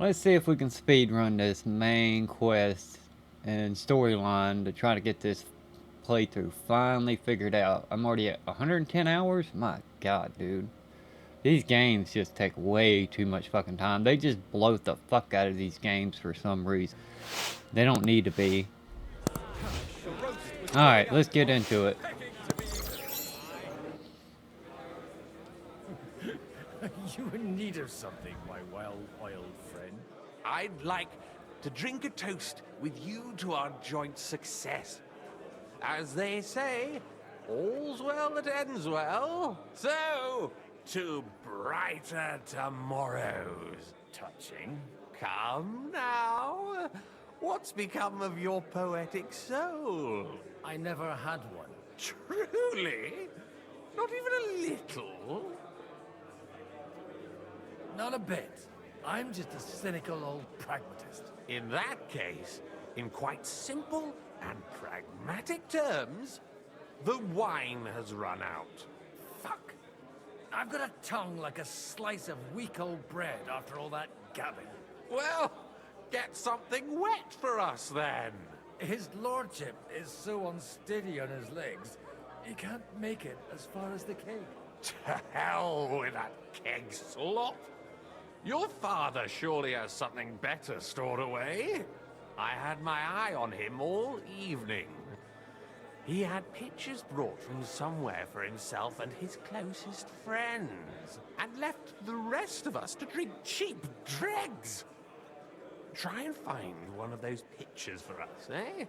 Let's see if we can speed run this main quest and storyline to try to get this playthrough finally figured out. I'm already at 110 hours? My god, dude. These games just take way too much fucking time. They just bloat the fuck out of these games for some reason. They don't need to be. Alright, let's get into it. You in need of something, my well-oiled friend? I'd like to drink a toast with you to our joint success. As they say, all's well that ends well. So, to brighter tomorrows. Touching. Come now. What's become of your poetic soul? I never had one. Truly? Not even a little? Not a bit. I'm just a cynical old pragmatist. In that case, in quite simple and pragmatic terms, the wine has run out. Fuck. I've got a tongue like a slice of weak old bread after all that gabbing. Well, get something wet for us then. His lordship is so unsteady on his legs, he can't make it as far as the keg. To hell with that keg slop. Your father surely has something better stored away. I had my eye on him all evening. He had pictures brought from somewhere for himself and his closest friends, and left the rest of us to drink cheap dregs. Try and find one of those pictures for us, eh?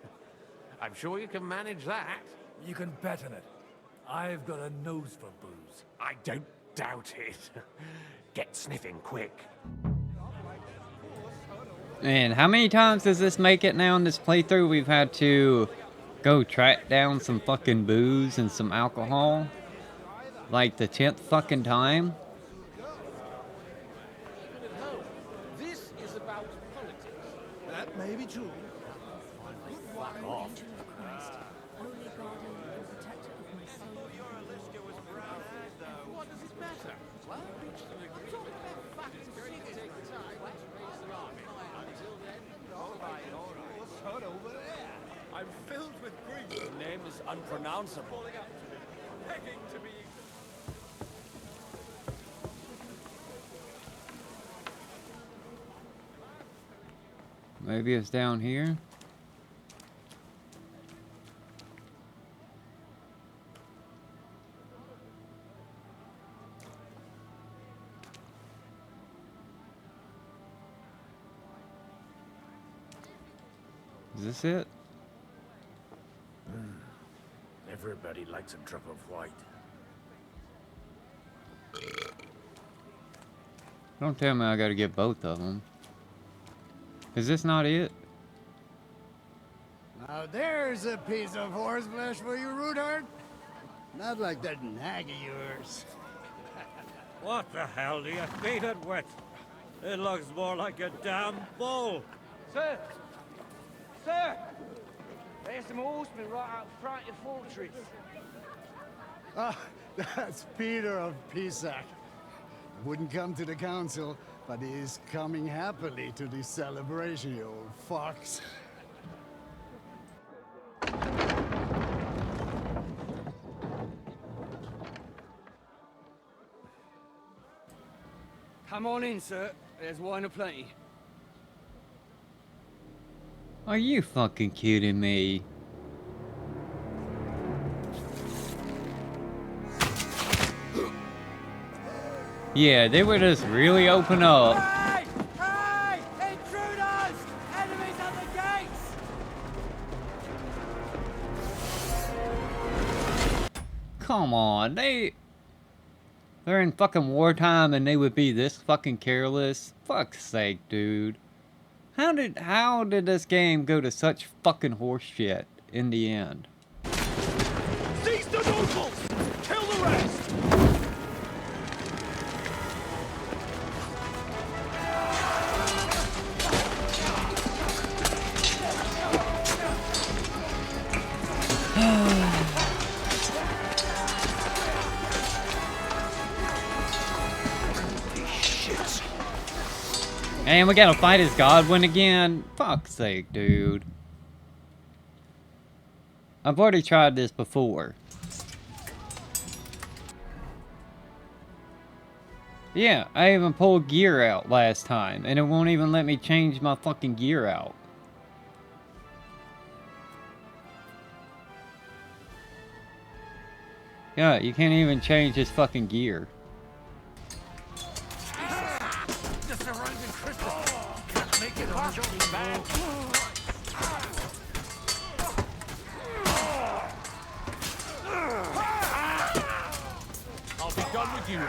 I'm sure you can manage that. You can bet on it. I've got a nose for booze. I don't doubt it. Get sniffing quick. And how many times does this make it now in this playthrough? We've had to go track down some fucking booze and some alcohol. Like the 10th fucking time. This is about politics. That may be true. Fuck off. What does it matter? Well, I'm talking about facts and figures. Take time to raise their army. Until then, all right. What's that over there? I'm filled with grief. The name is unpronounceable. Begging to be. Maybe it's down here. Is this it? Everybody likes a drop of white. Don't tell me I gotta get both of them. Is this not it? Now there's a piece of horseflesh for you, Rootheart. Not like that nag of yours. What the hell do you feed it with? It looks more like a damn bull. Sir! Sir! There's some horsemen right out front of your fortress. Ah, that's Peter of Pisac. Wouldn't come to the council, but he's coming happily to the celebration, you old fox. Come on in, sir. There's wine aplenty. Are you fucking kidding me? Yeah, they would just really open up. Hey! Hey! Intruders! Enemies at the gates! Come on, they're in fucking wartime and they would be this fucking careless. Fuck's sake, dude. How did this game go to such fucking horseshit in the end? Seize the nobles! Kill the rest! And we gotta fight as Godwin again? Fuck's sake, dude. I've already tried this before. Yeah, I even pulled gear out last time, and it won't even let me change my fucking gear out. Yeah, you can't even change his fucking gear. The surrounding crystal. Can't make it on his own. I'll be done with you.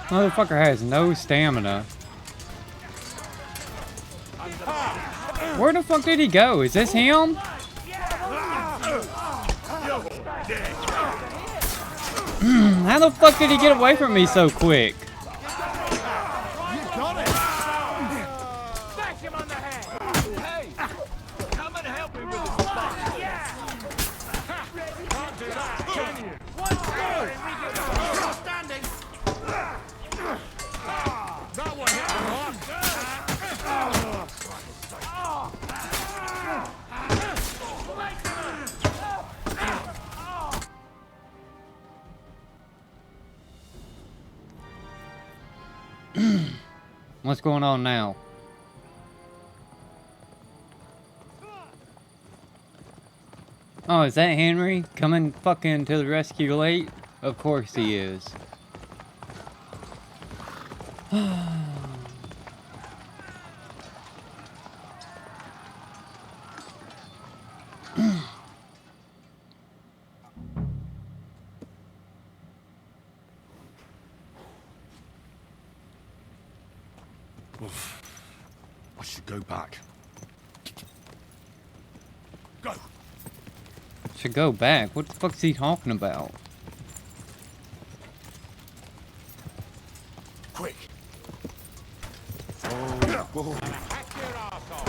Motherfucker has no stamina. Where the fuck did he go? Is this him? How the fuck did he get away from me so quick? Smash him on the head. Hey, come and help me with this box. Can't do that, can you? One score and we get still standing. That one hit the mark. What's going on now? Oh, is that Henry coming fucking to the rescue late? Of course he is. I should go back. Go! Should go back. What the fuck's he talking about? Quick! Hack your ass off.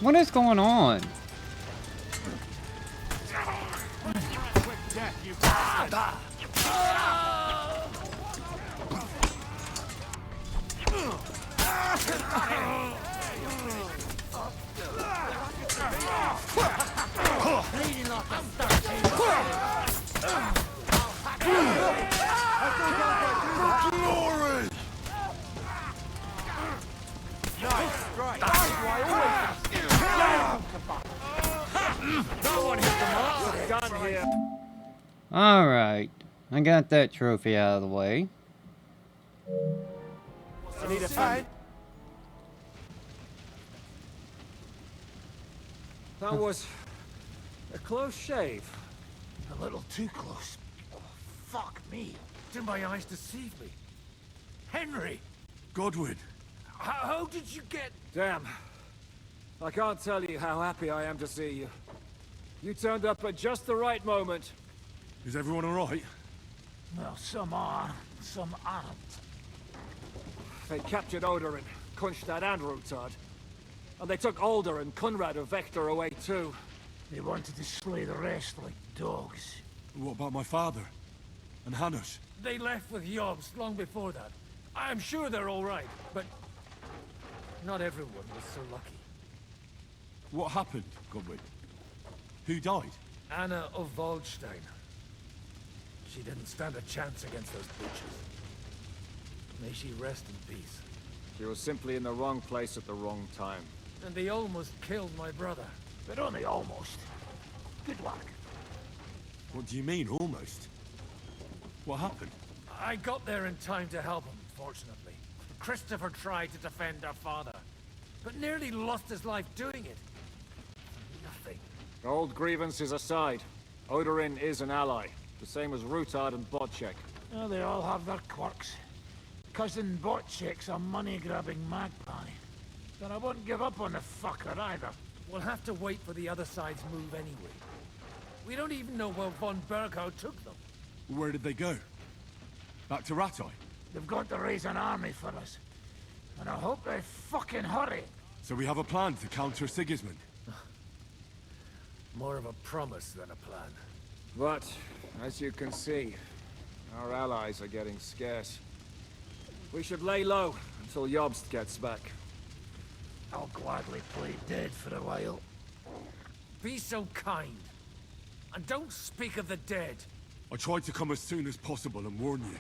What is going on? Quick death, you bastard. Glory! Nice strike. That one hit the mark. Done here. Alright. I got that trophy out of the way. You need a fight? That was a close shave. A little too close. Oh, fuck me. Did my eyes deceive me? Henry! Godwin! How did you get... Damn. I can't tell you how happy I am to see you. You turned up at just the right moment. Is everyone alright? Well, some are, some aren't. They captured Odorin, Kunstad and Rutard. And they took Alder and Kunrad of Vector away too. They wanted to slay the rest like dogs. What about my father? And Hanush? They left with Yobs long before that. I'm sure they're all right, but not everyone was so lucky. What happened, Godwin? Who died? Anna of Waldstein. She didn't stand a chance against those bitches. May she rest in peace. She was simply in the wrong place at the wrong time. And they almost killed my brother. But only almost. Good luck. What do you mean, almost? What happened? I got there in time to help him, fortunately. Christopher tried to defend our father, but nearly lost his life doing it. Nothing. Old grievances aside, Odorin is an ally. The same as Rutard and Bodchek. Oh, they all have their quirks. Cousin Botchek's a money-grabbing magpie. But I wouldn't give up on the fucker either. We'll have to wait for the other side's move anyway. We don't even know where von Berghout took them. Where did they go? Back to Rattay? They've got to raise an army for us. And I hope they fucking hurry. So we have a plan to counter Sigismund. More of a promise than a plan. But, as you can see, our allies are getting scarce. We should lay low until Jobst gets back. I'll gladly play dead for a while. Be so kind. And don't speak of the dead. I tried to come as soon as possible and warn you,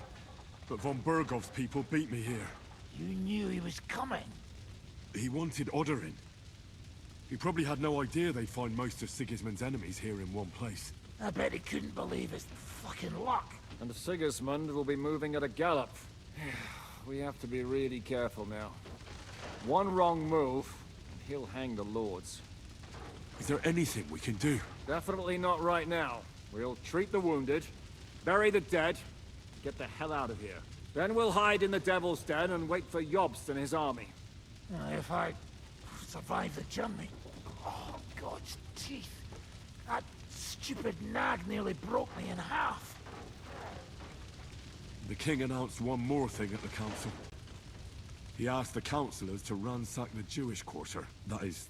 but von Bergov's people beat me here. You knew he was coming. He wanted Odorin. He probably had no idea they'd find most of Sigismund's enemies here in one place. I bet he couldn't believe his fucking luck. And Sigismund will be moving at a gallop. We have to be really careful now. One wrong move, and he'll hang the lords. Is there anything we can do? Definitely not right now. We'll treat the wounded, bury the dead, get the hell out of here. Then we'll hide in the Devil's Den and wait for Jobst and his army. If I survive the journey. Oh, God's teeth. That stupid nag nearly broke me in half. The king announced one more thing at the council. He asked the councillors to ransack the Jewish quarter. That is,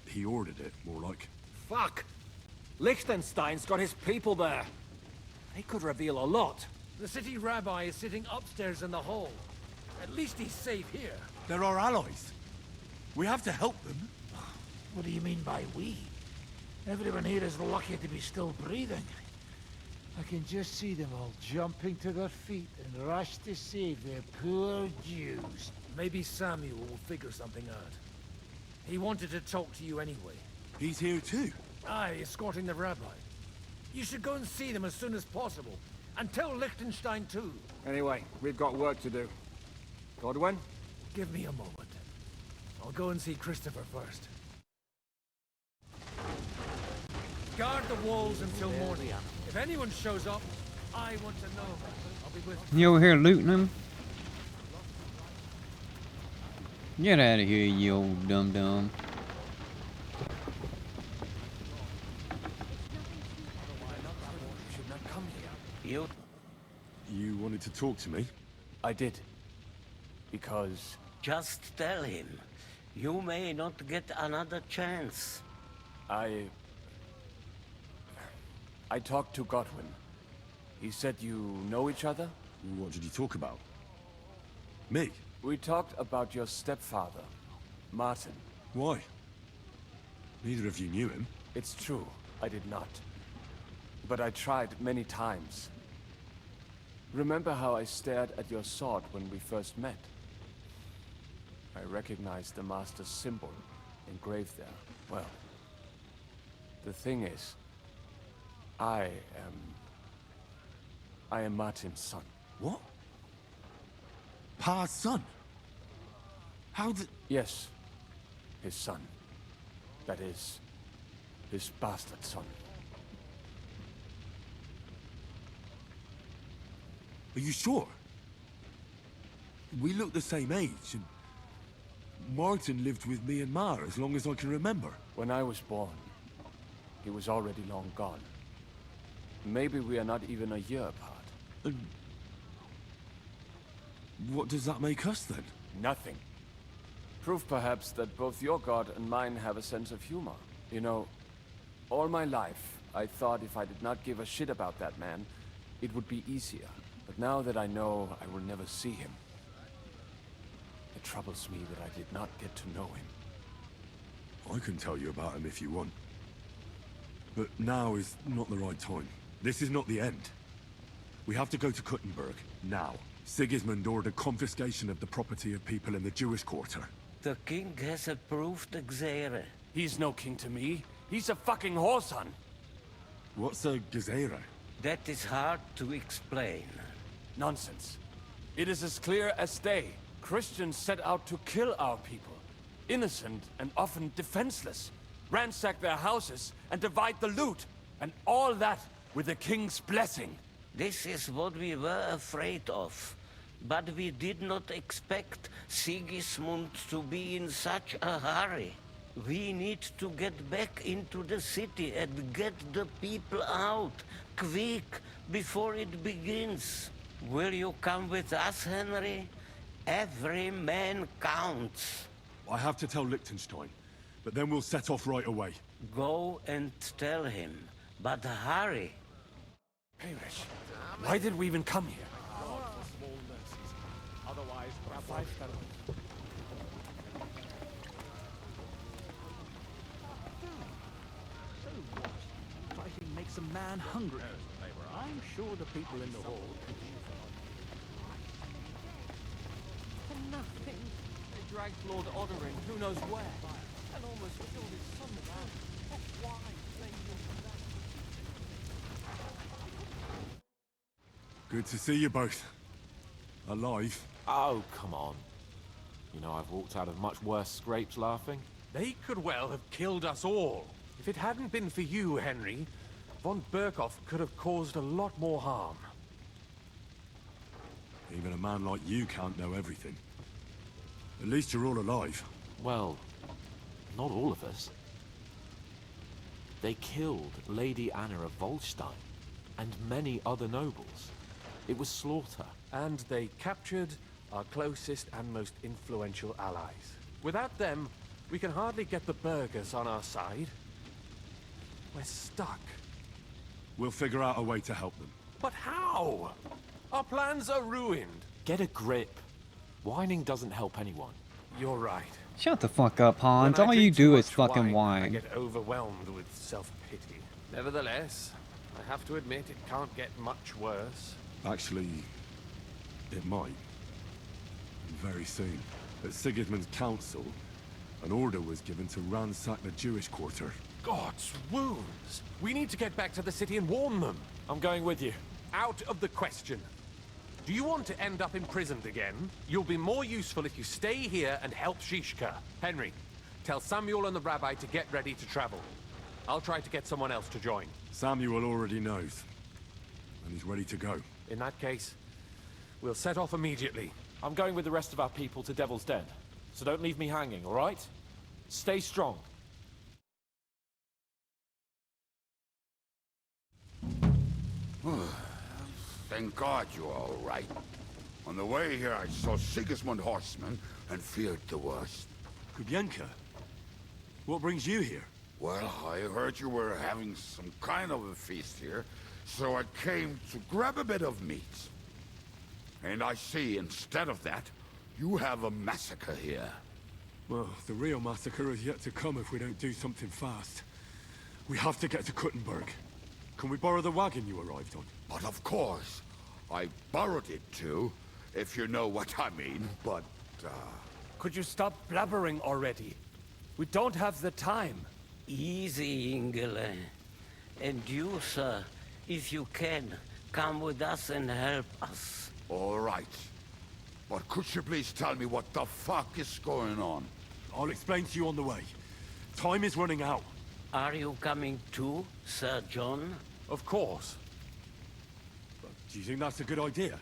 he ordered it, more like. Fuck! Liechtenstein's got his people there. They could reveal a lot. The city rabbi is sitting upstairs in the hall. At least he's safe here. They're our allies. We have to help them. What do you mean by we? Everyone here is lucky to be still breathing. I can just see them all jumping to their feet and rush to save their poor Jews. Maybe Samuel will figure something out. He wanted to talk to you anyway. He's here too. Aye, escorting the rabbi. You should go and see them as soon as possible. And tell Liechtenstein too. Anyway, we've got work to do. Godwin? Give me a moment. I'll go and see Christopher first. Guard the walls until morning. If anyone shows up, I want to know. I'll be with you. You over here looting them? Get out of here, you old dum-dum. Should not come here. You wanted to talk to me? I did. Because... Just tell him. You may not get another chance. I talked to Godwin. He said you know each other? What did you talk about? Me? We talked about your stepfather, Martin. Why? Neither of you knew him. It's true, I did not. But I tried many times. Remember how I stared at your sword when we first met? I recognized the Master's symbol engraved there. Well, the thing is, I am Martin's son. What? Pa's son? How did... Yes, his son. That is, his bastard son. Are you sure? We look the same age, and Martin lived with me and Ma as long as I can remember. When I was born, he was already long gone. Maybe we are not even a year apart. And what does that make us then? Nothing. Proof perhaps that both your god and mine have a sense of humor. You know, all my life, I thought if I did not give a shit about that man, it would be easier. But now that I know I will never see him, it troubles me that I did not get to know him. I can tell you about him if you want. But now is not the right time. This is not the end. We have to go to Kuttenberg, now. Sigismund ordered confiscation of the property of people in the Jewish quarter. The king has approved Gzere. He's no king to me. He's a fucking whoreson. What's a Gezerah? That is hard to explain. Nonsense. It is as clear as day. Christians set out to kill our people. Innocent and often defenseless. Ransack their houses and divide the loot. And all that with the king's blessing. This is what we were afraid of. But we did not expect Sigismund to be in such a hurry. We need to get back into the city and get the people out. Quick, before it begins. Will you come with us, Henry? Every man counts. I have to tell Liechtenstein, but then we'll set off right away. Go and tell him, but hurry. Parrish, why did we even come here? Fighting makes a man hungry. I'm sure the people in the hall could use For nothing. They dragged Lord Odorin who knows where, and almost killed his son around. Why? Good to see you both. Alive. Oh, come on. You know, I've walked out of much worse scrapes laughing. They could well have killed us all. If it hadn't been for you, Henry, von Berkhoff could have caused a lot more harm. Even a man like you can't know everything. At least you're all alive. Well, not all of us. They killed Lady Anna of Volstein, and many other nobles. It was slaughter. And they captured our closest and most influential allies. Without them, we can hardly get the burghers on our side. We're stuck. We'll figure out a way to help them. But how? Our plans are ruined. Get a grip. Whining doesn't help anyone. You're right. Shut the fuck up, Hans. When I All you drink too do is much fucking I whine. get overwhelmed with self-pity. Nevertheless, I have to admit it can't get much worse. Actually, it might. Very soon. At Sigismund's council, an order was given to ransack the Jewish quarter. God's wounds! We need to get back to the city and warn them. I'm going with you. Out of the question. Do you want to end up imprisoned again? You'll be more useful if you stay here and help Shishka. Henry, tell Samuel and the rabbi to get ready to travel. I'll try to get someone else to join. Samuel already knows. And he's ready to go. In that case, we'll set off immediately. I'm going with the rest of our people to Devil's Den. So don't leave me hanging, all right? Stay strong. Thank God you're all right. On the way here, I saw Sigismund horsemen and feared the worst. Kubienka? What brings you here? Well, I heard you were having some kind of a feast here, so I came to grab a bit of meat. And I see, instead of that, you have a massacre here. Well, the real massacre is yet to come if we don't do something fast. We have to get to Kuttenberg. Can we borrow the wagon you arrived on? But of course. I borrowed it too, if you know what I mean, but, Could you stop blabbering already? We don't have the time. Easy, Ingele. And you, sir, if you can, come with us and help us. All right. But could you please tell me what the fuck is going on? I'll explain to you on the way. Time is running out. Are you coming too, Sir John? Of course. But do you think that's a good idea?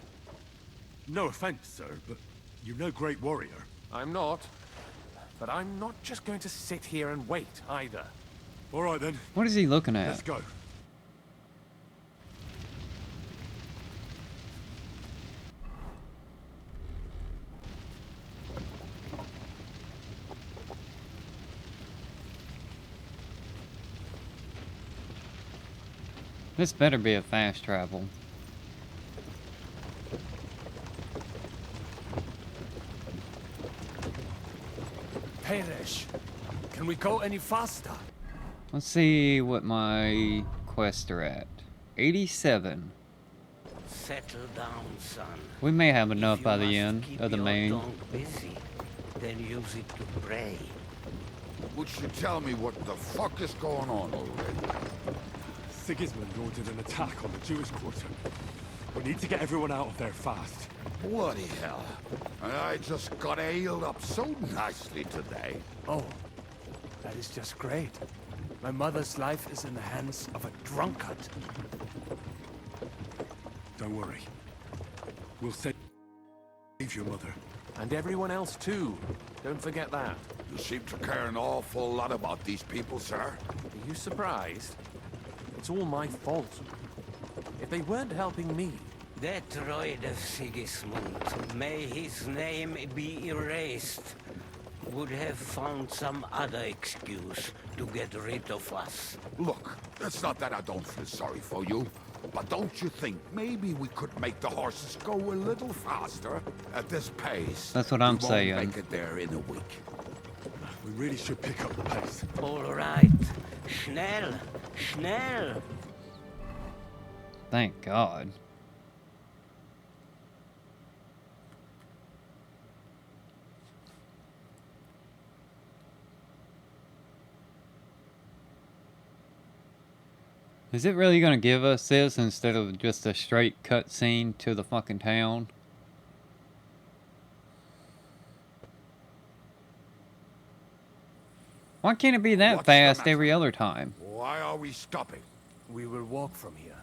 No offense, sir, but you're no great warrior. I'm not. But I'm not just going to sit here and wait, either. All right, then. What is he looking at? Let's go. This better be a fast travel. Perish. Can we go any faster? Let's see what my quests are at. 87. Settle down, son. We may have enough If by you the must end keep of the your main. tongue busy, then use it to pray. Would you tell me what the fuck is going on already? Sigismund ordered an attack on the Jewish quarter. We need to get everyone out of there fast. Bloody hell. I just got ailed up so nicely today. Oh, that is just great. My mother's life is in the hands of a drunkard. Don't worry. We'll save your mother. And everyone else too. Don't forget that. You seem to care an awful lot about these people, sir. Are you surprised? It's all my fault. If they weren't helping me... That droid of Sigismund, may his name be erased, would have found some other excuse to get rid of us. Look, it's not that I don't feel sorry for you, but don't you think maybe we could make the horses go a little faster? At this pace, That's what I'm we won't saying. make it there in a week. We really should pick up the pace. All right. Schnell! Schnell! Thank God. Is it really gonna give us this instead of just a straight cutscene to the fucking town? Why can't it be that What's the fast matter? every other time? Why are we stopping? We will walk from here.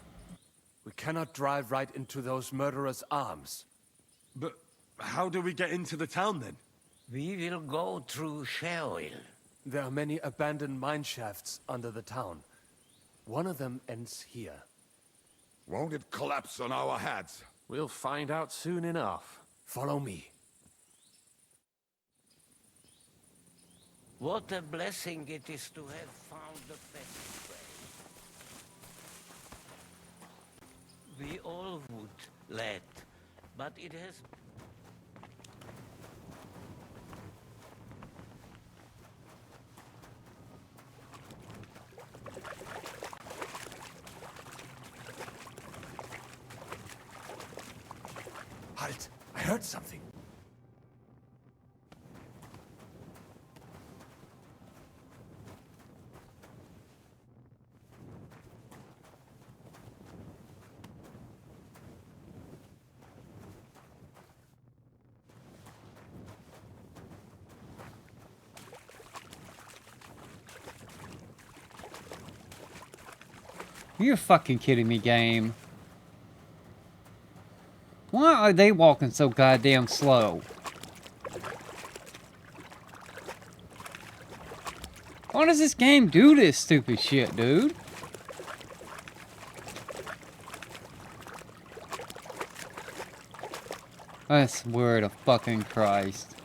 We cannot drive right into those murderers' arms. But how do we get into the town then? We will go through Sheol. There are many abandoned mine shafts under the town. One of them ends here. Won't it collapse on our heads? We'll find out soon enough. Follow me. What a blessing it is to have found the passageway. We all would, lad, but it has... Halt! I heard something. You're fucking kidding me, game. Why are they walking so goddamn slow? Why does this game do this stupid shit, dude? I swear to fucking Christ.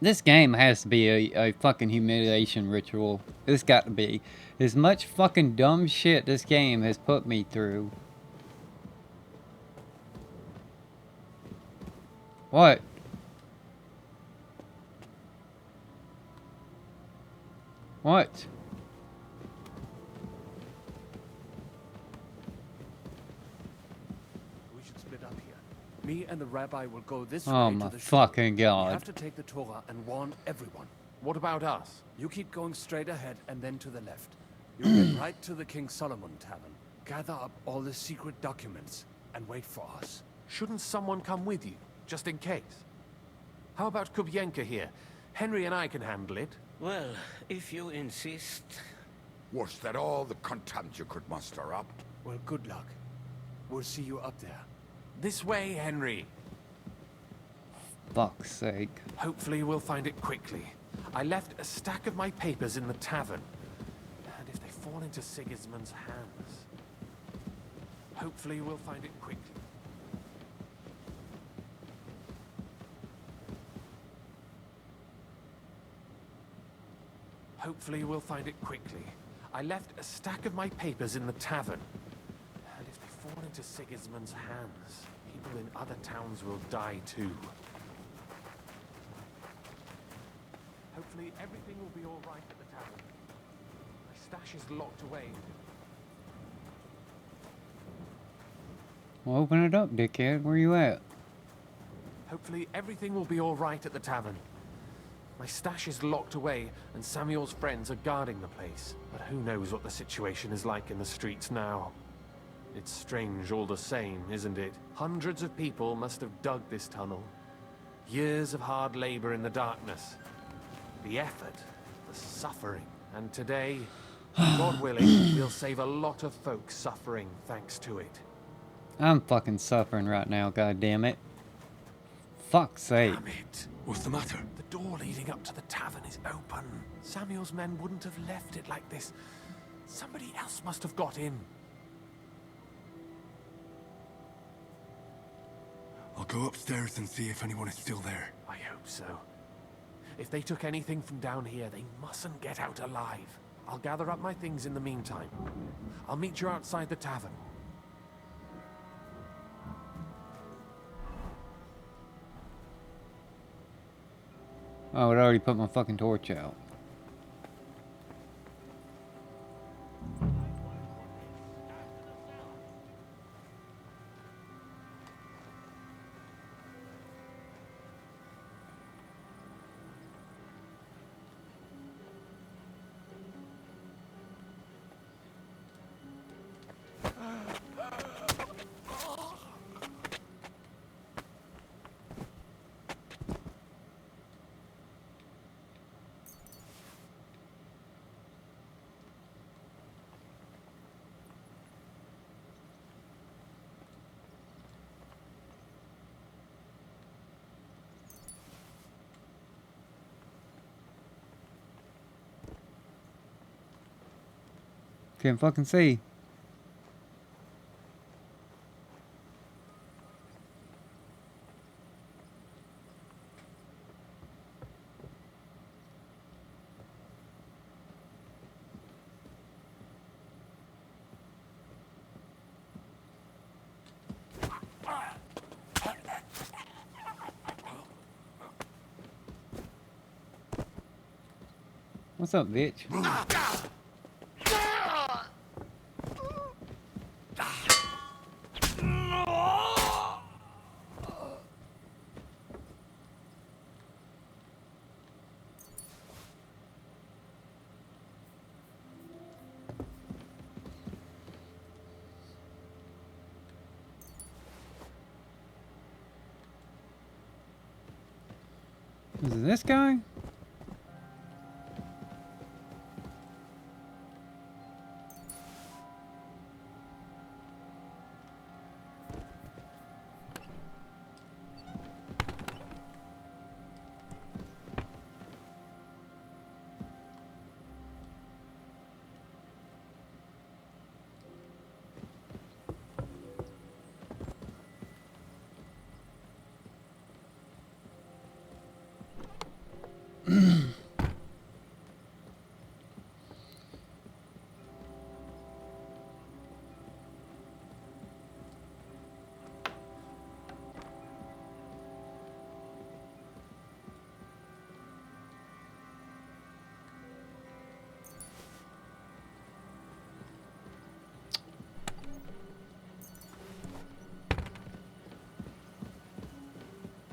This game has to be a fucking humiliation ritual. It's got to be. As much fucking dumb shit this game has put me through. What? What? We should split up here. Me and the rabbi will go this Oh way my to the shore. fucking We God. have to take the Torah and warn everyone. What about us? You keep going straight ahead and then to the left. You'll get right to the King Solomon Tavern. Gather up all the secret documents and wait for us. Shouldn't someone come with you, just in case? How about Kubyenka here? Henry and I can handle it. Well, if you insist. Was that all the contempt you could muster up? Well, good luck. We'll see you up there. This way, Henry. Fuck's sake. Hopefully we'll find it quickly. I left a stack of my papers in the tavern. And if they fall into Sigismund's hands... Hopefully we'll find it quickly. Hopefully we'll find it quickly. I left a stack of my papers in the tavern. And if they fall into Sigismund's hands, people in other towns will die too. Hopefully everything will be all right at the tavern. My stash is locked away. Well, open it up, dickhead. Where you at? Hopefully everything will be all right at the tavern. My stash is locked away, and Samuel's friends are guarding the place. But who knows what the situation is like in the streets now? It's strange all the same, isn't it? Hundreds of people must have dug this tunnel. Years of hard labor in the darkness. The effort, the suffering. And today, God willing, we'll save a lot of folks suffering thanks to it. I'm fucking suffering right now, god damn it. Fuck's sake. Damn it. What's the matter? The door leading up to the tavern is open. Samuel's men wouldn't have left it like this. Somebody else must have got in. I'll go upstairs and see if anyone is still there. I hope so. If they took anything from down here, they mustn't get out alive. I'll gather up my things in the meantime. I'll meet you outside the tavern. Oh, I'd already put my fucking torch out. Can't fucking see. What's up, bitch? Is it this guy?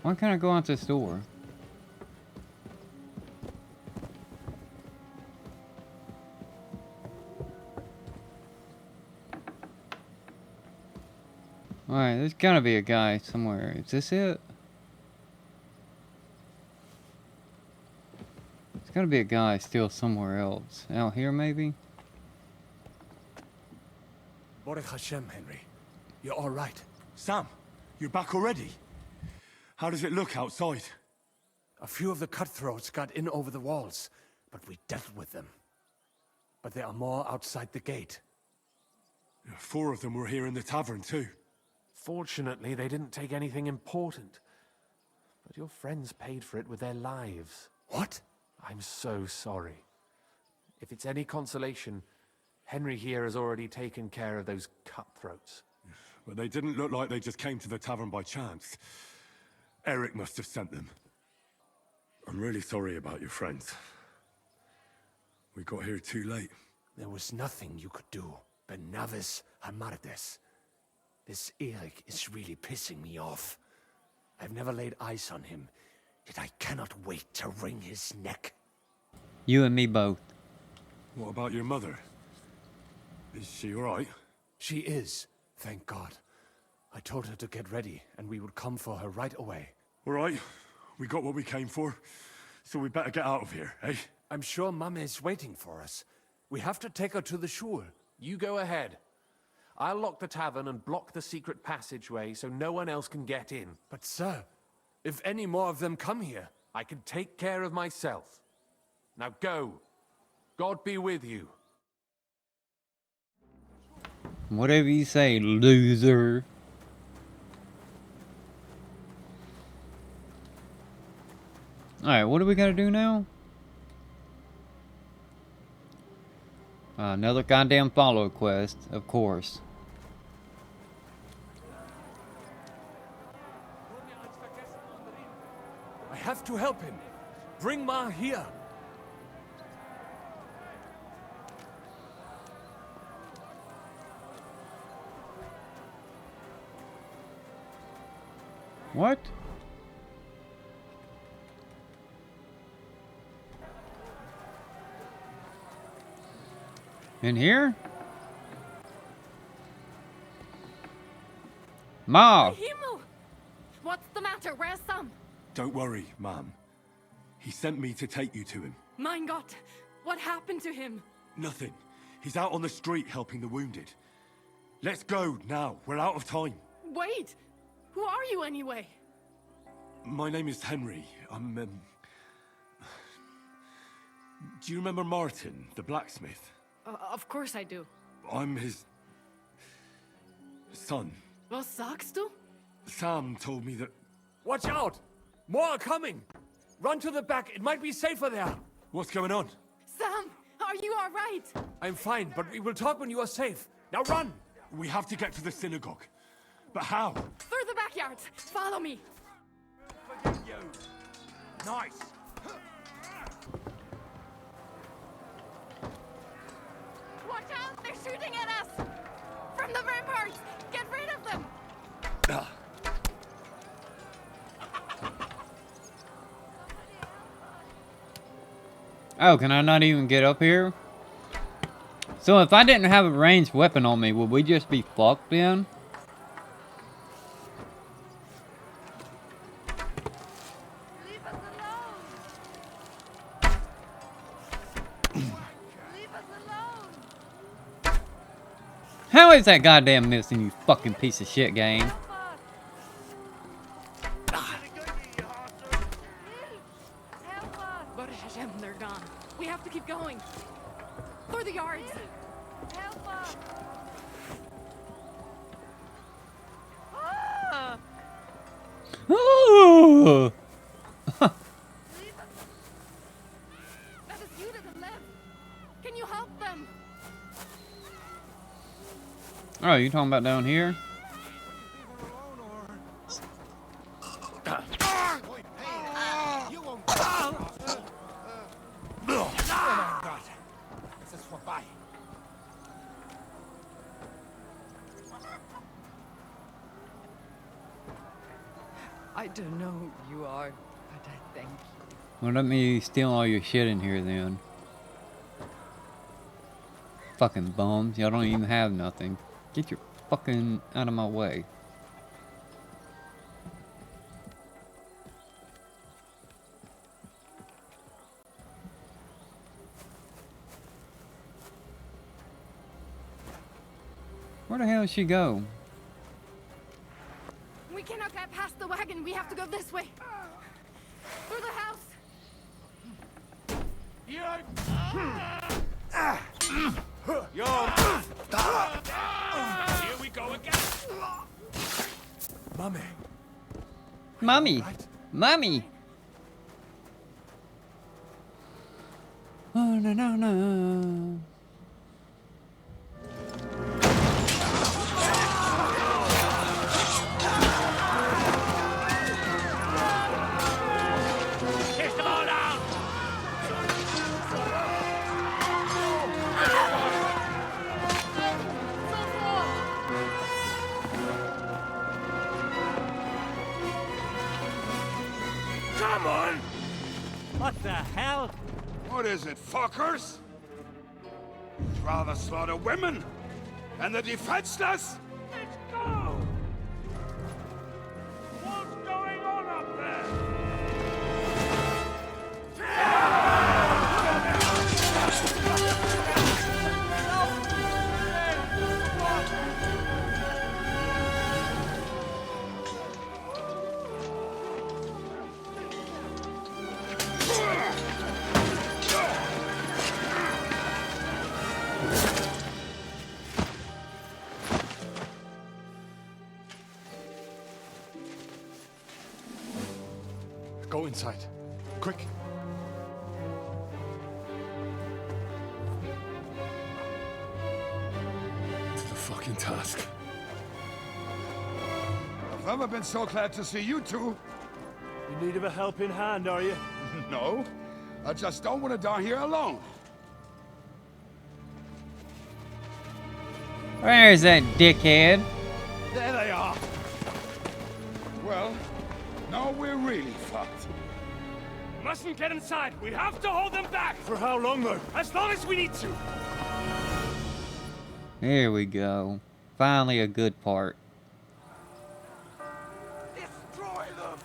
Why can't I go out this door? Alright, there's gotta be a guy somewhere. Is this it? There's gotta be a guy still somewhere else. Out here, maybe? Baruch Hashem, Henry. You're all right. Sam, you're back already? How does it look outside? A few of the cutthroats got in over the walls, but we dealt with them. But there are more outside the gate. 4 of them were here in the tavern, too. Fortunately, they didn't take anything important. But your friends paid for it with their lives. What? I'm so sorry. If it's any consolation, Henry here has already taken care of those cutthroats. But they didn't look like they just came to the tavern by chance. Eric must have sent them. I'm really sorry about your friends. We got here too late. There was nothing you could do. Benavis Hamardes. This Eric is really pissing me off. I've never laid eyes on him. Yet I cannot wait to wring his neck. You and me both. What about your mother? Is she alright? She is, thank God. I told her to get ready, and we would come for her right away. Alright, we got what we came for, so we better get out of here, eh? I'm sure Mum is waiting for us. We have to take her to the shul. You go ahead. I'll lock the tavern and block the secret passageway so no one else can get in. But sir, if any more of them come here... I can take care of myself. Now go. God be with you. Whatever you say, loser. Alright, what do we gotta do now? Another goddamn follow quest, of course. I have to help him. Bring Ma here. What? In here? Ma! Himmel! What's the matter? Where's Sam? Don't worry, ma'am. He sent me to take you to him. Mein Gott! What happened to him? Nothing. He's out on the street helping the wounded. Let's go now. We're out of time. Wait! Who are you anyway? My name is Henry. I'm, Do you remember Martin, the blacksmith? Of course I do. I'm his... son. Was sagst du? Sam told me that... Watch out! More are coming! Run to the back, it might be safer there! What's going on? Sam, are you alright? I'm fine, but we will talk when you are safe. Now run! We have to get to the synagogue. But how? Through the backyard! Follow me! Forget you! Nice! Watch out! They're shooting at us! From the ramparts! Get rid of them! Oh, can I not even get up here? So if I didn't have a ranged weapon on me, would we just be fucked then? Leave us alone! Leave us alone! How is that goddamn missing, you fucking piece of shit game? Baruch Hashem, they're gone. We have to keep going. For the yards. Help us. Ah! Ooh. That is you to the left. Can you help them? Oh, you talking about down here? I don't know who you are, but I thank you. Well, let me steal all your shit in here then. Fucking bums. Y'all don't even have nothing. Get your fucking out of my way. Where the hell did she go? We cannot get past the wagon. We have to go this way. Through the house. Here we go again! Mummy! Mommy! Mommy! Oh, no, no, no. Chase them all down! Go! Come on! What the hell? What is it, fuckers? You'd rather slaughter women and the defenseless? Let's go! What's going on up there? Go inside. Quick. To the fucking task. I've never been so glad to see you two. In need of a helping hand, are you? No, I just don't want to die here alone. Where's that dickhead? There they are. Well, now we're really fucked. Mustn't get inside. We have to hold them back. For how long, though? As long as we need to. Here we go. Finally a good part. Destroy them.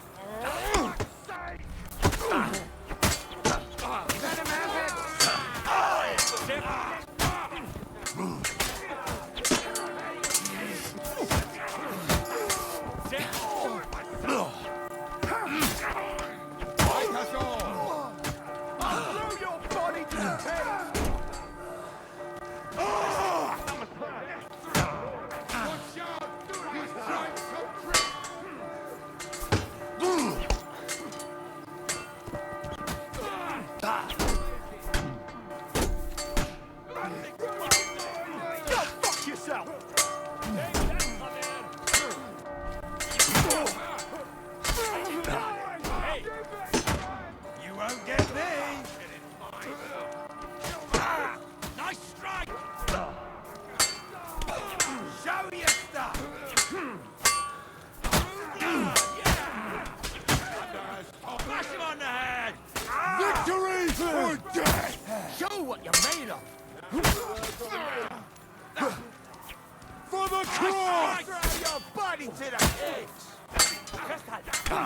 For the cross! Throw your body to the pigs!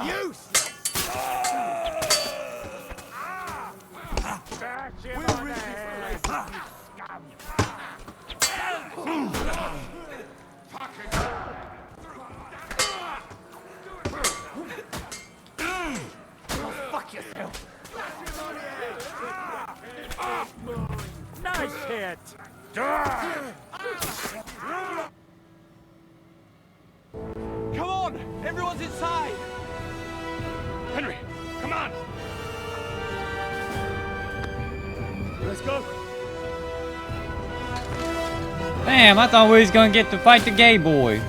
Useless! We're ready for Fuck yourself. Nice hit. Come on! Everyone's inside! Henry, come on! Let's go! Damn, I thought we was gonna get to fight the gay boy.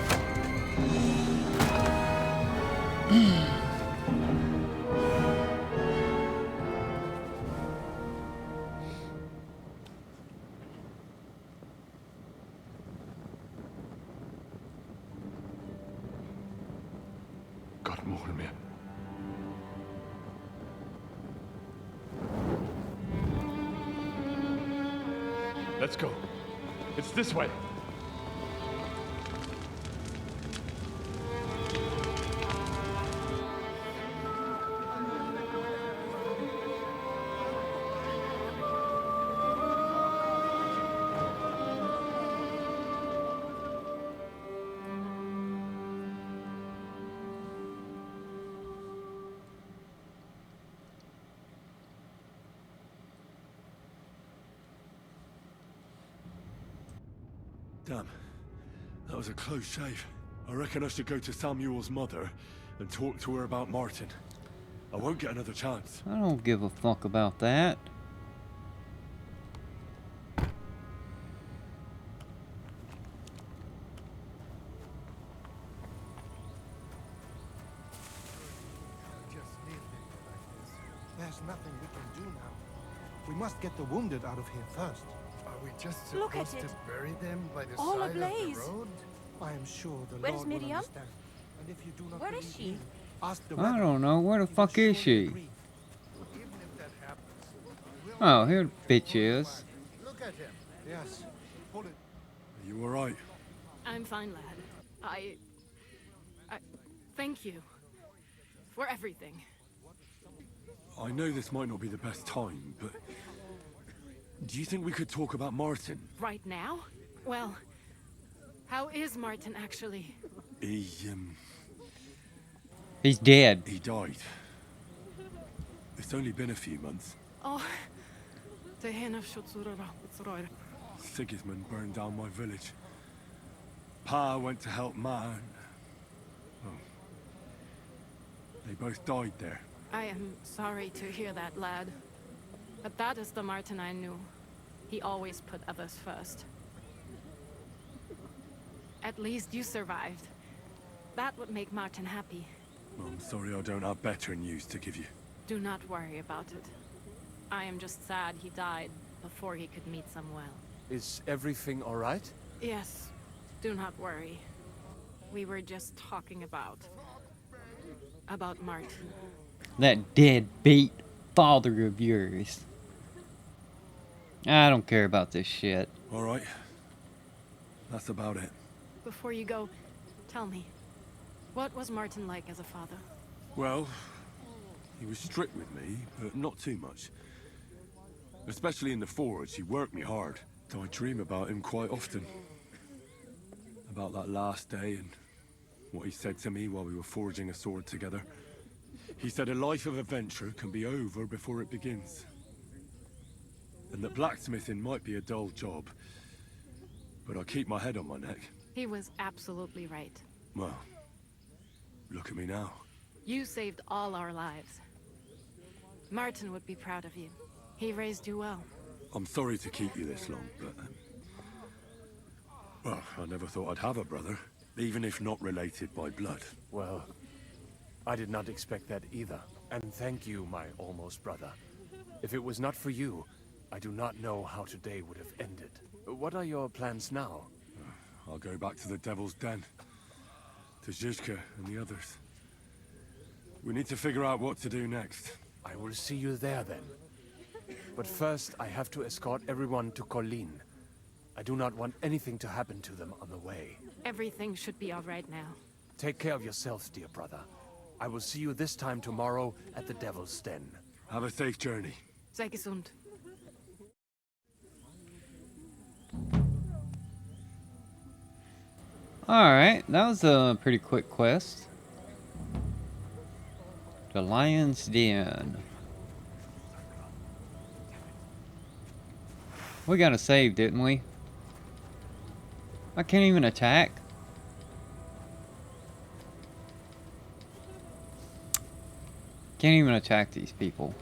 God, Mortimer. Let's go. It's this way. Damn. That was a close shave. I reckon I should go to Samuel's mother and talk to her about Martin. I won't get another chance. I don't give a fuck about that. There's nothing we can do now. We must get the wounded out of here first. Are we just Look at supposed to it. bury them by the All side of ablaze. the road? I am sure the Where is Lord will Miriam? understand. And if you do not Where is believe she? me, Ask the I weather. don't know. Where the fuck is she? Even if that happens, we will Oh, here the bitch is. look at him. Yes. Pull it. Are you alright? I'm fine, lad. I thank you for everything. I know this might not be the best time, but do you think we could talk about Martin? Right now? Well, how is Martin actually? He's dead. He died. It's only been a few months. Oh, Sigismund burned down my village. Pa went to help Ma. Oh. They both died there. I am sorry to hear that, lad. But that is the Martin I knew. He always put others first. At least you survived. That would make Martin happy. I'm sorry I don't have better news to give you. Do not worry about it. I am just sad he died before he could meet Samuel. Is everything all right? Yes, do not worry. We were just talking about Martin. That deadbeat father of yours. I don't care about this shit. Alright. That's about it. Before you go, tell me, what was Martin like as a father? Well, he was strict with me, but not too much. Especially in the forge, he worked me hard. So I dream about him quite often. About that last day and what he said to me while we were forging a sword together. He said a life of adventure can be over before it begins. And that blacksmithing might be a dull job, but I keep my head on my neck. He was absolutely right. Well, look at me now. You saved all our lives. Martin would be proud of you. He raised you well. I'm sorry to keep you this long, but... well, I never thought I'd have a brother, even if not related by blood. Well, I did not expect that either. And thank you, my almost brother. If it was not for you, I do not know how today would have ended. What are your plans now? I'll go back to the Devil's Den. To Zizka and the others. We need to figure out what to do next. I will see you there then. But first, I have to escort everyone to Colleen. I do not want anything to happen to them on the way. Everything should be all right now. Take care of yourselves, dear brother. I will see you this time tomorrow at the Devil's Den. Have a safe journey. Sei gesund. Alright, that was a pretty quick quest. The Lion's Den. We got a save, didn't we? I can't even attack. Can't even attack these people.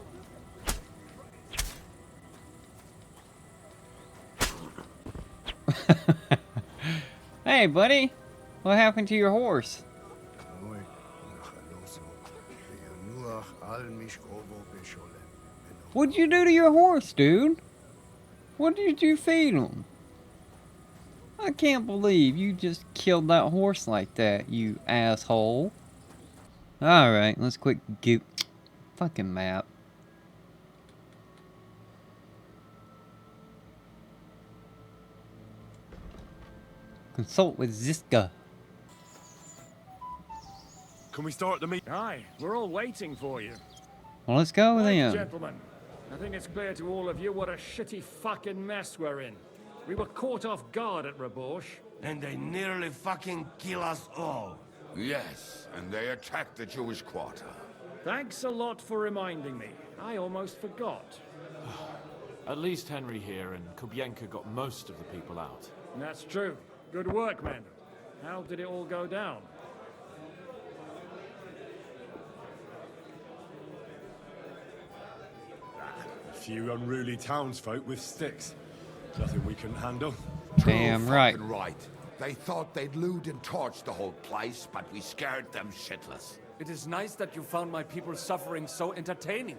Hey, buddy. What happened to your horse? What'd you do to your horse, dude? What did you feed him? I can't believe you just killed that horse like that, you asshole. Alright, let's quick goop. Fucking map. Consult with Zizka. Can we start the meeting? Aye, we're all waiting for you. Well, let's go Right, then. gentlemen. I think it's clear to all of you what a shitty fucking mess we're in. We were caught off guard at Rabosh. And they nearly fucking kill us all. Yes, and they attacked the Jewish quarter. Thanks a lot for reminding me. I almost forgot. At least Henry here and Kubienka got most of the people out. That's true. Good work, men. How did it all go down? A few unruly townsfolk with sticks. Nothing we can handle. Damn True right. fucking right. They thought they'd loot and torch the whole place, but we scared them shitless. It is nice that you found my people suffering so entertaining.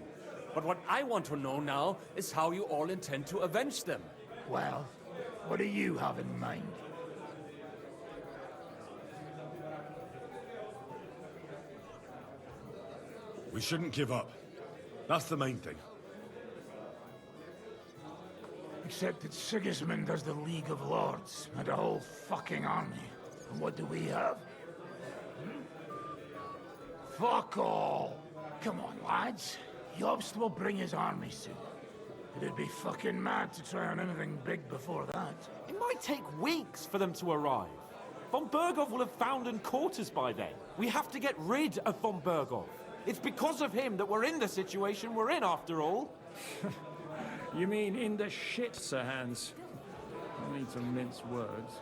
But what I want to know now is how you all intend to avenge them. Well, what do you have in mind? We shouldn't give up. That's the main thing. Except that Sigismund has the League of Lords and a whole fucking army. And what do we have? Fuck all! Come on, lads. Jobst will bring his army soon. But it'd be fucking mad to try on anything big before that. It might take weeks for them to arrive. Von Berghoff will have found and caught us by then. We have to get rid of Von Berghoff. It's because of him that we're in the situation we're in, after all. You mean in the shit, Sir Hans? No need to mince words.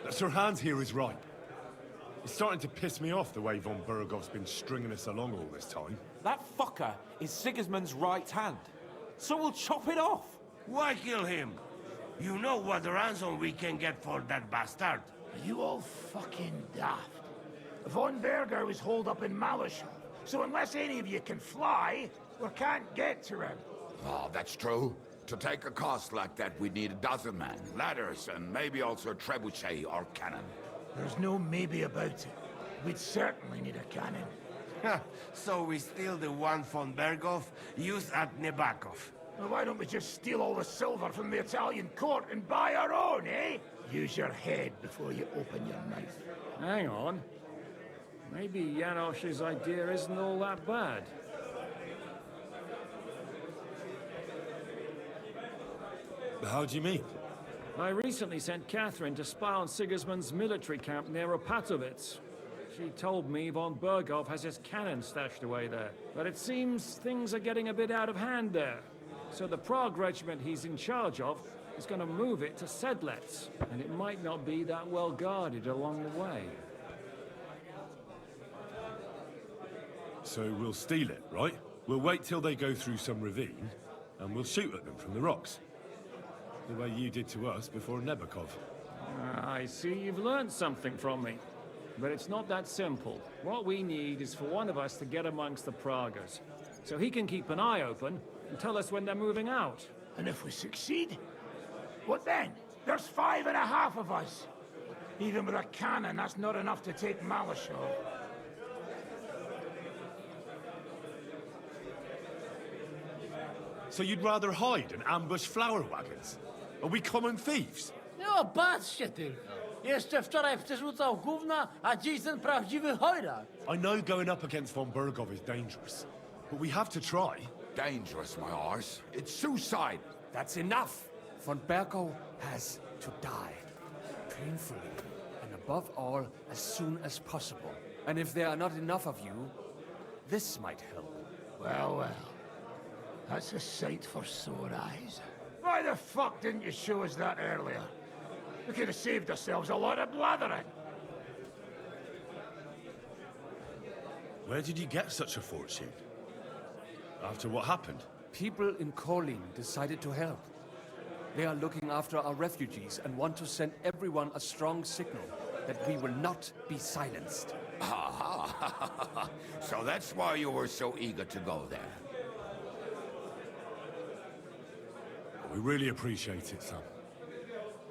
Sir Hans here is right. It's starting to piss me off the way Von Berghoff's been stringing us along all this time. That fucker is Sigismund's right hand. So we'll chop it off. Why kill him? You know what ransom we can get for that bastard. Are you all fucking daft? Von Berger is holed up in Malishal, so unless any of you can fly, we can't get to him. Oh, that's true. To take a cost like that, we'd need a dozen men, ladders, and maybe also a trebuchet or cannon. There's no maybe about it. We'd certainly need a cannon. So we steal the one von Berghoff used at Nebakov. Well, why don't we just steal all the silver from the Italian court and buy our own, eh? Use your head before you open your mouth. Hang on. Maybe Janosch's idea isn't all that bad. How do you mean? I recently sent Catherine to spy on Sigismund's military camp near Opatovitz. She told me Von Berghoff has his cannon stashed away there. But it seems things are getting a bit out of hand there. So the Prague regiment he's in charge of is going to move it to Sedlec, and it might not be that well guarded along the way. So we'll steal it, right? We'll wait till they go through some ravine, and we'll shoot at them from the rocks. The way you did to us before Nebakov. I see you've learned something from me. But it's not that simple. What we need is for one of us to get amongst the Praguers, so he can keep an eye open and tell us when they're moving out. And if we succeed, what then? There's 5.5 of us. Even with a cannon, that's not enough to take Malishal. So you'd rather hide and ambush flower wagons? Are we common thieves? No, patrzcie tylko. Jeszcze wczoraj przerzucał gówna, a dziś ten prawdziwy chojrak. I know going up against Von Berghoff is dangerous, but we have to try. Dangerous, my arse. It's suicide. That's enough. Von Berghoff has to die. Painfully. And above all, as soon as possible. And if there are not enough of you, this might help. Well, well. That's a sight for sore eyes. Why the fuck didn't you show us that earlier? We could have saved ourselves a lot of blathering. Where did you get such a fortune? After what happened? People in Kolin decided to help. They are looking after our refugees and want to send everyone a strong signal that we will not be silenced. Aha! So that's why you were so eager to go there. We really appreciate it, son.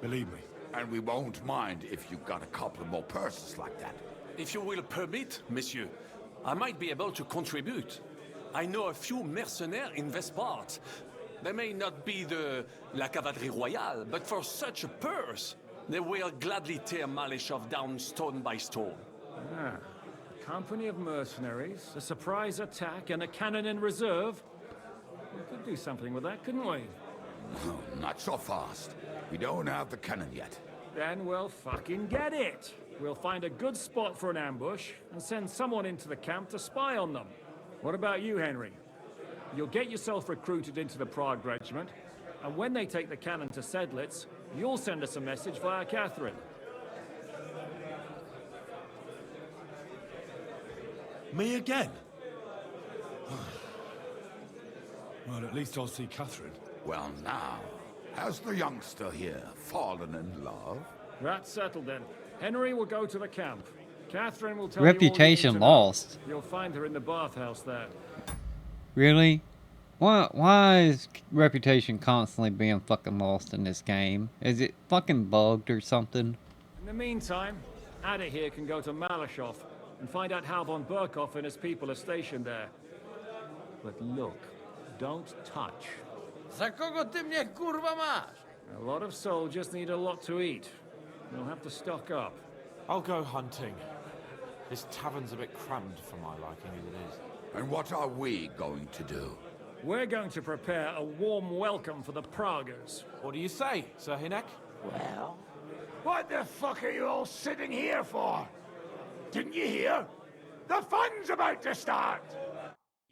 Believe me. And we won't mind if you've got a couple more purses like that. If you will permit, monsieur, I might be able to contribute. I know a few mercenaires in this part. They may not be la cavalerie royale, but for such a purse, they will gladly tear Malishov down stone by stone. Ah, a company of mercenaries, a surprise attack, and a cannon in reserve. We could do something with that, couldn't we? No, not so fast. We don't have the cannon yet. Then we'll fucking get it. We'll find a good spot for an ambush and send someone into the camp to spy on them. What about you, Henry? You'll get yourself recruited into the Prague regiment, and when they take the cannon to Sedlec, you'll send us a message via Catherine. Me again? Well, at least I'll see Catherine. Well, now, has the youngster here fallen in love? That's settled then. Henry will go to the camp. Catherine will tell Reputation you all you need to know. lost. You'll find her in the bathhouse there. Really? Why is reputation constantly being fucking lost in this game? Is it fucking bugged or something? In the meantime, Ada here can go to Malashov and find out how von Burkhoff and his people are stationed there. But look, don't touch. Za kogo ty mnie kurwa masz? A lot of soldiers need a lot to eat. You'll have to stock up. I'll go hunting. This tavern's a bit crammed for my liking as it is. And what are we going to do? We're going to prepare a warm welcome for the Pragas. What do you say, Sir Hinek? Well, what the fuck are you all sitting here for? Didn't you hear? The fun's about to start!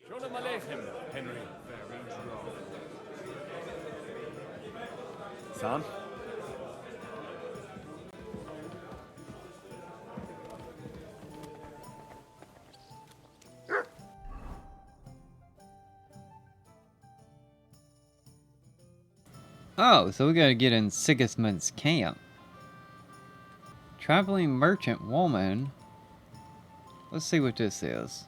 Shalom Aleichem, Henry. Sam? Oh, so we gotta get in Sigismund's camp. Traveling merchant woman. Let's see what this is.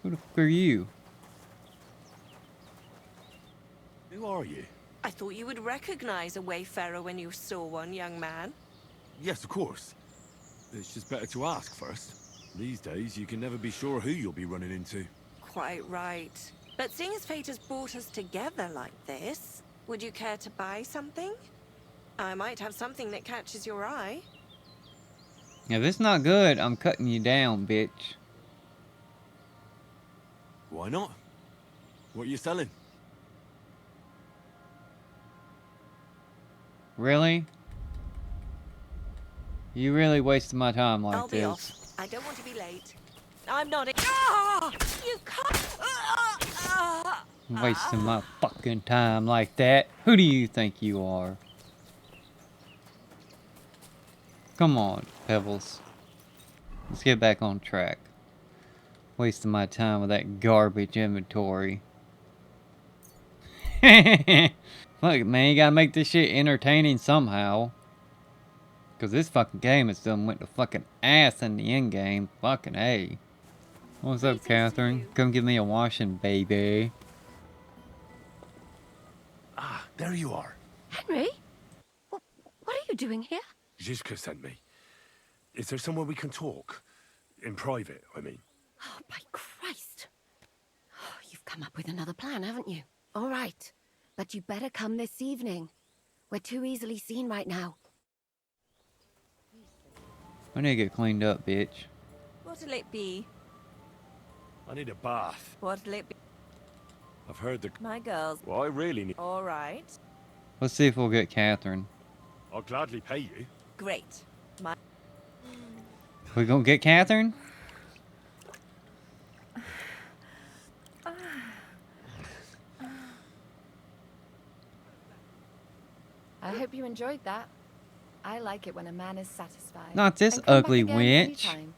Who the fuck are you? Who are you? I thought you would recognize a wayfarer when you saw one, young man. Yes, of course. It's just better to ask first. These days, you can never be sure who you'll be running into. Quite right. But seeing as fate has brought us together like this, would you care to buy something? I might have something that catches your eye. If it's not good, I'm cutting you down, bitch. Why not? What are you selling? Really? You really wasted my time like I'll this. be off. I don't want to be late. I'm not a— Ah! You can't— Wasting my fucking time like that. Who do you think you are? Come on, Pebbles. Let's get back on track. Wasting my time with that garbage inventory. Look, man, you gotta make this shit entertaining somehow. Cause this fucking game has done went to fucking ass in the end game. Fucking A. What's up, Catherine? Come give me a washing, baby. Ah, there you are. Henry? What are you doing here? Zizka sent me. Is there somewhere we can talk? In private, I mean. Oh, by Christ. Oh, you've come up with another plan, haven't you? All right. But you better come this evening. We're too easily seen right now. I need to get cleaned up, bitch. What'll it be? I need a bath. What'll it be? I've heard the... My girls. Well, I really need... All right. Let's see if we'll get Catherine. I'll gladly pay you. Great. My... We gonna get Catherine? I hope you enjoyed that. I like it when a man is satisfied. Not this And come back ugly again witch. anytime.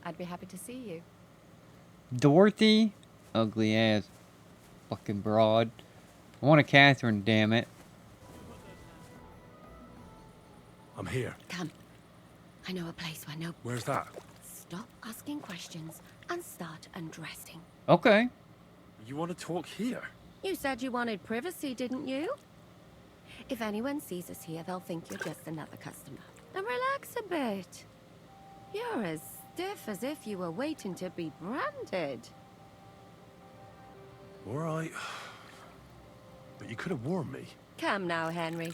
I'd be happy to see you. Dorothy? Ugly ass fucking broad. I want a Catherine, damn it. I'm here. Come. I know a place where no... Where's that? Stop asking questions and start undressing. Okay. You want to talk here? You said you wanted privacy, didn't you? If anyone sees us here, they'll think you're just another customer. Now relax a bit. You're as stiff as if you were waiting to be branded. All right. But you could have warned me. Come now, Henry.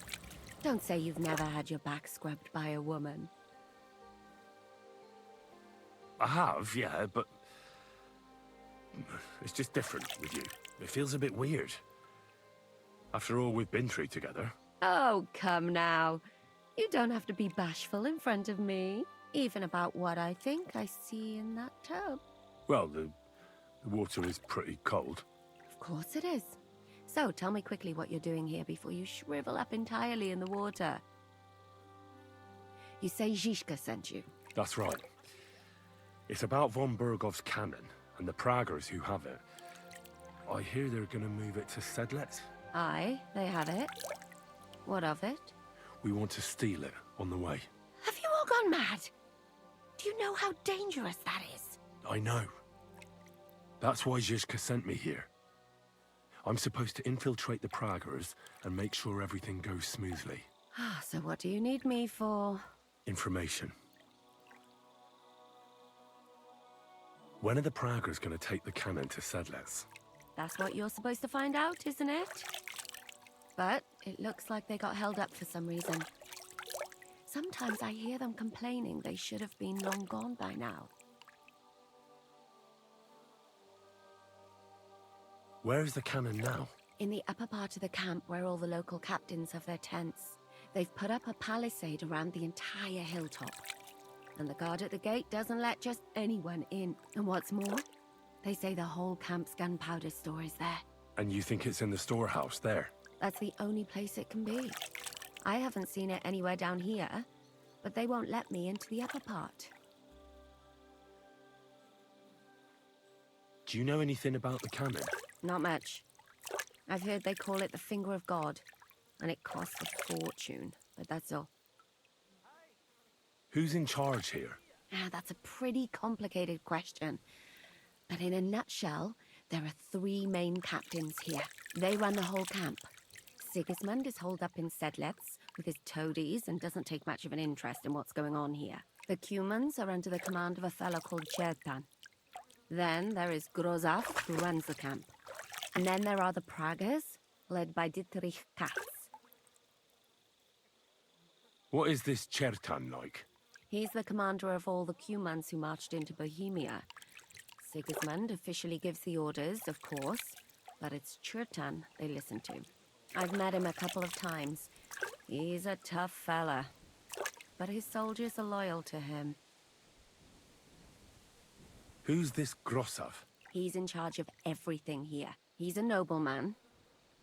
Don't say you've never had your back scrubbed by a woman. I have, yeah, but... It's just different with you. It feels a bit weird. After all we've been through together. Oh, come now. You don't have to be bashful in front of me. Even about what I think I see in that tub. Well, the water is pretty cold. Of course it is. So, tell me quickly what you're doing here before you shrivel up entirely in the water. You say Zizka sent you. That's right. It's about von Bergov's cannon and the Praggers who have it. I hear they're gonna move it to Sedlet. Aye, they have it. What of it? We want to steal it on the way. Have you gone mad? Do you know how dangerous that is? I know. That's why Zizka sent me here. I'm supposed to infiltrate the Praggers and make sure everything goes smoothly. So what do you need me for? Information. When are the Praggers going to take the cannon to Sedlets? That's what you're supposed to find out, isn't it? But it looks like they got held up for some reason. Sometimes I hear them complaining they should have been long gone by now. Where is the cannon now? In the upper part of the camp where all the local captains have their tents. They've put up a palisade around the entire hilltop. And the guard at the gate doesn't let just anyone in. And what's more, they say the whole camp's gunpowder store is there. And you think it's in the storehouse there? That's the only place it can be. I haven't seen it anywhere down here, but they won't let me into the upper part. Do you know anything about the cannon? Not much. I've heard they call it the Finger of God, and it costs a fortune, but that's all. Who's in charge here? That's a pretty complicated question. But in a nutshell, there are 3 main captains here. They run the whole camp. Sigismund is holed up in Sedlets with his toadies and doesn't take much of an interest in what's going on here. The Cumans are under the command of a fellow called Chertan. Then there is Grozaf, who runs the camp. And then there are the Praggers, led by Dietrich Katz. What is this Chertan like? He's the commander of all the Cumans who marched into Bohemia. Sigismund officially gives the orders, of course, but it's Chertan they listen to. I've met him a couple of times. He's a tough fella, but his soldiers are loyal to him. Who's this Grosov? He's in charge of everything here. He's a nobleman,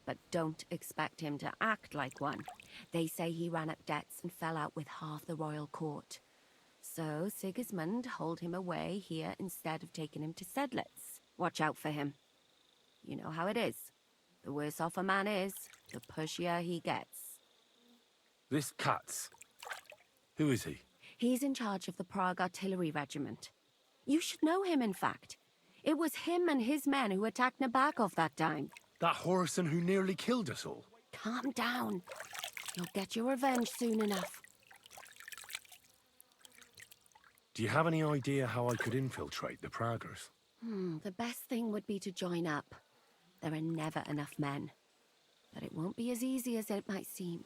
but don't expect him to act like one. They say he ran up debts and fell out with half the royal court. So Sigismund holed him away here instead of taking him to Sedlets. Watch out for him. You know how it is. The worse off a man is, the pushier he gets. This Katz. Who is he? He's in charge of the Prague Artillery Regiment. You should know him, in fact. It was him and his men who attacked Nabakov that time. That Horison who nearly killed us all. Calm down. You'll get your revenge soon enough. Do you have any idea how I could infiltrate the Praggers? The best thing would be to join up. There are never enough men. But it won't be as easy as it might seem.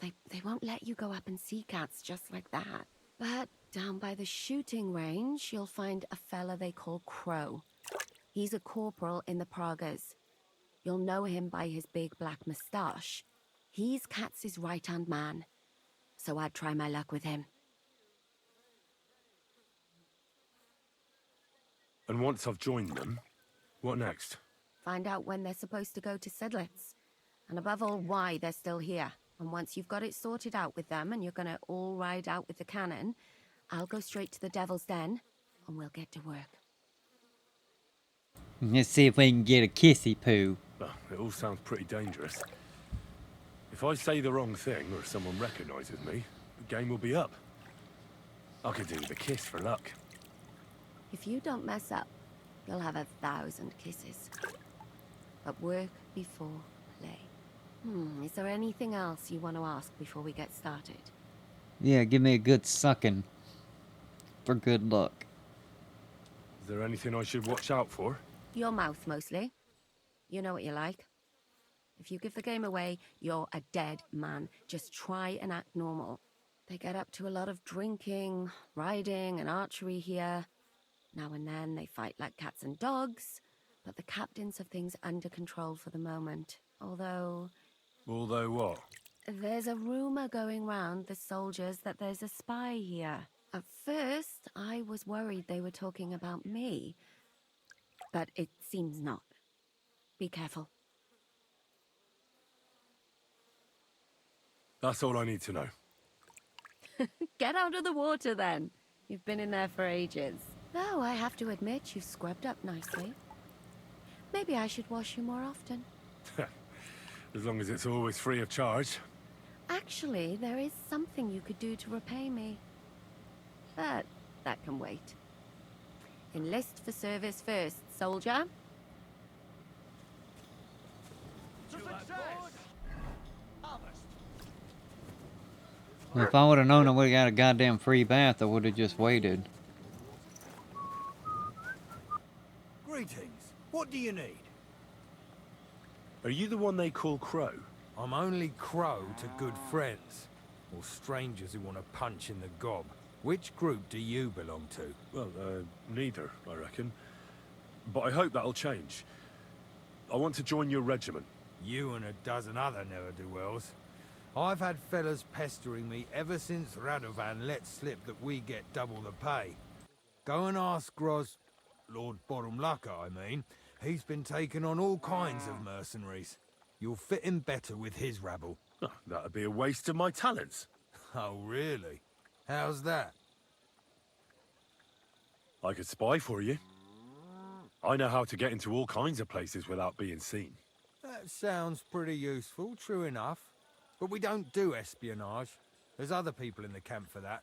They won't let you go up and see cats just like that. But down by the shooting range, you'll find a fella they call Crow. He's a corporal in the Praggers. You'll know him by his big black moustache. He's Katz's right-hand man. So I'd try my luck with him. And once I've joined them, what next? Find out when they're supposed to go to Sedlets. And above all, why they're still here. And once you've got it sorted out with them and you're gonna all ride out with the cannon, I'll go straight to the Devil's Den and we'll get to work. Let's see if we can get a kissy poo. Well, it all sounds pretty dangerous. If I say the wrong thing or someone recognizes me, the game will be up. I could do with a kiss for luck. If you don't mess up, you'll have 1,000 kisses. But work before play. Is there anything else you want to ask before we get started? Yeah, give me a good sucking. For good luck. Is there anything I should watch out for? Your mouth, mostly. You know what you like. If you give the game away, you're a dead man. Just try and act normal. They get up to a lot of drinking, riding, and archery here. Now and then they fight like cats and dogs, but the captains have things under control for the moment. Although what? There's a rumor going round the soldiers that there's a spy here. At first, I was worried they were talking about me, but it seems not. Be careful. That's all I need to know. Get out of the water then. You've been in there for ages. Though I have to admit you've scrubbed up nicely. Maybe I should wash you more often. As long as it's always free of charge. Actually, there is something you could do to repay me. but that can wait. Enlist for service first, soldier. Well, if I would have known I would have got a goddamn free bath, I would have just waited. Greetings. What do you need? Are you the one they call Crow? I'm only Crow to good friends, or strangers who want to punch in the gob. Which group do you belong to? Well, neither, I reckon. But I hope that'll change. I want to join your regiment. You and a dozen other ne'er-do-wells. I've had fellas pestering me ever since Radovan let slip that we get double the pay. Go and ask Lord Borumlaka, I mean. He's been taking on all kinds of mercenaries. You'll fit in better with his rabble. Oh, that'd be a waste of my talents. Oh, really? How's that? I could spy for you. I know how to get into all kinds of places without being seen. That sounds pretty useful, true enough. But we don't do espionage. There's other people in the camp for that.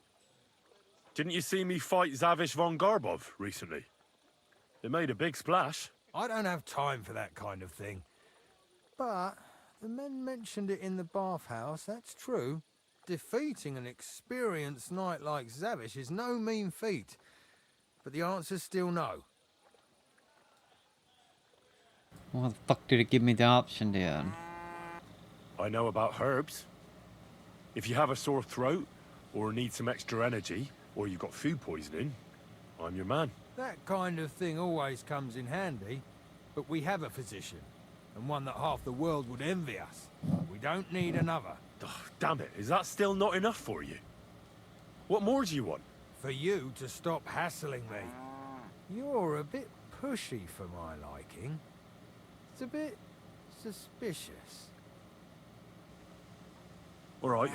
Didn't you see me fight Zavish von Garbov recently? It made a big splash. I don't have time for that kind of thing. But the men mentioned it in the bathhouse, that's true. Defeating an experienced knight like Zavish is no mean feat. But the answer's still no. Why the fuck did it give me the option then? I know about herbs. If you have a sore throat, or need some extra energy, or you've got food poisoning, I'm your man. That kind of thing always comes in handy. But we have a physician, and one that half the world would envy us. We don't need another. Oh, damn it, is that still not enough for you? What more do you want? For you to stop hassling me. You're a bit pushy for my liking. It's a bit suspicious. All right.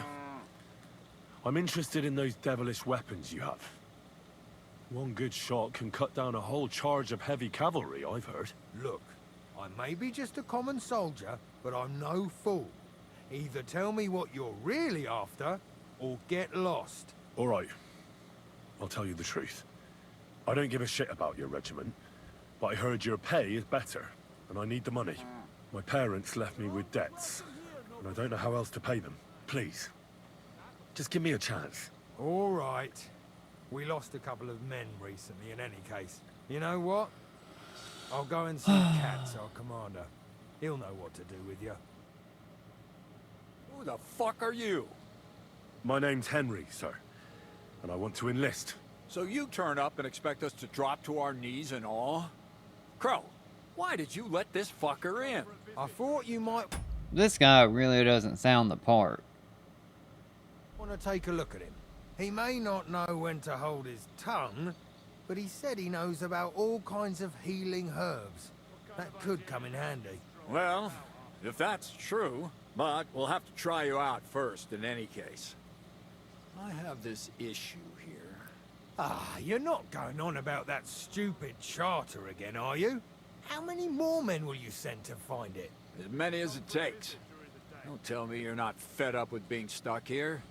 I'm interested in those devilish weapons you have. One good shot can cut down a whole charge of heavy cavalry, I've heard. Look, I may be just a common soldier, but I'm no fool. Either tell me what you're really after, or get lost. All right. I'll tell you the truth. I don't give a shit about your regiment, but I heard your pay is better, and I need the money. My parents left me with debts, and I don't know how else to pay them. Please, just give me a chance. All right. We lost a couple of men recently in any case. You know what? I'll go and see Katz, our commander. He'll know what to do with you. Who the fuck are you? My name's Henry, sir, and I want to enlist. So you turn up and expect us to drop to our knees in awe? Crow, why did you let this fucker in? I thought you might This guy really doesn't sound the part. want to take a look at him. He may not know when to hold his tongue, but he said he knows about all kinds of healing herbs. That could come in handy. Well, if that's true, but we'll have to try you out first in any case. I have this issue here. Ah, you're not going on about that stupid charter again, are you? How many more men will you send to find it? As many as it takes. Don't tell me you're not fed up with being stuck here.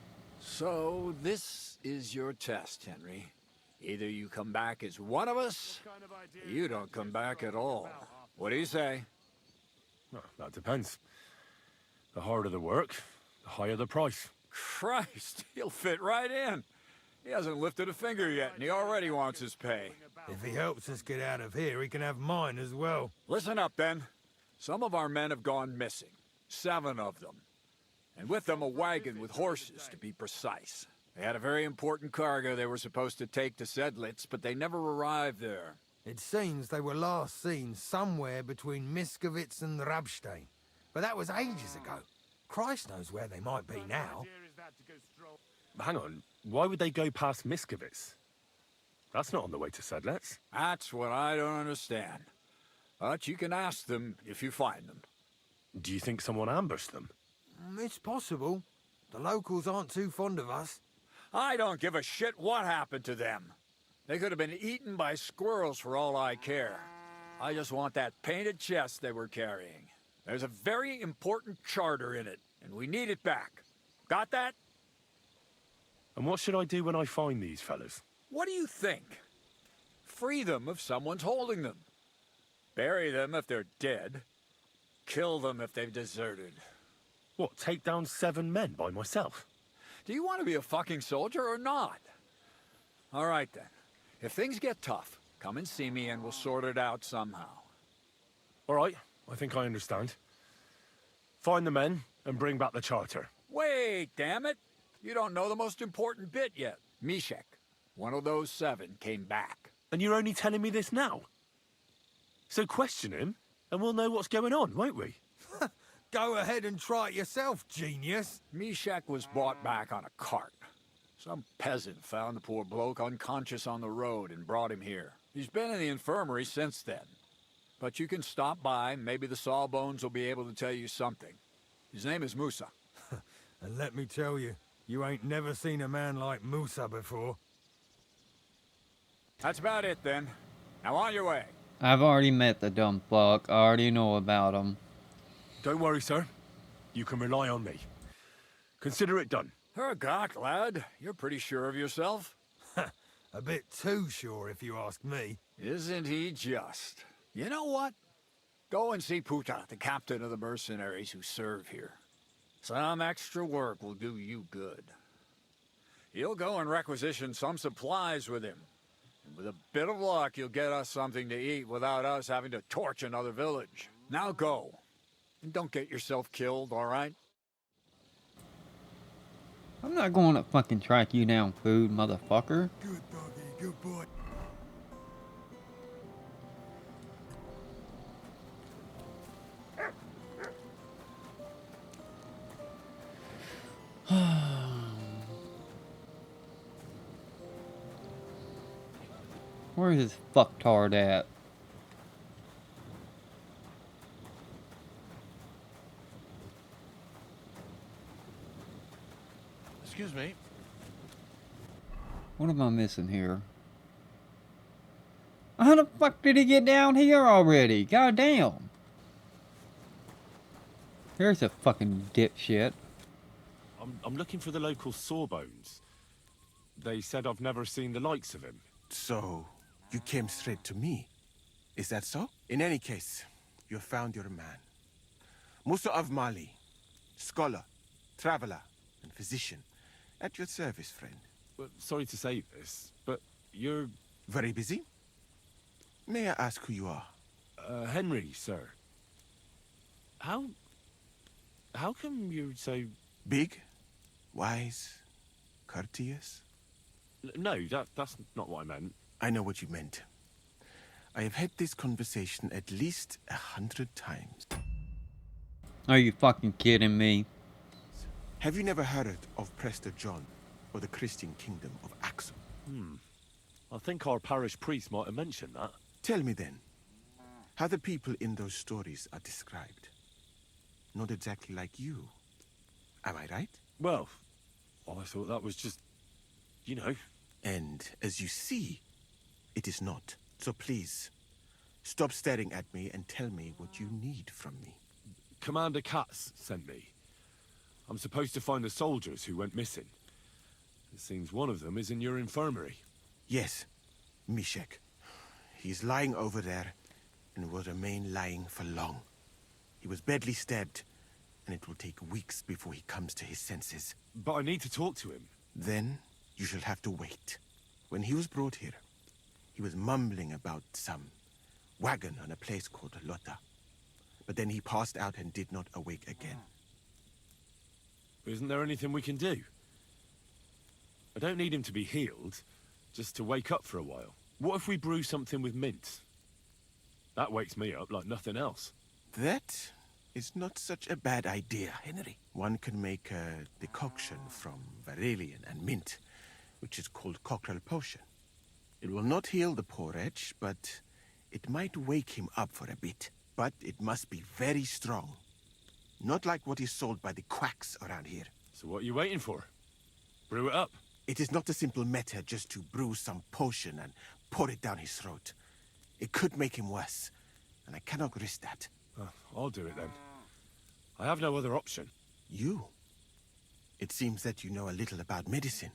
So, this is your test, Henry. Either you come back as one of us, or you don't come back at all. What do you say? Well, that depends. The harder the work, the higher the price. Christ, he'll fit right in. He hasn't lifted a finger yet, and he already wants his pay. If he helps us get out of here, he can have mine as well. Listen up, then. Some of our men have gone missing. 7 of them. And with them a wagon with horses, to be precise. They had a very important cargo they were supposed to take to Sedlitz, but they never arrived there. It seems they were last seen somewhere between Miskovitz and Rabstein. But that was ages ago. Christ knows where they might be now. Hang on, why would they go past Miskovitz? That's not on the way to Sedlitz. That's what I don't understand. But you can ask them if you find them. Do you think someone ambushed them? It's possible. The locals aren't too fond of us. I don't give a shit what happened to them. They could have been eaten by squirrels for all I care. I just want that painted chest they were carrying. There's a very important charter in it, and we need it back. Got that? And what should I do when I find these fellas? What do you think? Free them if someone's holding them. Bury them if they're dead. Kill them if they've deserted. What, take down 7 men by myself? Do you want to be a fucking soldier or not? All right then. If things get tough, come and see me and we'll sort it out somehow. All right, I think I understand. Find the men and bring back the charter. Wait, damn it! You don't know the most important bit yet. Mishek, one of those 7, came back. And you're only telling me this now? So question him, and we'll know what's going on, won't we? Go ahead and try it yourself, genius. Mishek was brought back on a cart. Some peasant found the poor bloke unconscious on the road and brought him here. He's been in the infirmary since then. But you can stop by, maybe the Sawbones will be able to tell you something. His name is Musa. And let me tell you, you ain't never seen a man like Musa before. That's about it then. Now on your way. I've already met the dumb fuck. I already know about him. Don't worry, sir. You can rely on me. Consider it done. Hergott, lad. You're pretty sure of yourself. A bit too sure, if you ask me. Isn't he just? You know what? Go and see Puta, the captain of the mercenaries who serve here. Some extra work will do you good. He'll go and requisition some supplies with him. And with a bit of luck, you'll get us something to eat without us having to torch another village. Now go. And don't get yourself killed, all right? I'm not going to fucking track you down, food, motherfucker. Good doggy, good boy. Where's this fucktard at? Excuse me. What am I missing here? How the fuck did he get down here already? Goddamn. Here's a fucking dipshit. I'm looking for the local Sawbones. They said I've never seen the likes of him. So, you came straight to me. Is that so? In any case, you have found your man. Musa of Mali, scholar, traveler, and physician. At your service, friend. Well, sorry to say this, but you're... Very busy? May I ask who you are? Henry, sir. How come you're so... Big? Wise? Courteous? No, that's not what I meant. I know what you meant. I have had this conversation at least 100 times. Are you fucking kidding me? Have you never heard of Prester John or the Christian kingdom of Axum? I think our parish priest might have mentioned that. Tell me then, how the people in those stories are described. Not exactly like you. Am I right? Well, I thought that was just, you know. And as you see, it is not. So please, stop staring at me and tell me what you need from me. Commander Katz sent me. I'm supposed to find the soldiers who went missing. It seems one of them is in your infirmary. Yes, Mishek. He's lying over there and will remain lying for long. He was badly stabbed, and it will take weeks before he comes to his senses. But I need to talk to him. Then you shall have to wait. When he was brought here, he was mumbling about some wagon on a place called Lota. But then he passed out and did not awake again. Isn't there anything we can do? I don't need him to be healed, just to wake up for a while. What if we brew something with mint? That wakes me up like nothing else. That is not such a bad idea, Henry. One can make a decoction from Varelian and mint, which is called Cockrell Potion. It will not heal the poor wretch, but it might wake him up for a bit. But it must be very strong. Not like what is sold by the quacks around here. So what are you waiting for? Brew it up. It is not a simple matter just to brew some potion and pour it down his throat. It could make him worse, and I cannot risk that. I'll do it then. I have no other option. You? It seems that you know a little about medicine.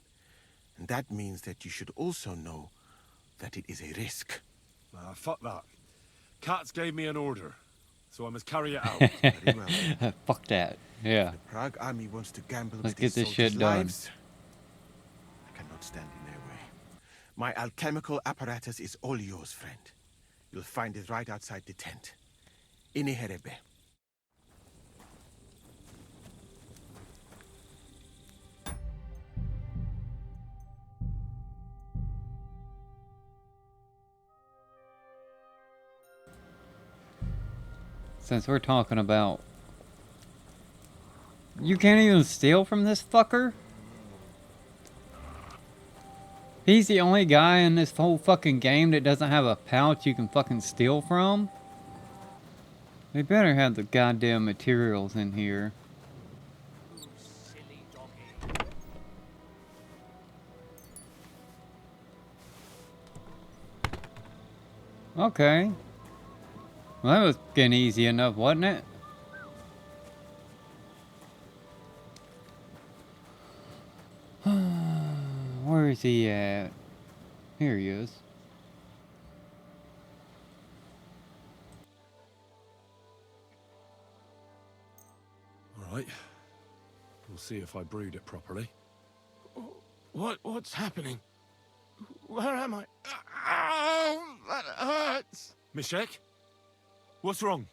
And that means that you should also know that it is a risk. Fuck that. Katz gave me an order, so I must carry it out. Very well. Fuck that. Yeah. The Prague army wants to gamble Let's with get its this soldiers' shit done. lives. I cannot stand in their way. My alchemical apparatus is all yours, friend. You'll find it right outside the tent. Ini Herebe. Since we're talking about... You can't even steal from this fucker? He's the only guy in this whole fucking game that doesn't have a pouch you can fucking steal from? They better have the goddamn materials in here. Okay. Well, that was getting easy enough, wasn't it? Where is he at? Here he is. All right. We'll see if I brewed it properly. What's happening? Where am I? Ow! That hurts! Mishek? What's wrong?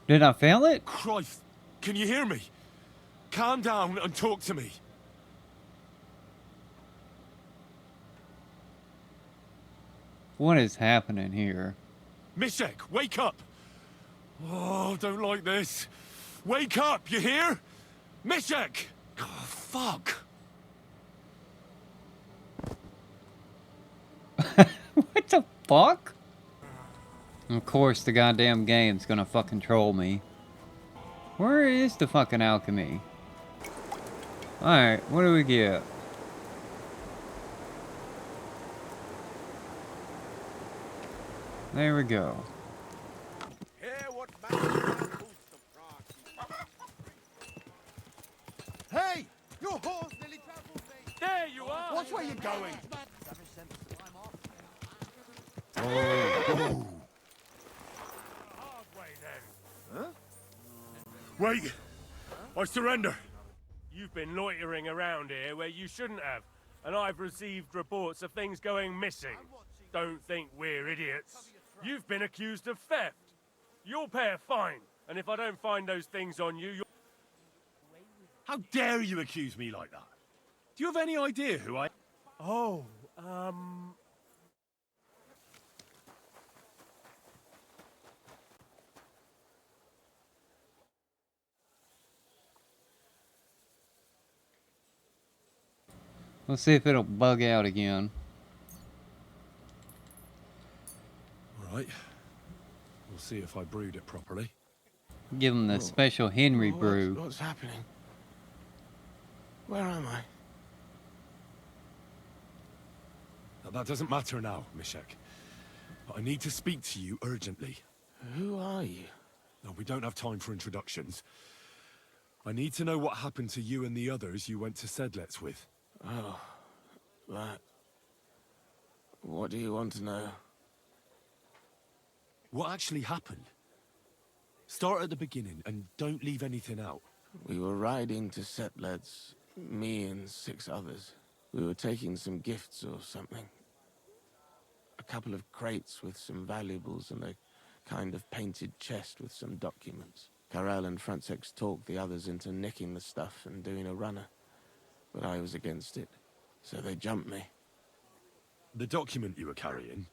Did I fail it? Christ! Can you hear me? Calm down and talk to me. What is happening here? Mishek, wake up! Oh, don't like this. Wake up, you hear? Mishek! Oh, fuck! What the fuck? Of course the goddamn game's gonna fucking troll me. Where is the fucking alchemy? Alright, what do we get? There we go. Hey! Your horse nearly trampled me! There you are! Watch where you're going! Oh. Huh? Wait! I surrender! You've been loitering around here where you shouldn't have, and I've received reports of things going missing. Don't think we're idiots. You've been accused of theft. You'll pay a fine, and if I don't find those things on you, you'll... How dare you accuse me like that? Do you have any idea who I... Oh, Let's see if it'll bug out again. Alright. We'll see if I brewed it properly. Give him the special Henry brew. What's happening? Where am I? Now, that doesn't matter now, Mishek. But I need to speak to you urgently. Who are you? No, we don't have time for introductions. I need to know what happened to you and the others you went to Sedlets with. Oh, that... What do you want to know? What actually happened? Start at the beginning and don't leave anything out. We were riding to Setleds, me and 6 others. We were taking some gifts or something. A couple of crates with some valuables and a kind of painted chest with some documents. Karel and Francex talked the others into nicking the stuff and doing a runner. But I was against it, so they jumped me. The document you were carrying,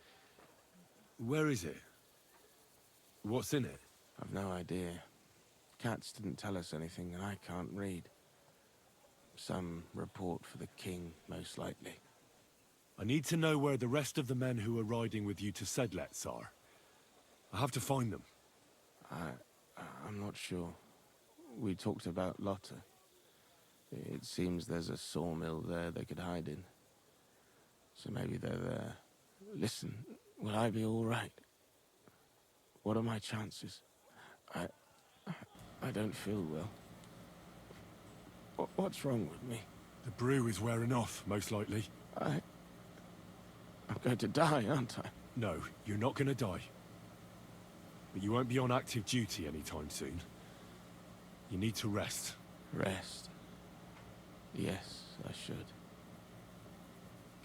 where is it? What's in it? I've no idea. Katz didn't tell us anything, and I can't read. Some report for the king, most likely. I need to know where the rest of the men who are riding with you to Sedlets are. I have to find them. I'm not sure. We talked about Lotta. It seems there's a sawmill there they could hide in. So maybe they're there. Listen, will I be all right? What are my chances? I don't feel well. What's wrong with me? The brew is wearing off, most likely. I'm going to die, aren't I? No, you're not gonna die. But you won't be on active duty anytime soon. You need to rest. Rest. Yes, I should.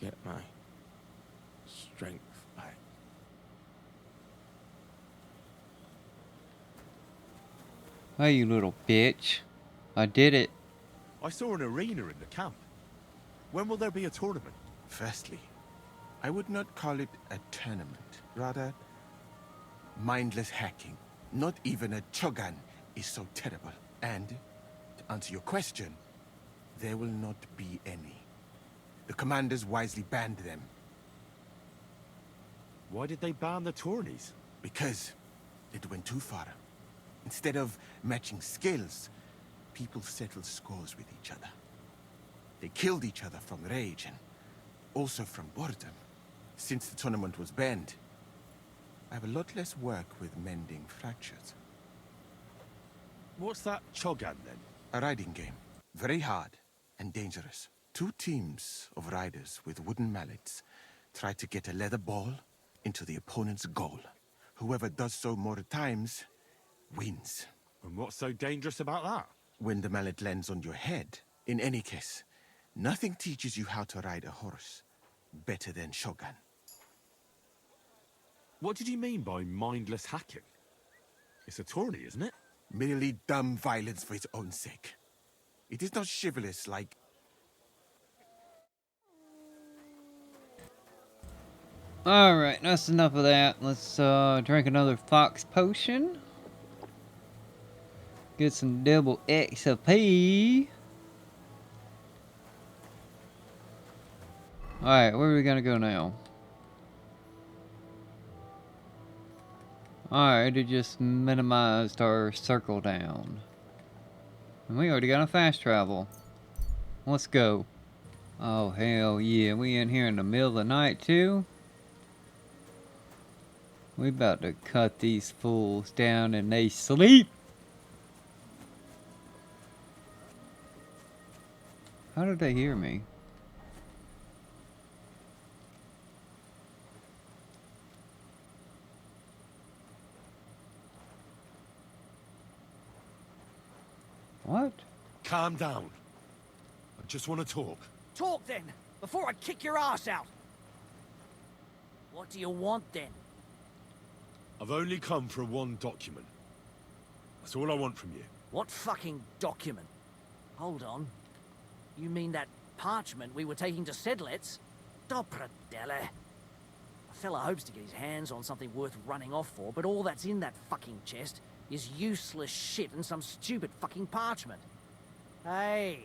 Get my strength back. Hey, you little bitch. I did it. I saw an arena in the camp. When will there be a tournament? Firstly, I would not call it a tournament. Rather, mindless hacking. Not even a Chogan is so terrible. And, to answer your question, there will not be any. The commanders wisely banned them. Why did they ban the tourneys? Because it went too far. Instead of matching skills, people settled scores with each other. They killed each other from rage and also from boredom. Since the tournament was banned, I have a lot less work with mending fractures. What's that Chogan, then? A riding game. Very hard and dangerous. Two teams of riders with wooden mallets try to get a leather ball into the opponent's goal. Whoever does so more times wins. And what's so dangerous about that? When the mallet lands on your head. In any case, nothing teaches you how to ride a horse better than Shogun. What did you mean by mindless hacking? It's a tourney, isn't it? Merely dumb violence for its own sake. It is not chivalrous like... Alright, that's enough of that. Let's drink another Fox potion. Get some double XP. Alright, where are we gonna go now? Alright, it just minimized our circle down. And we already got a fast travel. Let's go. Oh, hell yeah. We in here in the middle of the night, too? We about to cut these fools down and they sleep. How did they hear me? What? Calm down. I just want to talk. Talk then, before I kick your ass out. What do you want then? I've only come for one document. That's all I want from you. What fucking document? Hold on. You mean that parchment we were taking to Sedlets? Dobrodele. A fella hopes to get his hands on something worth running off for, but all that's in that fucking chest is useless shit and some stupid fucking parchment. Hey,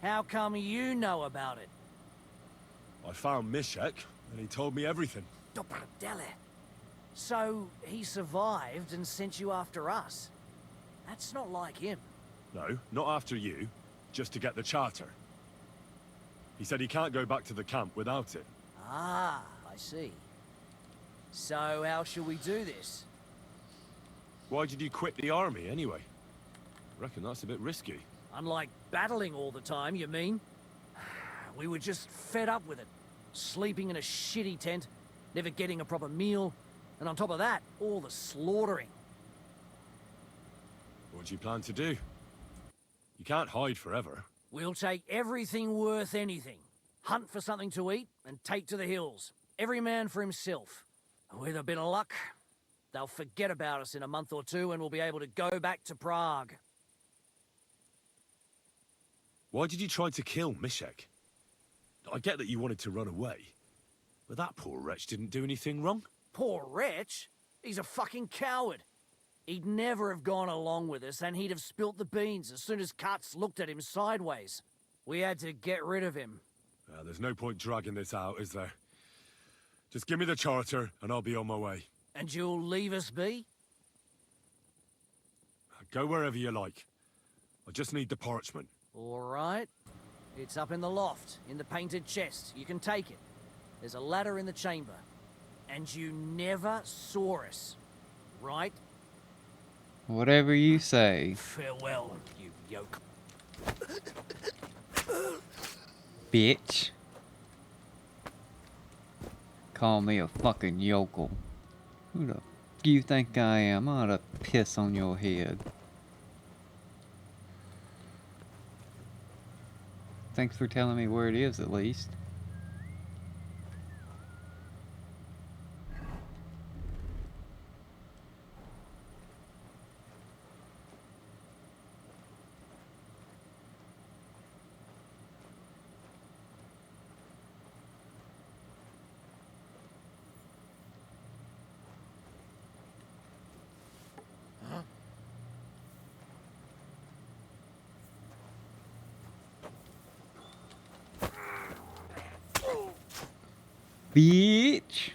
how come you know about it? I found Mishek, and he told me everything. Dobrodele. So, he survived and sent you after us? That's not like him. No, not after you. Just to get the charter. He said he can't go back to the camp without it. Ah, I see. So, how shall we do this? Why did you quit the army, anyway? I reckon that's a bit risky. Unlike battling all the time, you mean? We were just fed up with it. Sleeping in a shitty tent, never getting a proper meal, and on top of that, all the slaughtering. What do you plan to do? You can't hide forever. We'll take everything worth anything. Hunt for something to eat, and take to the hills. Every man for himself. With a bit of luck, they'll forget about us in a month or two and we'll be able to go back to Prague. Why did you try to kill Mishek? I get that you wanted to run away, but that poor wretch didn't do anything wrong. Poor wretch? He's a fucking coward. He'd never have gone along with us and he'd have spilt the beans as soon as Katz looked at him sideways. We had to get rid of him. There's no point dragging this out, is there? Just give me the charter and I'll be on my way. And you'll leave us be? Go wherever you like. I just need the parchment. All right. It's up in the loft, in the painted chest. You can take it. There's a ladder in the chamber. And you never saw us. right? Whatever you say. Farewell, you yoke. Bitch. Call me a fucking yokel. Who the f do you think I am? I ought to piss on your head. Thanks for telling me where it is, at least. Bitch.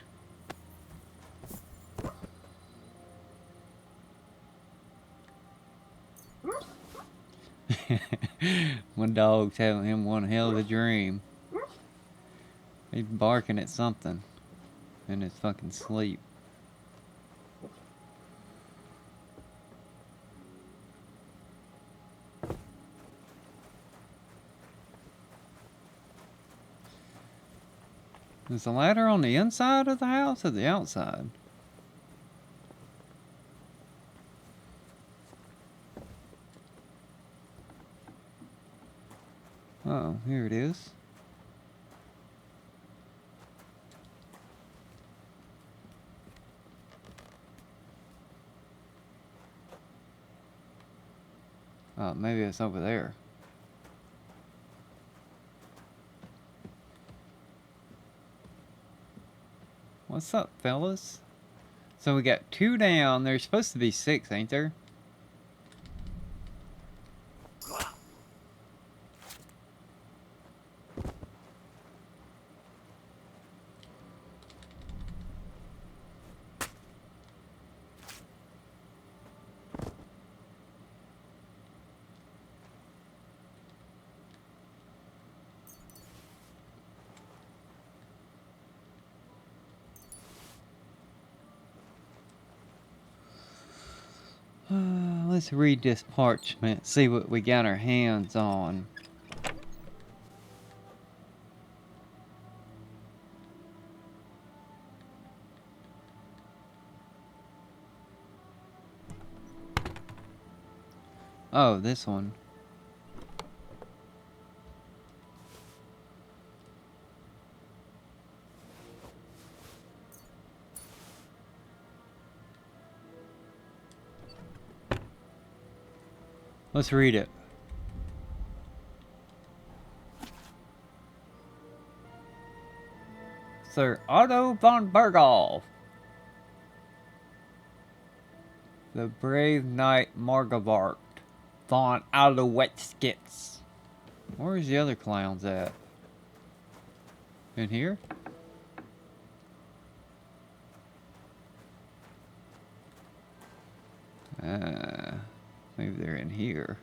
My dog's having him one hell of a dream. He's barking at something in his fucking sleep. Is the ladder on the inside of the house or the outside? Oh, here it is. Oh, maybe it's over there. What's up, fellas? So we got 2 down. There's supposed to be 6, ain't there? Let's read this parchment, see what we got our hands on. Oh, this one. Let's read it. Sir Otto von Berghoff, the brave knight Margavart von Alouetskitz. Where's the other clowns at? In here? Maybe they're in here.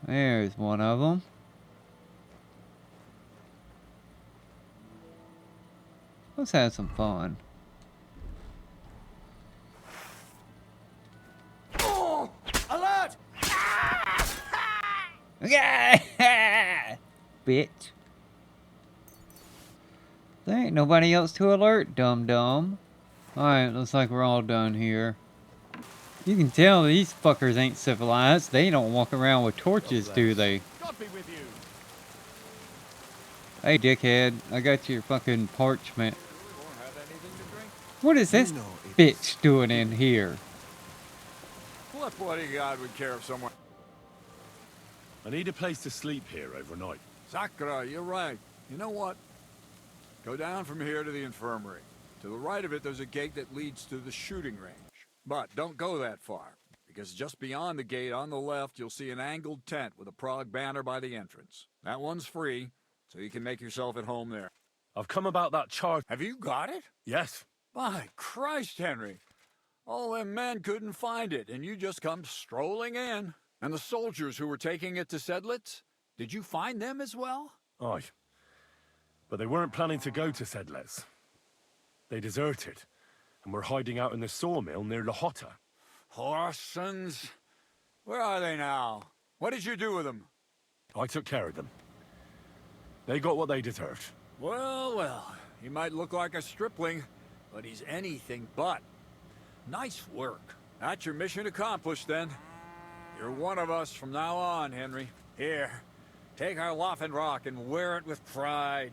There's one of them. Let's have some fun. Oh! Alert! Bitch. There ain't nobody else to alert, dum-dum. Alright, looks like we're all done here. You can tell these fuckers ain't civilized. They don't walk around with torches, do they? God be with you. Hey, dickhead, I got your fucking parchment. What is this bitch doing in here? What bodyguard would care if someone... I need a place to sleep here overnight. Sakura, you're right. You know what? Go down from here to the infirmary. To the right of it, there's a gate that leads to the shooting range. But don't go that far, because just beyond the gate on the left, you'll see an angled tent with a Prague banner by the entrance. That one's free, so you can make yourself at home there. I've come about that charge. Have you got it? Yes. By Christ, Henry. All them men couldn't find it, and you just come strolling in. And the soldiers who were taking it to Sedlitz, did you find them as well? Aye. But they weren't planning to go to Sedlitz. They deserted, and were hiding out in the sawmill near Lahota. Horsens? Where are they now? What did you do with them? I took care of them. They got what they deserved. Well, well, he might look like a stripling, but he's anything but. Nice work. That's your mission accomplished, then. You're one of us from now on, Henry. Here, take our Laufenrock and wear it with pride.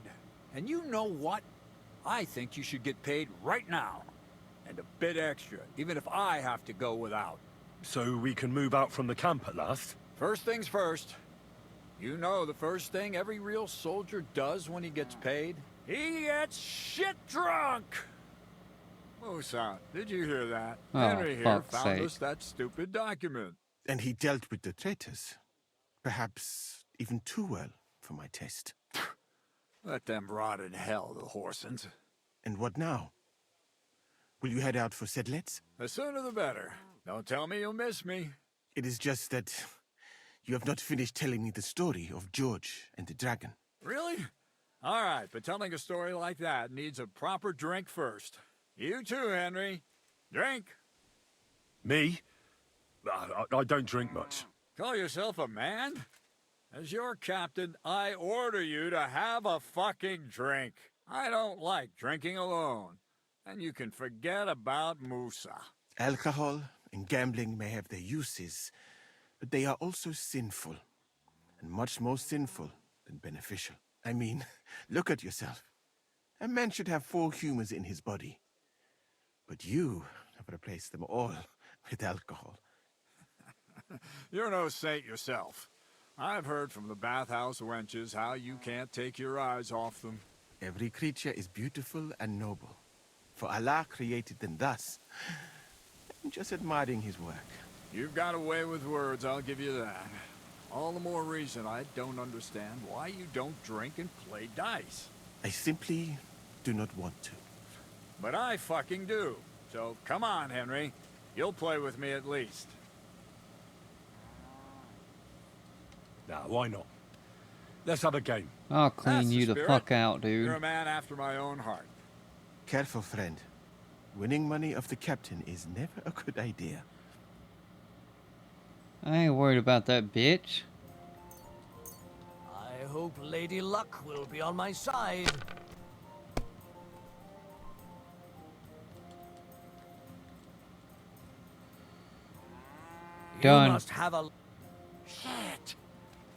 And you know what? I think you should get paid right now. And a bit extra, even if I have to go without. So we can move out from the camp at last? First things first. You know the first thing every real soldier does when he gets paid? He gets shit drunk! Musa, did you hear that? Oh, Henry here fuck's found sake. us that stupid document. And he dealt with the traitors. Perhaps even too well for my taste. Let them rot in hell, the Horsens. And what now? Will you head out for Sedlitz? The sooner the better. Don't tell me you'll miss me. It is just that you have not finished telling me the story of George and the dragon. Really? All right, but telling a story like that needs a proper drink first. You too, Henry. Drink. Me? I don't drink much. Call yourself a man? As your captain, I order you to have a fucking drink. I don't like drinking alone. And you can forget about Musa. Alcohol and gambling may have their uses, but they are also sinful. And much more sinful than beneficial. I mean, look at yourself. A man should have 4 humors in his body. But you have replaced them all with alcohol. You're no saint yourself. I've heard from the bathhouse wenches how you can't take your eyes off them. Every creature is beautiful and noble. For Allah created them thus. I'm just admiring his work. You've got a way with words, I'll give you that. All the more reason I don't understand why you don't drink and play dice. I simply do not want to. But I fucking do. So come on, Henry. You'll play with me at least. Nah, why not? Let's have a game. I'll clean That's you the spirit. fuck out, You're a dude. man after my own heart. Careful, friend. Winning money of the captain is never a good idea. I ain't worried about that bitch. I hope Lady Luck will be on my side. Done. You must have a... Shit!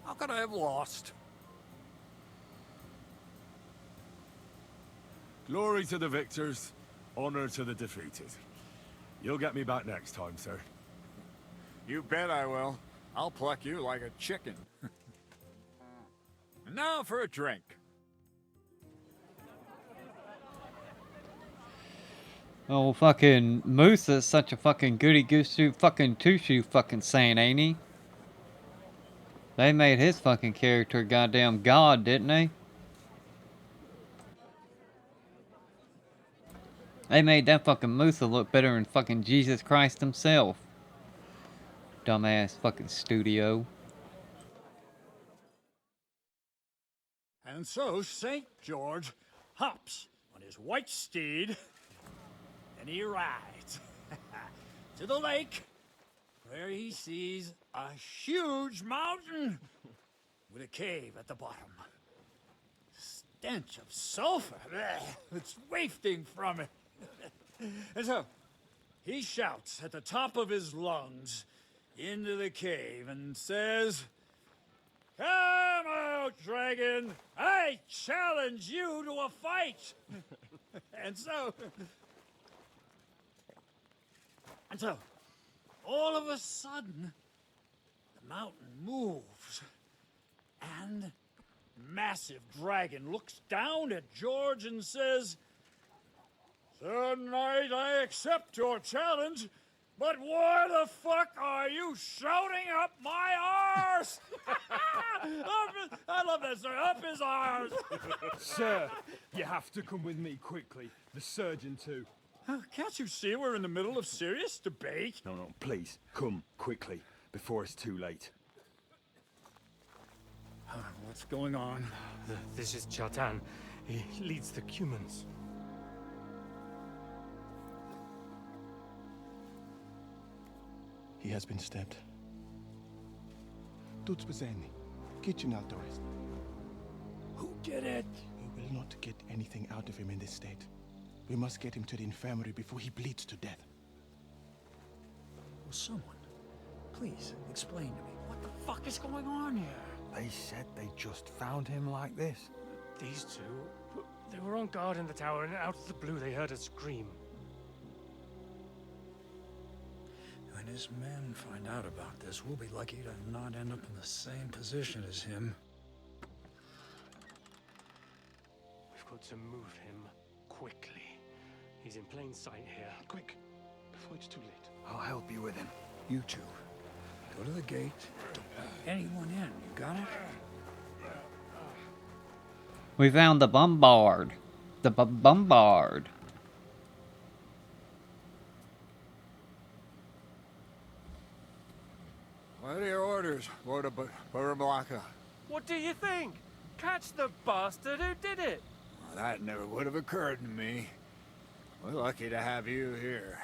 How could I have lost? Glory to the victors, honor to the defeated. You'll get me back next time, sir. You bet I will. I'll pluck you like a chicken. And now for a drink. Oh, fucking Musa's such a fucking goody-goose-shoe fucking two-shoe fucking saint, ain't he? They made his fucking character a goddamn god, didn't they? They made that fucking Musa look better than fucking Jesus Christ himself. Dumbass fucking studio. And so St. George hops on his white steed and he rides to the lake where he sees a huge mountain with a cave at the bottom. Stench of sulfur, it's wafting from it. And so he shouts at the top of his lungs into the cave and says, "Come out, dragon! I challenge you to a fight!" And so, all of a sudden, the mountain moves, and massive dragon looks down at George and says, "Sir Knight, I accept your challenge, but why the fuck are you shouting up my arse?" I love that, sir. Up his arse. Sir, you have to come with me quickly. The surgeon too. Can't you see we're in the middle of serious debate? No, please, come quickly, before it's too late. What's going on? This is Chatan. He leads the Cumans. He has been stabbed. Tuts bezeni. Kitchen outdoors. Who did it? We will not get anything out of him in this state. We must get him to the infirmary before he bleeds to death. Will someone please explain to me what the fuck is going on here? They said they just found him like this. These two, they were on guard in the tower, and out of the blue they heard a scream. When his men find out about this, we'll be lucky to not end up in the same position as him. We've got to move him quickly. He's in plain sight here. Quick, before it's too late. I'll help you with him. You two, go to the gate. Don't let anyone in. You got it? We found the bombard. The bombard. What are your orders, Lord of Burumlaka? What do you think? Catch the bastard who did it! Well, that never would have occurred to me. We're lucky to have you here.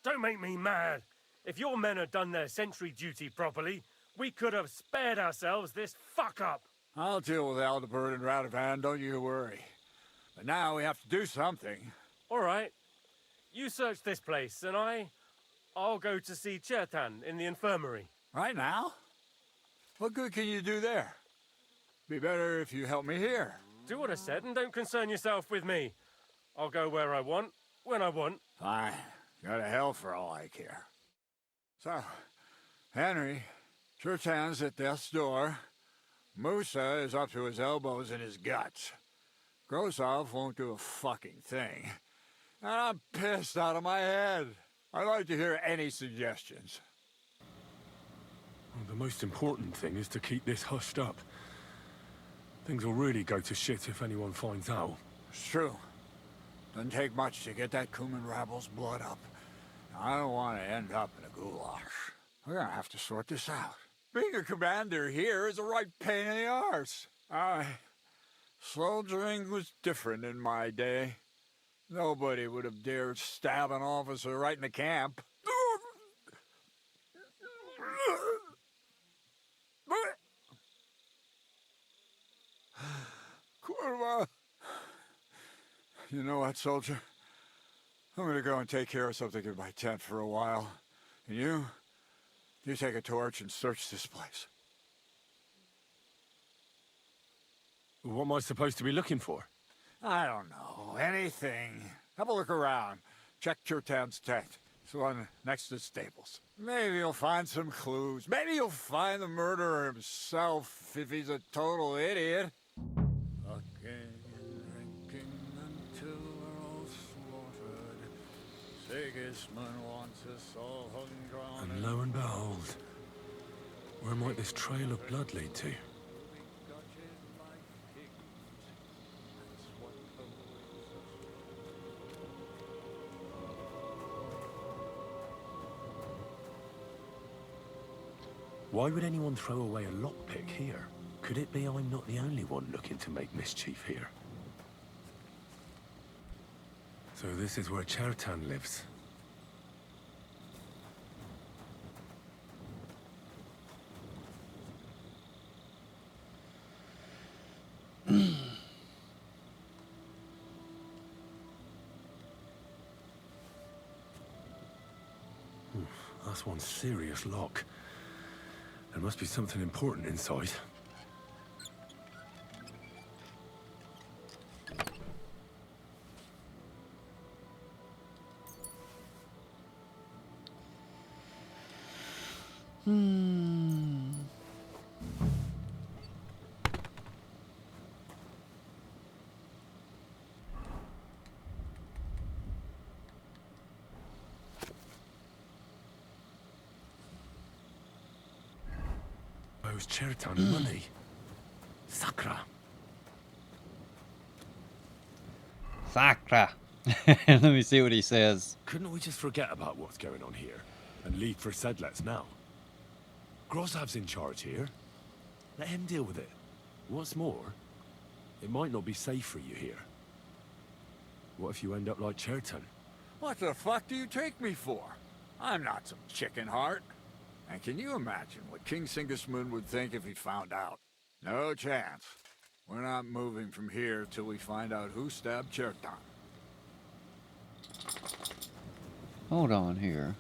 Don't make me mad. If your men had done their sentry duty properly, we could have spared ourselves this fuck-up. I'll deal with Aldebert and Radovan, don't you worry. But now we have to do something. All right. You search this place, and I'll go to see Chertan in the infirmary. Right now? What good can you do there? Be better if you help me here. Do what I said, and don't concern yourself with me. I'll go where I want, when I want. Fine. Go to hell for all I care. So, Henry, Chertan's at death's door. Musa is up to his elbows in his guts. Grozov won't do a fucking thing. And I'm pissed out of my head. I'd like to hear any suggestions. Well, the most important thing is to keep this hushed up. Things will really go to shit if anyone finds out. It's true. Doesn't take much to get that Kuman rabble's blood up. I don't want to end up in a goulash. We're gonna have to sort this out. Being a commander here is a right pain in the arse. Soldiering was different in my day. Nobody would have dared stab an officer right in the camp. Kurva! You know what, soldier? I'm gonna go and take care of something in my tent for a while. And you take a torch and search this place. What am I supposed to be looking for? I don't know. Anything. Have a look around. Check Chertan's tent. It's the one next to the stables. Maybe you'll find some clues. Maybe you'll find the murderer himself if he's a total idiot. Fucking drinking until we're all slaughtered. Sigismund wants us all hung, drawn, And lo and behold, where might this trail of blood lead to? Why would anyone throw away a lockpick here? Could it be I'm not the only one looking to make mischief here? So this is where Chertan lives. That's one serious lock. There must be something important inside. Those Chertan money. Sakra. Sakra. Let me see what he says. Couldn't we just forget about what's going on here and leave for Sedlets now? Grozov's in charge here. Let him deal with it. What's more, it might not be safe for you here. What if you end up like Chertan? What the fuck do you take me for? I'm not some chicken heart. And can you imagine what King Sigismund would think if he found out? No chance. We're not moving from here till we find out who stabbed Chertan. Hold on here.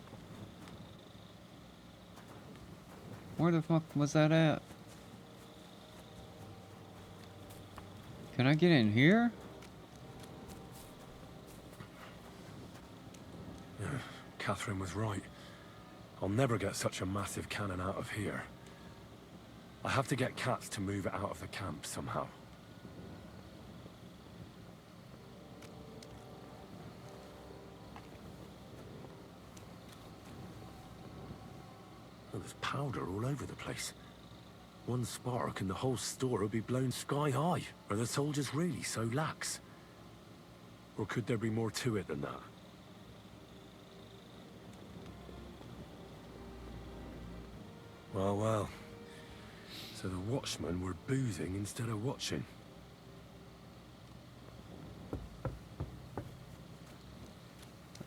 Where the fuck was that at? Can I get in here? Yeah, Catherine was right. I'll never get such a massive cannon out of here. I have to get Katz to move it out of the camp somehow. Oh, there's powder all over the place. One spark and the whole store will be blown sky high. Are the soldiers really so lax? Or could there be more to it than that? Well, well. So the watchmen were boozing instead of watching.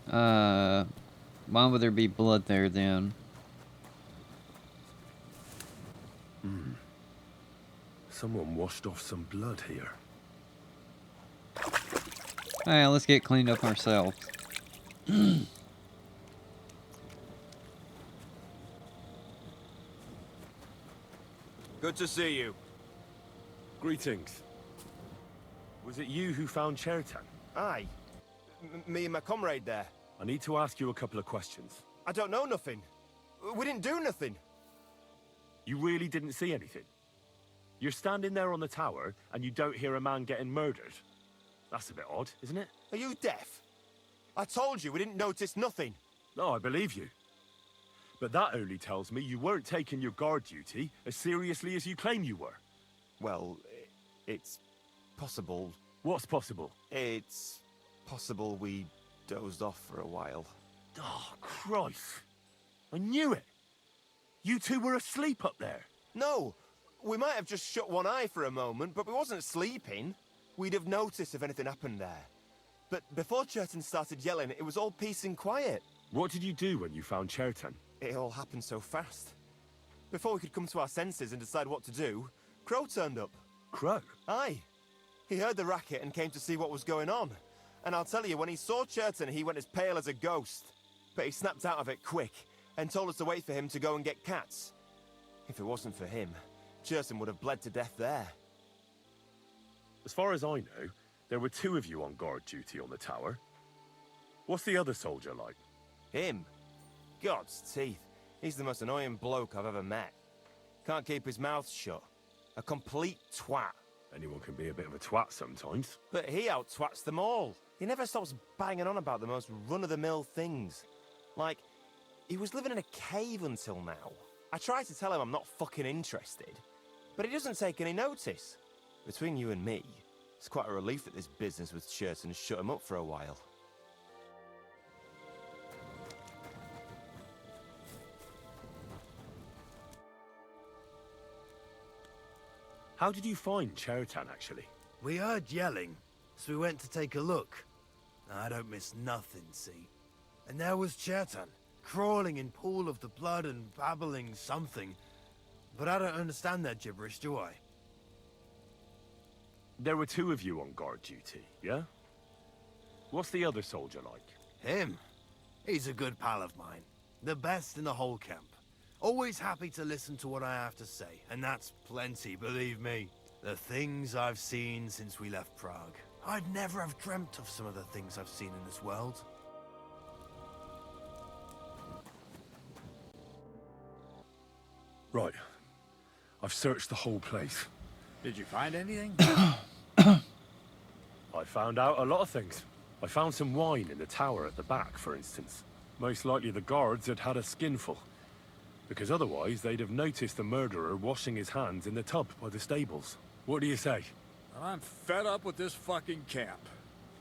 Why would there be blood there then? Someone washed off some blood here. Alright, let's get cleaned up ourselves. Good to see you. Greetings. Was it you who found Chertan? Aye. Me and my comrade there. I need to ask you a couple of questions. I don't know nothing. We didn't do nothing. You really didn't see anything? You're standing there on the tower, and you don't hear a man getting murdered? That's a bit odd, isn't it? Are you deaf? I told you we didn't notice nothing. No, I believe you. But that only tells me you weren't taking your guard duty as seriously as you claim you were. Well, it's possible. What's possible? It's possible we dozed off for a while. Oh, Christ. I knew it. You two were asleep up there. No, we might have just shut one eye for a moment, but we wasn't sleeping. We'd have noticed if anything happened there. But before Chertan started yelling, it was all peace and quiet. What did you do when you found Chertan? It all happened so fast. Before we could come to our senses and decide what to do, Crow turned up. Crow? Aye. He heard the racket and came to see what was going on. And I'll tell you, when he saw Chertan, he went as pale as a ghost. But he snapped out of it quick and told us to wait for him to go and get Katz. If it wasn't for him, Chertan would have bled to death there. As far as I know, there were two of you on guard duty on the tower. What's the other soldier like? Him? God's teeth. He's the most annoying bloke I've ever met. Can't keep his mouth shut. A complete twat. Anyone can be a bit of a twat sometimes. But he out-twats them all. He never stops banging on about the most run-of-the-mill things. Like, he was living in a cave until now. I tried to tell him I'm not fucking interested, but he doesn't take any notice. Between you and me, it's quite a relief that this business with Chertan shut him up for a while. How did you find Chertan, actually? We heard yelling, so we went to take a look. I don't miss nothing, see? And there was Chertan, crawling in pool of the blood and babbling something. But I don't understand that gibberish, do I? There were two of you on guard duty, yeah? What's the other soldier like? Him? He's a good pal of mine. The best in the whole camp. Always happy to listen to what I have to say, and that's plenty, believe me. The things I've seen since we left Prague. I'd never have dreamt of some of the things I've seen in this world. Right. I've searched the whole place. Did you find anything? I found out a lot of things. I found some wine in the tower at the back, for instance. Most likely the guards had had a skinful. Because otherwise they'd have noticed the murderer washing his hands in the tub by the stables. What do you say? I'm fed up with this fucking camp.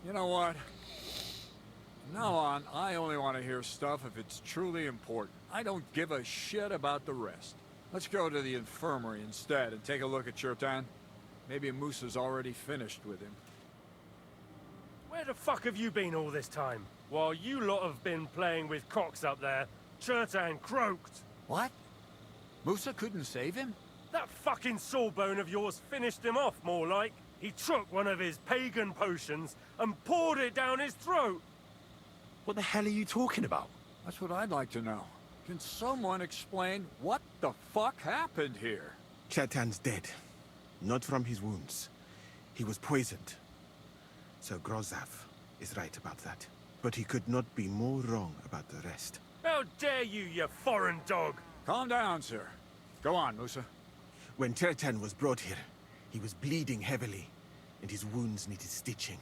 You know what? From now on, I only want to hear stuff if it's truly important. I don't give a shit about the rest. Let's go to the infirmary instead and take a look at Chertan. Maybe Musa's already finished with him. Where the fuck have you been all this time? While you lot have been playing with cocks up there, Chertan croaked. What? Musa couldn't save him? That fucking sawbone of yours finished him off, more like. He took one of his pagan potions and poured it down his throat. What the hell are you talking about? That's what I'd like to know. Can someone explain what the fuck happened here? Chetan's dead. Not from his wounds. He was poisoned. So Grozav is right about that. But he could not be more wrong about the rest. How dare you foreign dog! Calm down, sir. Go on, Musa. When Chetan was brought here, he was bleeding heavily, and his wounds needed stitching.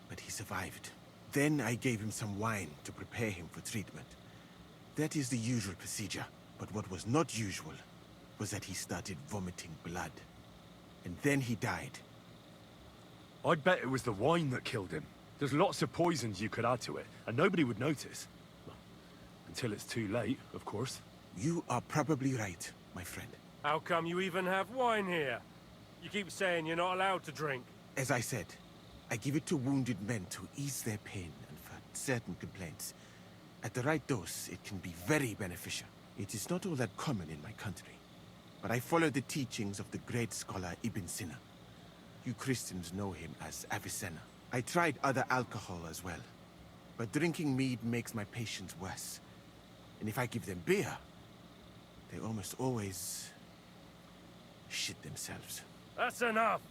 But he survived. Then I gave him some wine to prepare him for treatment. That is the usual procedure. But what was not usual was that he started vomiting blood. And then he died. I'd bet it was the wine that killed him. There's lots of poisons you could add to it, and nobody would notice. Well, until it's too late, of course. You are probably right, my friend. How come you even have wine here? You keep saying you're not allowed to drink. As I said, I give it to wounded men to ease their pain and for certain complaints. At the right dose, it can be very beneficial. It is not all that common in my country. But I follow the teachings of the great scholar Ibn Sina. You Christians know him as Avicenna. I tried other alcohol as well. But drinking mead makes my patients worse. And if I give them beer, they almost always shit themselves. That's enough!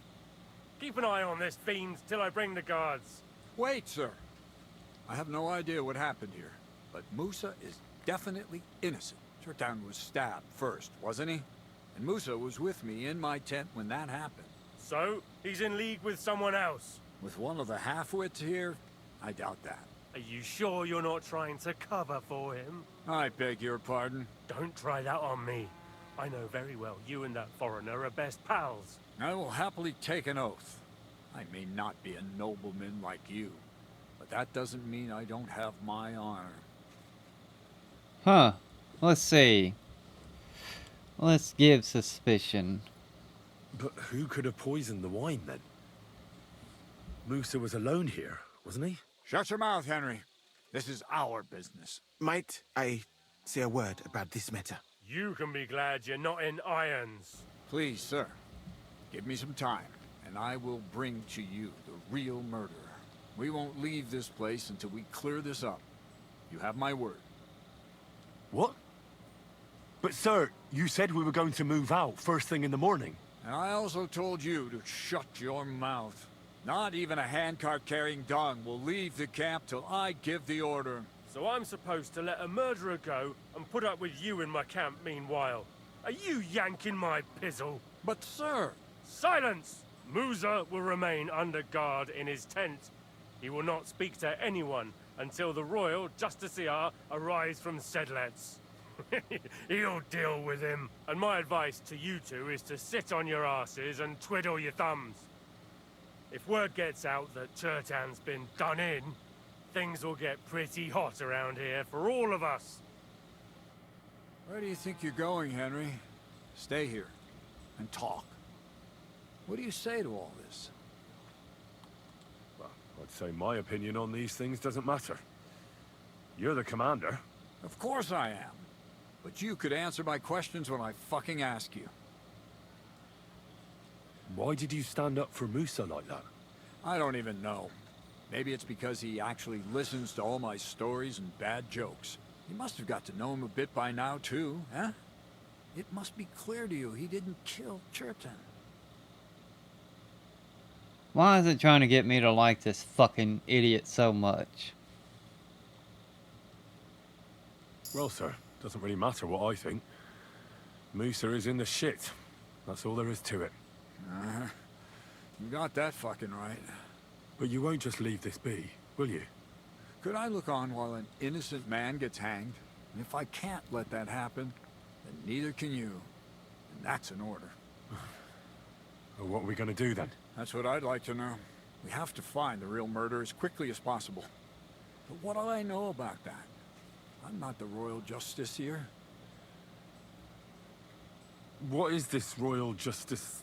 Keep an eye on this fiend till I bring the guards. Wait, sir. I have no idea what happened here, but Musa is definitely innocent. Chertan was stabbed first, wasn't he? And Musa was with me in my tent when that happened. So, he's in league with someone else? With one of the half-wits here? I doubt that. Are you sure you're not trying to cover for him? I beg your pardon? Don't try that on me. I know very well you and that foreigner are best pals. I will happily take an oath. I may not be a nobleman like you, but that doesn't mean I don't have my honor. Huh. Let's see. Let's give suspicion. But who could have poisoned the wine, then? Musa was alone here, wasn't he? Shut your mouth, Henry. This is our business. Might I say a word about this matter? You can be glad you're not in irons. Please, sir. Give me some time, and I will bring to you the real murderer. We won't leave this place until we clear this up. You have my word. What? But sir, you said we were going to move out first thing in the morning. And I also told you to shut your mouth. Not even a handcart carrying dung will leave the camp till I give the order. So I'm supposed to let a murderer go and put up with you in my camp meanwhile. Are you yanking my pizzle? But sir... Silence! Musa will remain under guard in his tent. He will not speak to anyone until the royal justiciar arrives from Sedlets. He'll deal with him. And my advice to you two is to sit on your asses and twiddle your thumbs. If word gets out that Chertan's been done in, things will get pretty hot around here for all of us. Where do you think you're going, Henry? Stay here and talk. What do you say to all this? Well, I'd say my opinion on these things doesn't matter. You're the commander. Of course I am. But you could answer my questions when I fucking ask you. Why did you stand up for Musa like that? I don't even know. Maybe it's because he actually listens to all my stories and bad jokes. You must have got to know him a bit by now, too, huh? It must be clear to you he didn't kill Chertan. Why is it trying to get me to like this fucking idiot so much? Well, sir, doesn't really matter what I think. Musa is in the shit. That's all there is to it. You got that fucking right. But you won't just leave this be, will you? Could I look on while an innocent man gets hanged? And if I can't let that happen, then neither can you. And that's an order. Well, what are we gonna do then? That's what I'd like to know. We have to find the real murderer as quickly as possible. But what do I know about that? I'm not the royal justiciar. What is this royal justiciar?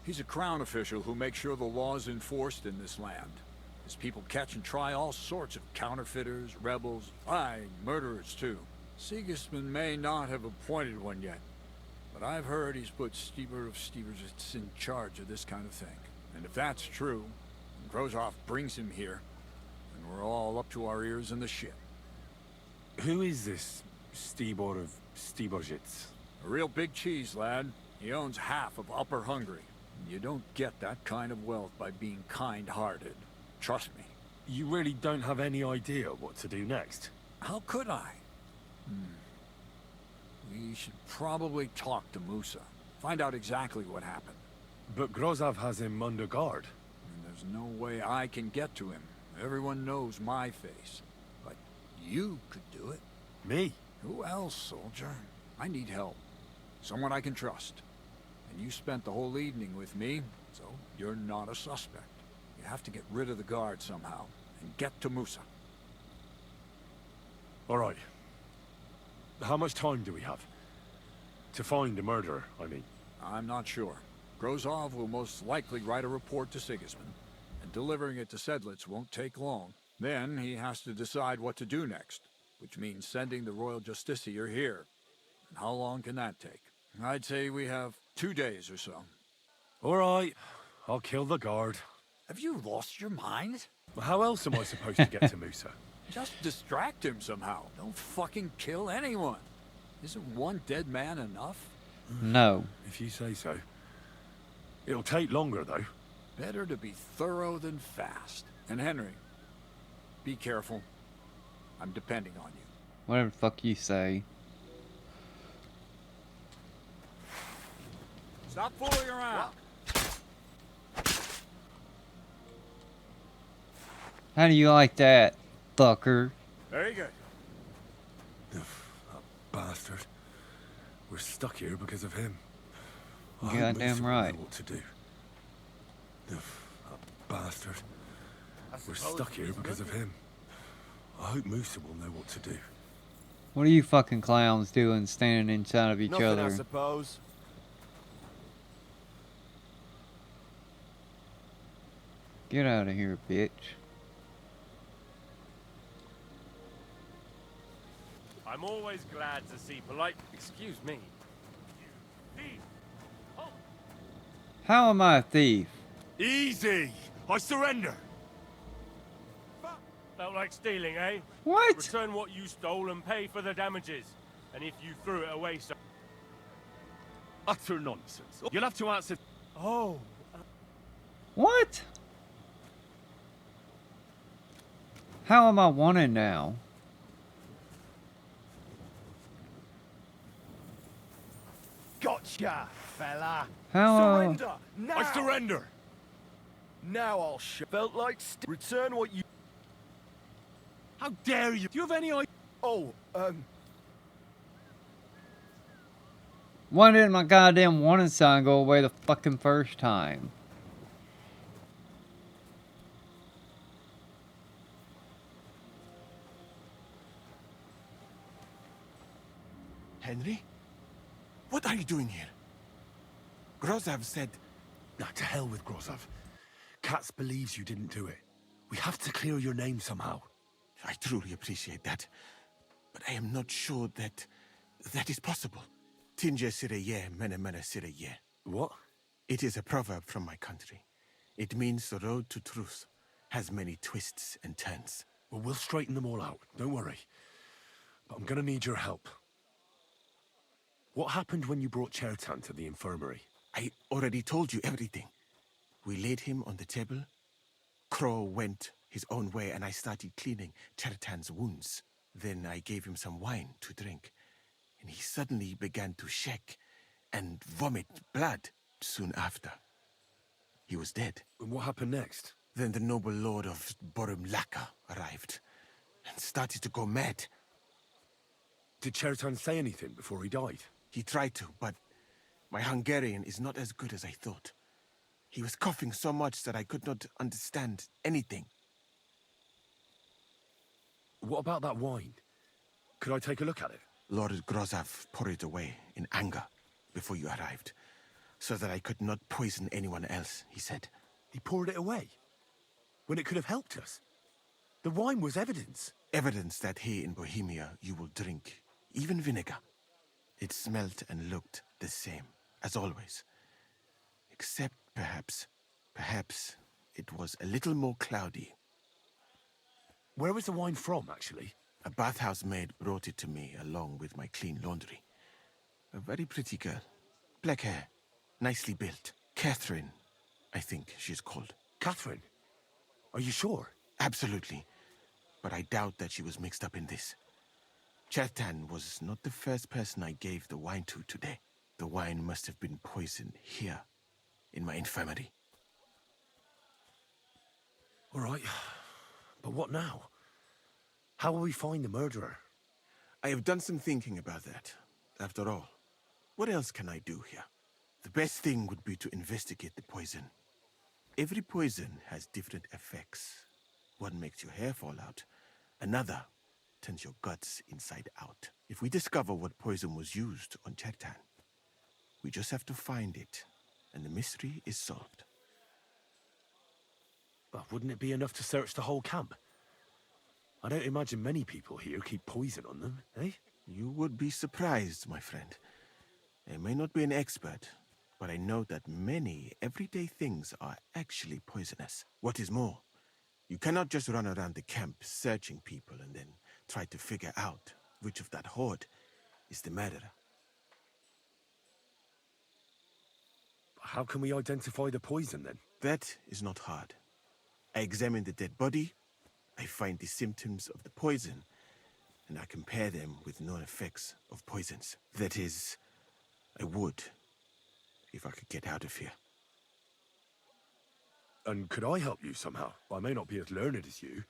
He's a crown official who makes sure the law is enforced in this land. His people catch and try all sorts of counterfeiters, rebels, aye, murderers too. Sigismund may not have appointed one yet, but I've heard he's put Stieber of Stiebersitz in charge of this kind of thing. And if that's true, and Grozov brings him here, then we're all up to our ears in the shit. Who is this Stibor of Stiebersitz? A real big cheese, lad. He owns half of Upper Hungary. You don't get that kind of wealth by being kind-hearted. Trust me. You really don't have any idea what to do next? How could I? We should probably talk to Musa. Find out exactly what happened. But Grozov has him under guard. And there's no way I can get to him. Everyone knows my face. But you could do it. Me? Who else, soldier? I need help. Someone I can trust. And you spent the whole evening with me, so you're not a suspect. You have to get rid of the guard somehow, and get to Musa. All right. How much time do we have? To find the murderer, I mean. I'm not sure. Grozov will most likely write a report to Sigismund, and delivering it to Sedlitz won't take long. Then he has to decide what to do next, which means sending the Royal Justiciar here. And how long can that take? I'd say we have 2 days or so. All right. I'll kill the guard. Have you lost your mind? How else am I supposed to get to Musa? Just distract him somehow. Don't fucking kill anyone. Isn't one dead man enough? No. If you say so. It'll take longer, though. Better to be thorough than fast. And Henry, be careful. I'm depending on you. Whatever the fuck you say. Stop fooling around. How do you like that, fucker? Very good. That bastard. We're stuck here because of him. Goddamn right. Know what to do. That bastard. We're stuck here because of him. I hope Musa will know what to do. What are you fucking clowns doing standing inside of each Nothing, other? I suppose. Get out of here, bitch. I'm always glad to see polite... Excuse me. You thief! Oh. How am I a thief? Easy! I surrender! Felt like stealing, eh? What? Return what you stole and pay for the damages. And if you threw it away so... Utter nonsense. You'll have to answer... Oh. What? How am I wanted now? Gotcha, fella. How, Surrender! Now! I surrender! Now I'll felt like return what you... How dare you? Do you have any idea? Oh, Why didn't my goddamn warning sign go away the fucking first time? Henry? What are you doing here? Grozov said... Nah, to hell with Grozov. Katz believes you didn't do it. We have to clear your name somehow. I truly appreciate that. But I am not sure that... that is possible. Tinge sireye, mene mene sireye. What? It is a proverb from my country. It means the road to truth has many twists and turns. Well, we'll straighten them all out. Don't worry. But I'm gonna need your help. What happened when you brought Chertan to the infirmary? I already told you everything. We laid him on the table. Crow went his own way and I started cleaning Chertan's wounds. Then I gave him some wine to drink. And he suddenly began to shake and vomit blood soon after. He was dead. And what happened next? Then the noble lord of Borum Laka arrived and started to go mad. Did Chertan say anything before he died? He tried to, but my Hungarian is not as good as I thought. He was coughing so much that I could not understand anything. What about that wine? Could I take a look at it? Lord Grozov poured it away in anger before you arrived, so that I could not poison anyone else, he said. He poured it away? When it could have helped us? The wine was evidence. Evidence that here in Bohemia you will drink even vinegar. It smelt and looked the same, as always. Except perhaps it was a little more cloudy. Where was the wine from, actually? A bathhouse maid brought it to me along with my clean laundry. A very pretty girl. Black hair, nicely built. Catherine, I think she's called. Catherine? Are you sure? Absolutely. But I doubt that she was mixed up in this. Chertan was not the first person I gave the wine to today. The wine must have been poisoned here, in my infirmary. All right. But what now? How will we find the murderer? I have done some thinking about that. After all, what else can I do here? The best thing would be to investigate the poison. Every poison has different effects. One makes your hair fall out. Another turns your guts inside out. If we discover what poison was used on Chertan, we just have to find it, and the mystery is solved. But wouldn't it be enough to search the whole camp? I don't imagine many people here keep poison on them, eh? You would be surprised, my friend. I may not be an expert, but I know that many everyday things are actually poisonous. What is more, you cannot just run around the camp searching people and then try to figure out which of that horde is the murderer. How can we identify the poison, then? That is not hard. I examine the dead body, I find the symptoms of the poison, and I compare them with known effects of poisons. That is, I would, if I could get out of here. And could I help you somehow? I may not be as learned as you,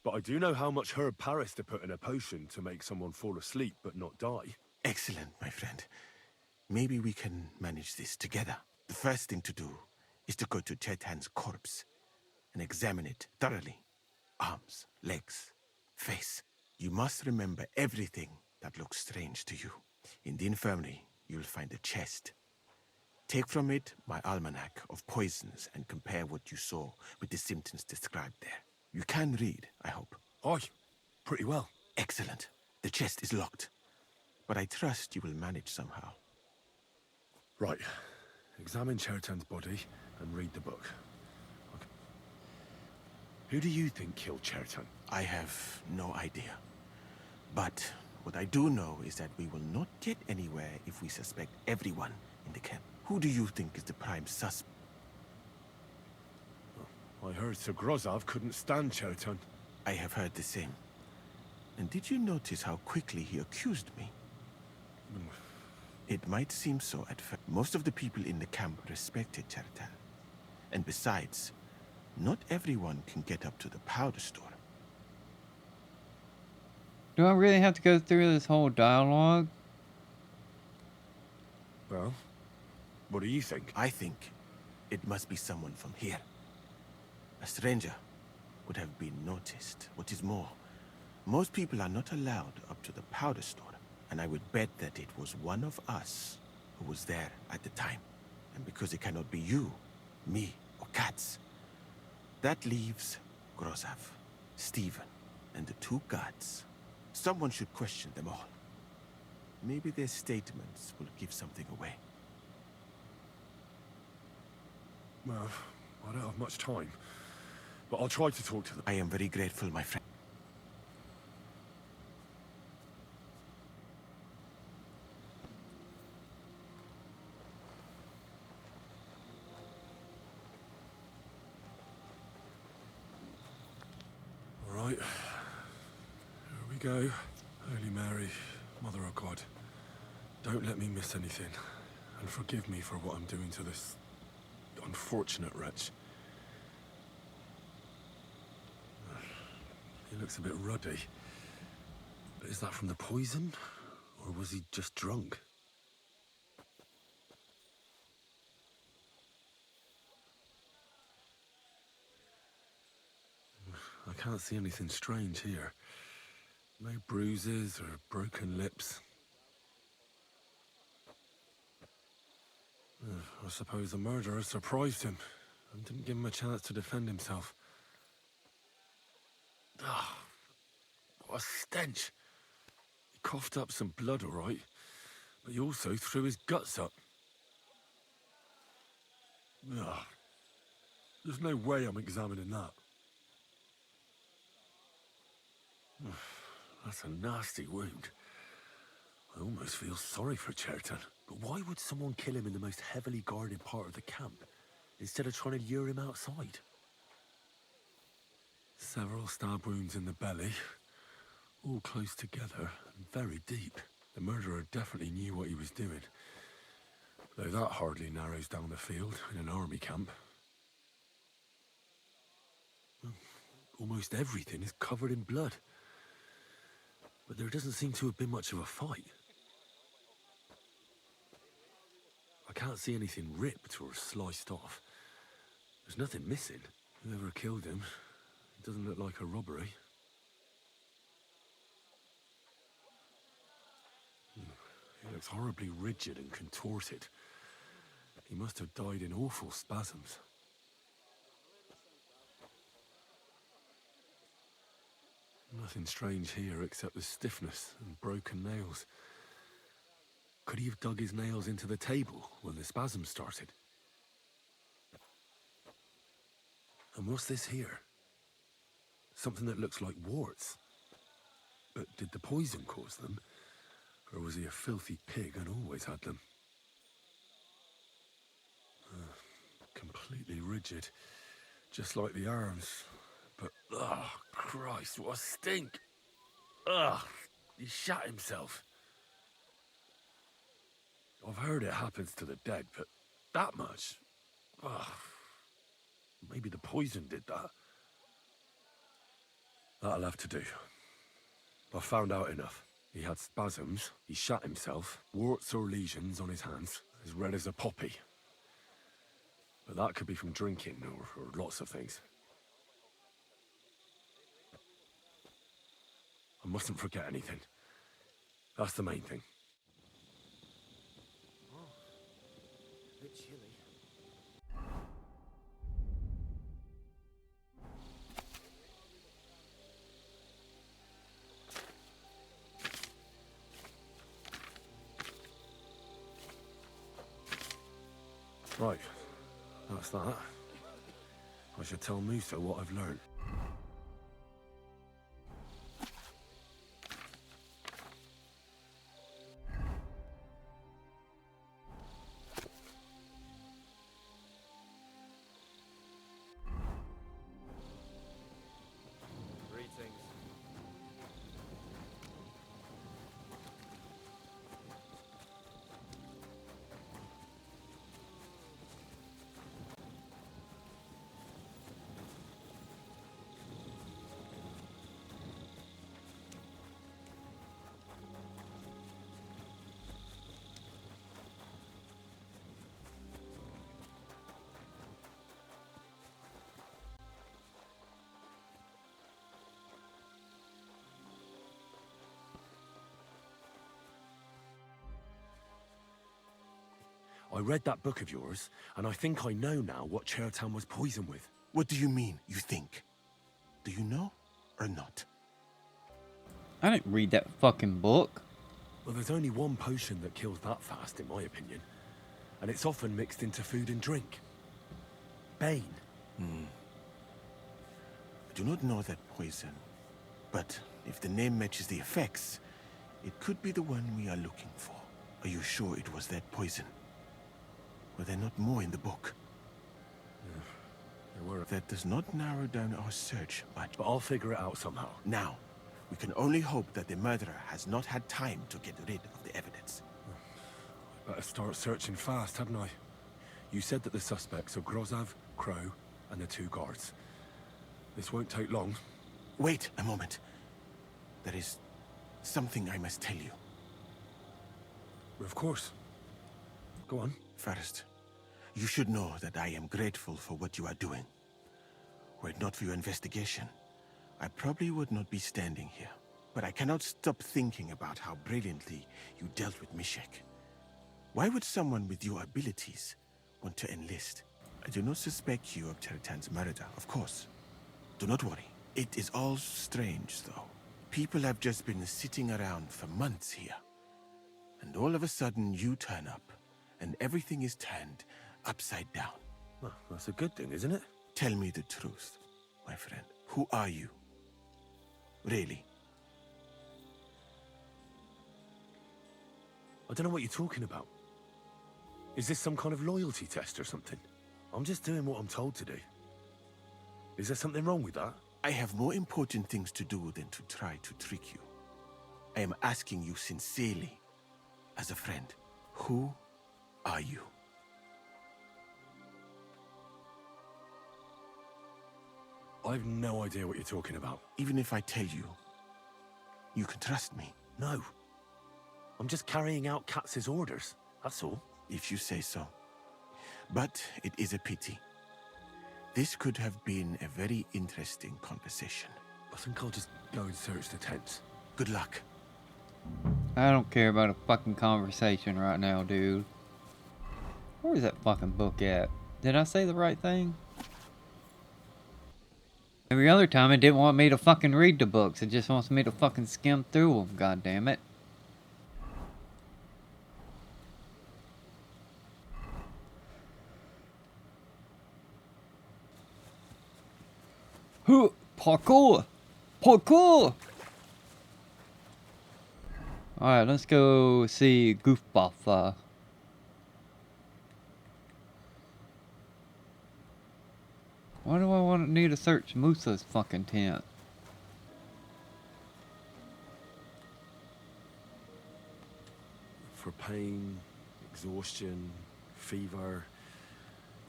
but I do know how much herb Paris to put in a potion to make someone fall asleep but not die. Excellent, my friend. Maybe we can manage this together. The first thing to do is to go to Chertan's corpse and examine it thoroughly. Arms, legs, face. You must remember everything that looks strange to you. In the infirmary, you'll find a chest. Take from it my almanac of poisons and compare what you saw with the symptoms described there. You can read, I hope. Aye, pretty well. Excellent. The chest is locked, but I trust you will manage somehow. Right. Examine Chertan's body and read the book. Okay. Who do you think killed Chertan? I have no idea. But what I do know is that we will not get anywhere if we suspect everyone in the camp. Who do you think is the prime suspect? I heard Sir Grozov couldn't stand Chertan. I have heard the same. And did you notice how quickly he accused me? It might seem so at first. Most of the people in the camp respected Chertan. And besides, not everyone can get up to the powder store. Do I really have to go through this whole dialogue? Well, what do you think? I think it must be someone from here. A stranger would have been noticed. What is more, most people are not allowed up to the powder store. And I would bet that it was one of us who was there at the time. And because it cannot be you, me, or Katz, that leaves Grozov, Stephen, and the two guards. Someone should question them all. Maybe their statements will give something away. Well, I don't have much time, but I'll try to talk to them. I am very grateful, my friend. All right. Here we go. Holy Mary, Mother of God, don't let me miss anything, and forgive me for what I'm doing to this unfortunate wretch. He looks a bit ruddy. Is that from the poison, or was he just drunk? I can't see anything strange here. No bruises or broken lips. I suppose the murderer surprised him and didn't give him a chance to defend himself. Ah, what a stench. Coughed up some blood, all right, but he also threw his guts up. Ugh. There's no way I'm examining that. That's a nasty wound. I almost feel sorry for Chertan. But why would someone kill him in the most heavily guarded part of the camp, instead of trying to lure him outside? Several stab wounds in the belly, all close together and very deep. The murderer definitely knew what he was doing. Though that hardly narrows down the field in an army camp. Almost everything is covered in blood. But there doesn't seem to have been much of a fight. I can't see anything ripped or sliced off. There's nothing missing. Whoever killed him, it doesn't look like a robbery. He looks horribly rigid and contorted. He must have died in awful spasms. Nothing strange here except the stiffness and broken nails. Could he have dug his nails into the table when the spasms started? And what's this here? Something that looks like warts. But did the poison cause them? Or was he a filthy pig and always had them? Completely rigid. Just like the arms. But, oh, Christ, what a stink! Ugh, he shot himself. I've heard it happens to the dead, but that much? Ugh. Maybe the poison did that. That'll have to do. I've found out enough. He had spasms, he shot himself, warts or lesions on his hands, as red as a poppy. But that could be from drinking, or lots of things. I mustn't forget anything. That's the main thing. Oh, a bit chilly. Right, that's that. I should tell Musa what I've learned. I read that book of yours, and I think I know now what Chertan was poisoned with. What do you mean, you think? Do you know, or not? I didn't read that fucking book. Well, there's only one potion that kills that fast, in my opinion. And it's often mixed into food and drink. Bane. I do not know that poison. But if the name matches the effects, it could be the one we are looking for. Are you sure it was that poison? Were there not more in the book? Yeah, there were. That does not narrow down our search much. But I'll figure it out somehow. Now, we can only hope that the murderer has not had time to get rid of the evidence. I better start searching fast, hadn't I? You said that the suspects are Grozav, Crow, and the 2 guards. This won't take long. Wait a moment. There is something I must tell you. Of course. Go on. First, you should know that I am grateful for what you are doing. Were it not for your investigation, I probably would not be standing here. But I cannot stop thinking about how brilliantly you dealt with Mishek. Why would someone with your abilities want to enlist? I do not suspect you of Chertan's murder, of course. Do not worry. It is all strange, though. People have just been sitting around for months here. And all of a sudden you turn up, and everything is turned upside down. Well, that's a good thing, isn't it? Tell me the truth, my friend. Who are you? Really? I don't know what you're talking about. Is this some kind of loyalty test or something? I'm just doing what I'm told to do. Is there something wrong with that? I have more important things to do than to try to trick you. I am asking you sincerely, as a friend. Who are you? I've no idea what you're talking about. Even if I tell you, you can trust me. No. I'm just carrying out Katz's orders, that's all. If you say so. But it is a pity. This could have been a very interesting conversation. I think I'll just go and search the tents. Good luck. I don't care about a fucking conversation right now, dude. Where's that fucking book at? Did I say the right thing? Every other time it didn't want me to fucking read the books. It just wants me to fucking skim through them, god damn it. Parkour! Parkour! Alright, let's go see Goofbuff. Why do I need to search Musa's fucking tent? For pain, exhaustion, fever,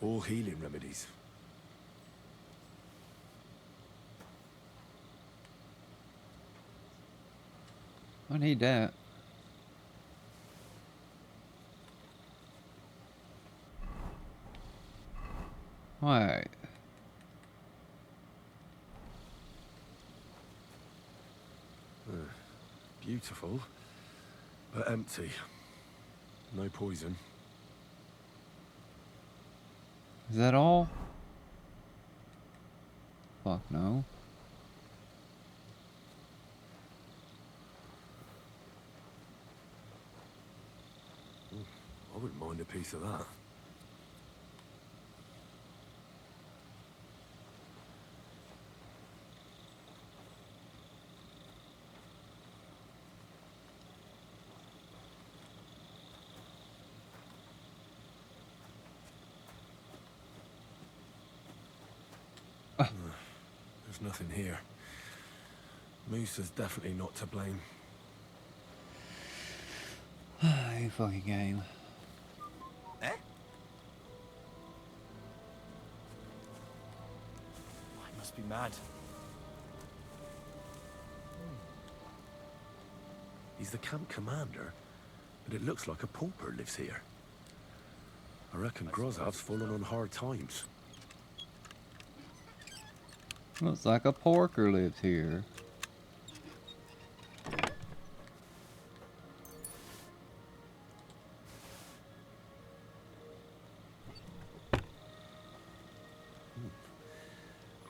all healing remedies. I need that. Alright. Beautiful, but empty. No poison. Is that all? Fuck no. I wouldn't mind a piece of that. There's nothing here. Musa's definitely not to blame. You fucking game. Eh? I must be mad. He's the camp commander, but it looks like a pauper lives here. I reckon Grozav's fallen on hard times. Looks like a porker lives here.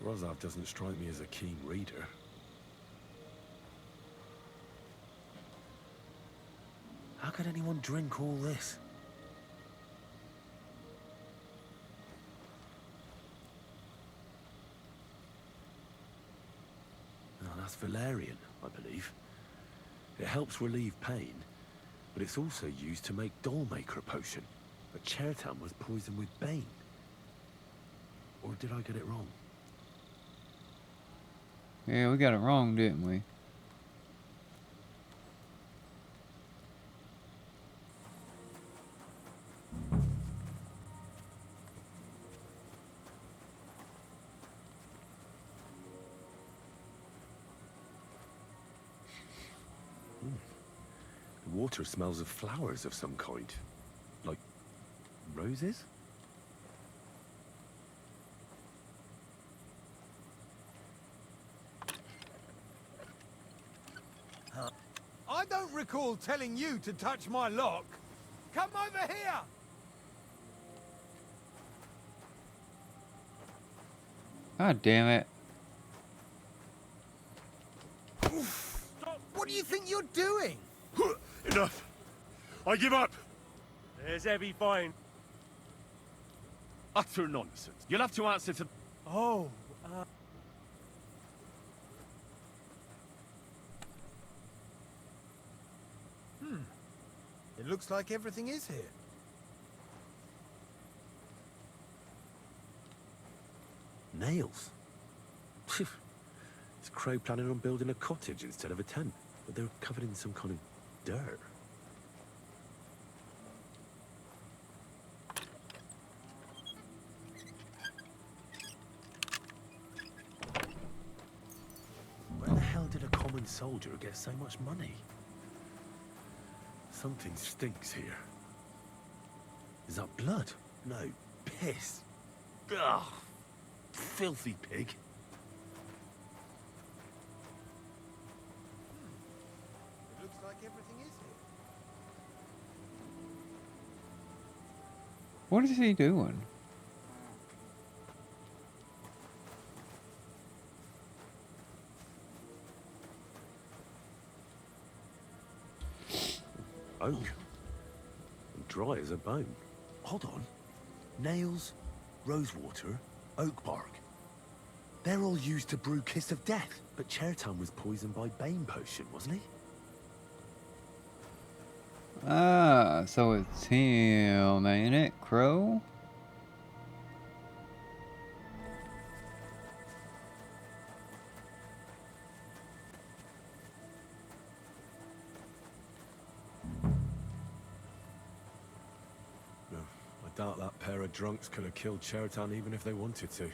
Grozav doesn't strike me as a keen reader. How could anyone drink all this? Oh, that's valerian, I believe. It helps relieve pain, but it's also used to make Dollmaker potion. But Chertan was poisoned with bane. Or did I get it wrong? Yeah, we got it wrong, didn't we? The water smells of flowers of some kind. Like roses? I don't recall telling you to touch my lock. Come over here! God damn it. do you think you're doing? Enough. I give up. There's heavy fine. Utter nonsense. You'll have to answer to... Oh, It looks like everything is here. Nails? Is Crow planning on building a cottage instead of a tent? But they're covered in some kind of dirt. Where the hell did a common soldier get so much money? Something stinks here. Is that blood? No, piss. Ugh, filthy pig. It looks like everything is here. What is he doing? Oak. And dry as a bone. Hold on. Nails, rosewater, oak bark. They're all used to brew Kiss of Death. But Chertan was poisoned by Bane Potion, wasn't he? Ah, so it's him, ain't it, Crow? No, I doubt that pair of drunks could have killed Chertan even if they wanted to.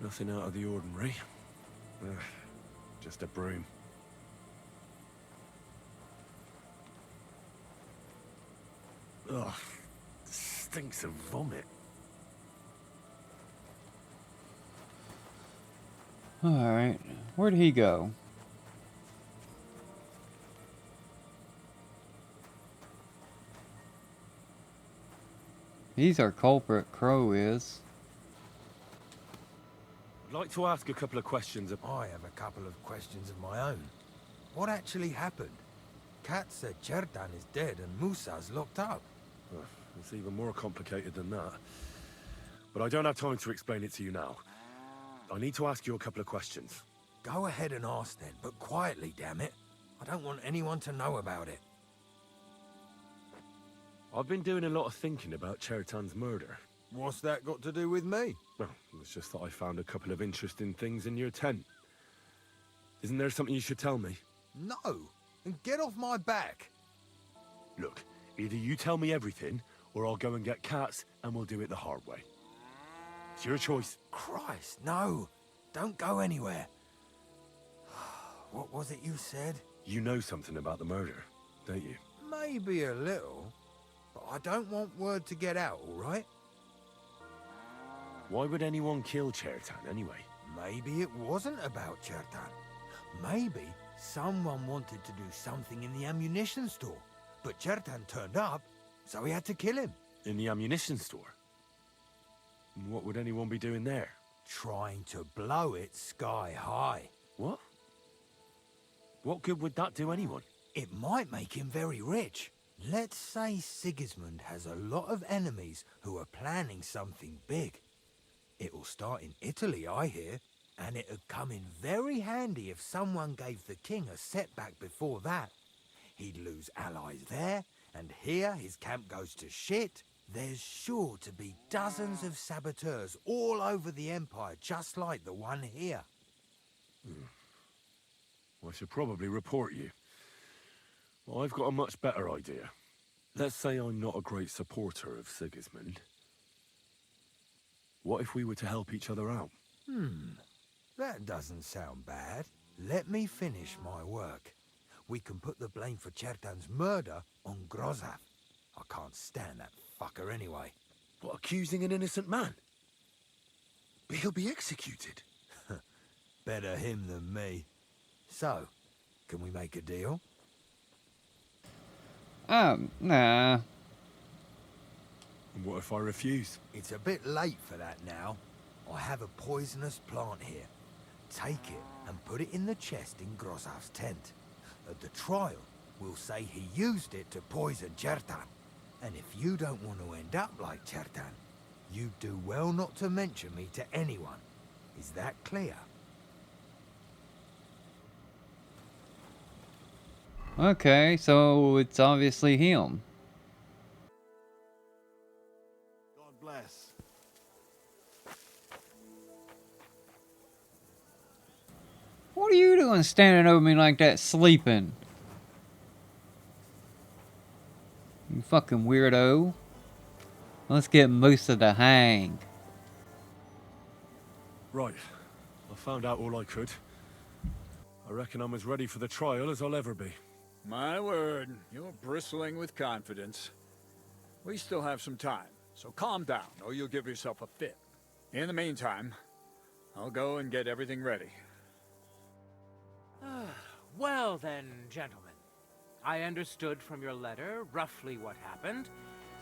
Nothing out of the ordinary. Just a broom. Ugh, stinks of vomit. Alright, where'd he go? He's our culprit, Crow is. I'd like to ask a couple of questions. I have a couple of questions of my own. What actually happened? Kat said Chertan is dead and Musa's locked up. It's even more complicated than that. But I don't have time to explain it to you now. I need to ask you a couple of questions. Go ahead and ask then, but quietly, damn it. I don't want anyone to know about it. I've been doing a lot of thinking about Chertan's murder. What's that got to do with me? Well, it's just that I found a couple of interesting things in your tent. Isn't there something you should tell me? No, and get off my back. Look, either you tell me everything, or I'll go and get Cats, and we'll do it the hard way. It's your choice. Christ, no. Don't go anywhere. What was it you said? You know something about the murder, don't you? Maybe a little, but I don't want word to get out, all right? Why would anyone kill Chertan anyway? Maybe it wasn't about Chertan. Maybe someone wanted to do something in the ammunition store, but Chertan turned up, so he had to kill him. In the ammunition store? And what would anyone be doing there? Trying to blow it sky high. What? What good would that do anyone? It might make him very rich. Let's say Sigismund has a lot of enemies who are planning something big. It'll start in Italy, I hear, and it'd come in very handy if someone gave the king a setback before that. He'd lose allies there, and here his camp goes to shit. There's sure to be dozens of saboteurs all over the Empire, just like the one here. I should probably report you. Well, I've got a much better idea. Let's say I'm not a great supporter of Sigismund. What if we were to help each other out? That doesn't sound bad. Let me finish my work. We can put the blame for Chertan's murder on Grozaf. I can't stand that fucker anyway. What, accusing an innocent man? But he'll be executed. Better him than me. So, can we make a deal? Nah. And what if I refuse? It's a bit late for that now. I have a poisonous plant here. Take it and put it in the chest in Grozav's tent. At the trial, we'll say he used it to poison Chertan. And if you don't want to end up like Chertan, you do well not to mention me to anyone. Is that clear? Okay, so it's obviously him. God bless. What are you doing standing over me like that, sleeping? You fucking weirdo. Let's get Musa to hang. Right. I found out all I could. I reckon I'm as ready for the trial as I'll ever be. My word, you're bristling with confidence. We still have some time, so calm down, or you'll give yourself a fit. In the meantime, I'll go and get everything ready. Well then, gentlemen. I understood from your letter roughly what happened,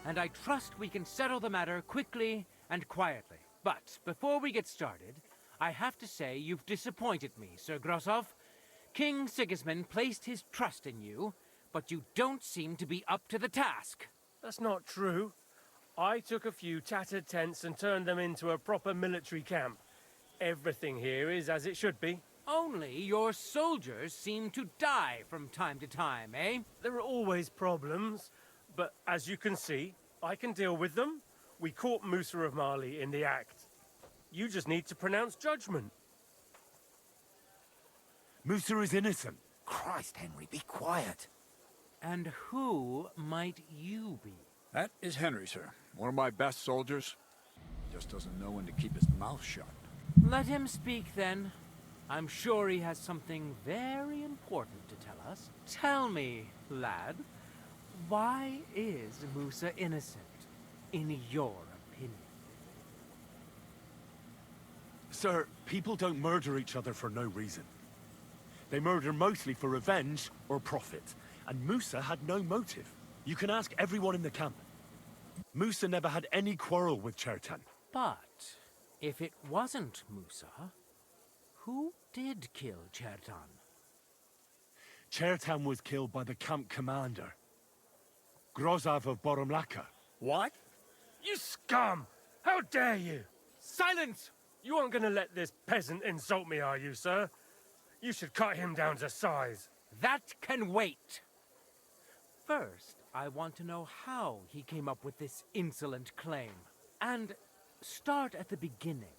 and I trust we can settle the matter quickly and quietly. But before we get started, I have to say you've disappointed me, Sir Grozov. King Sigismund placed his trust in you, but you don't seem to be up to the task. That's not true. I took a few tattered tents and turned them into a proper military camp. Everything here is as it should be. Only your soldiers seem to die from time to time, eh? There are always problems, but as you can see, I can deal with them. We caught Musa of Mali in the act. You just need to pronounce judgment. Musa is innocent. Christ, Henry, be quiet. And who might you be? That is Henry, sir. One of my best soldiers. Just doesn't know when to keep his mouth shut. Let him speak, then. I'm sure he has something very important to tell us. Tell me, lad, why is Musa innocent, in your opinion? Sir, people don't murder each other for no reason. They murder mostly for revenge or profit. And Musa had no motive. You can ask everyone in the camp. Musa never had any quarrel with Chertan. But if it wasn't Musa, who did kill Chertan? Chertan was killed by the camp commander, Grozov of Boromlaka. What? You scum! How dare you! Silence! You aren't gonna let this peasant insult me, are you, sir? You should cut him down to size. That can wait. First, I want to know how he came up with this insolent claim. And start at the beginning.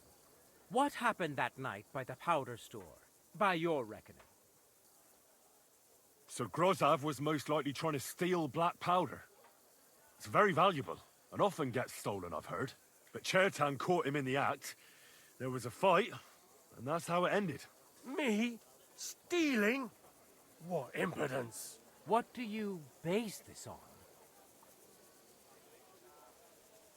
What happened that night by the powder store, by your reckoning? So Grozov was most likely trying to steal black powder. It's very valuable, and often gets stolen, I've heard. But Chertan caught him in the act. There was a fight, and that's how it ended. Me? Stealing? What impudence! What do you base this on?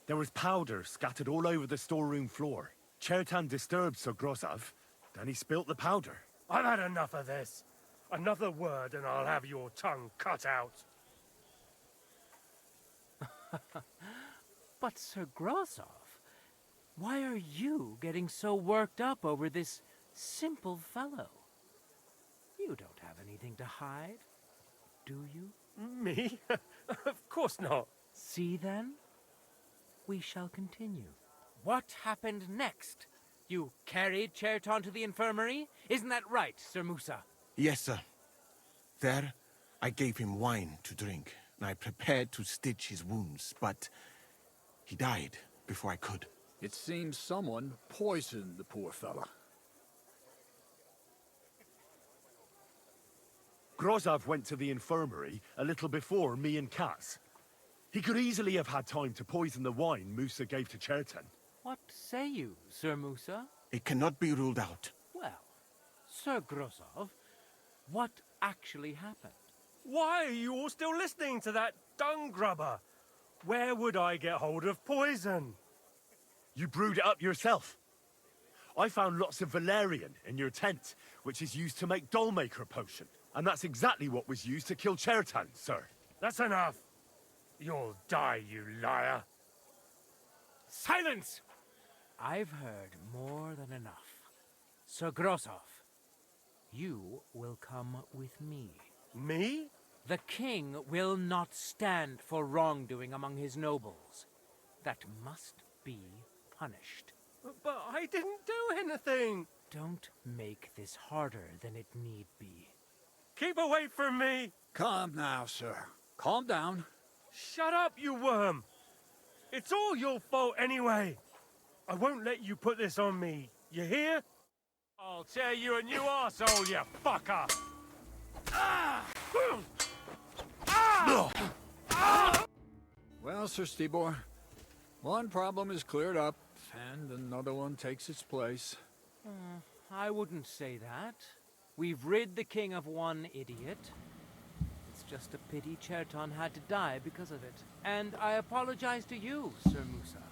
There was powder scattered all over the storeroom floor. Chertan disturbed Sir Grozov, then he spilt the powder. I've had enough of this. Another word and I'll have your tongue cut out. But Sir Grozov, why are you getting so worked up over this simple fellow? You don't have anything to hide, do you? Me? Of course not. See then? We shall continue. What happened next? You carried Chertan to the infirmary? Isn't that right, Sir Musa? Yes, sir. There, I gave him wine to drink, and I prepared to stitch his wounds, but he died before I could. It seems someone poisoned the poor fella. Grozov went to the infirmary a little before me and Katz. He could easily have had time to poison the wine Musa gave to Chertan. What say you, Sir Musa? It cannot be ruled out. Well, Sir Grozov, what actually happened? Why are you all still listening to that dung grubber? Where would I get hold of poison? You brewed it up yourself. I found lots of valerian in your tent, which is used to make Dollmaker potion. And that's exactly what was used to kill Chertan, sir. That's enough. You'll die, you liar. Silence! I've heard more than enough. Sir Grosov, you will come with me. Me? The king will not stand for wrongdoing among his nobles. That must be punished. But I didn't do anything! Don't make this harder than it need be. Keep away from me! Calm now, sir. Calm down. Shut up, you worm! It's all your fault anyway! I won't let you put this on me, you hear? I'll tear you a new arsehole, you fucker! Well, Sir Stibor, one problem is cleared up, and another one takes its place. I wouldn't say that. We've rid the king of one idiot. It's just a pity Cherton had to die because of it. And I apologize to you, Sir Musa,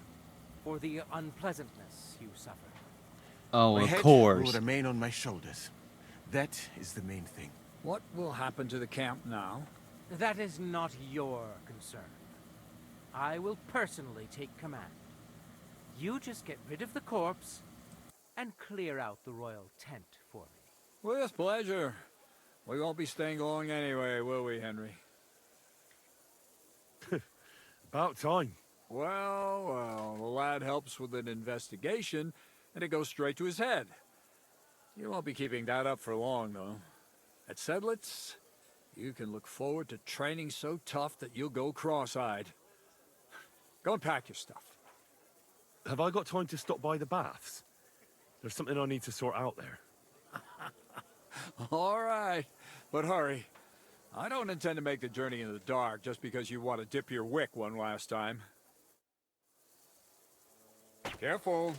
for the unpleasantness you suffered. Oh, my of head course. will remain on my shoulders. That is the main thing. What will happen to the camp now? That is not your concern. I will personally take command. You just get rid of the corpse and clear out the royal tent for me. With pleasure. We won't be staying long anyway, will we, Henry? About time. Well, the lad helps with an investigation, and it goes straight to his head. You won't be keeping that up for long, though. At Sedlitz, you can look forward to training so tough that you'll go cross-eyed. Go and pack your stuff. Have I got time to stop by the baths? There's something I need to sort out there. All right, but hurry. I don't intend to make the journey in the dark just because you want to dip your wick one last time. Careful.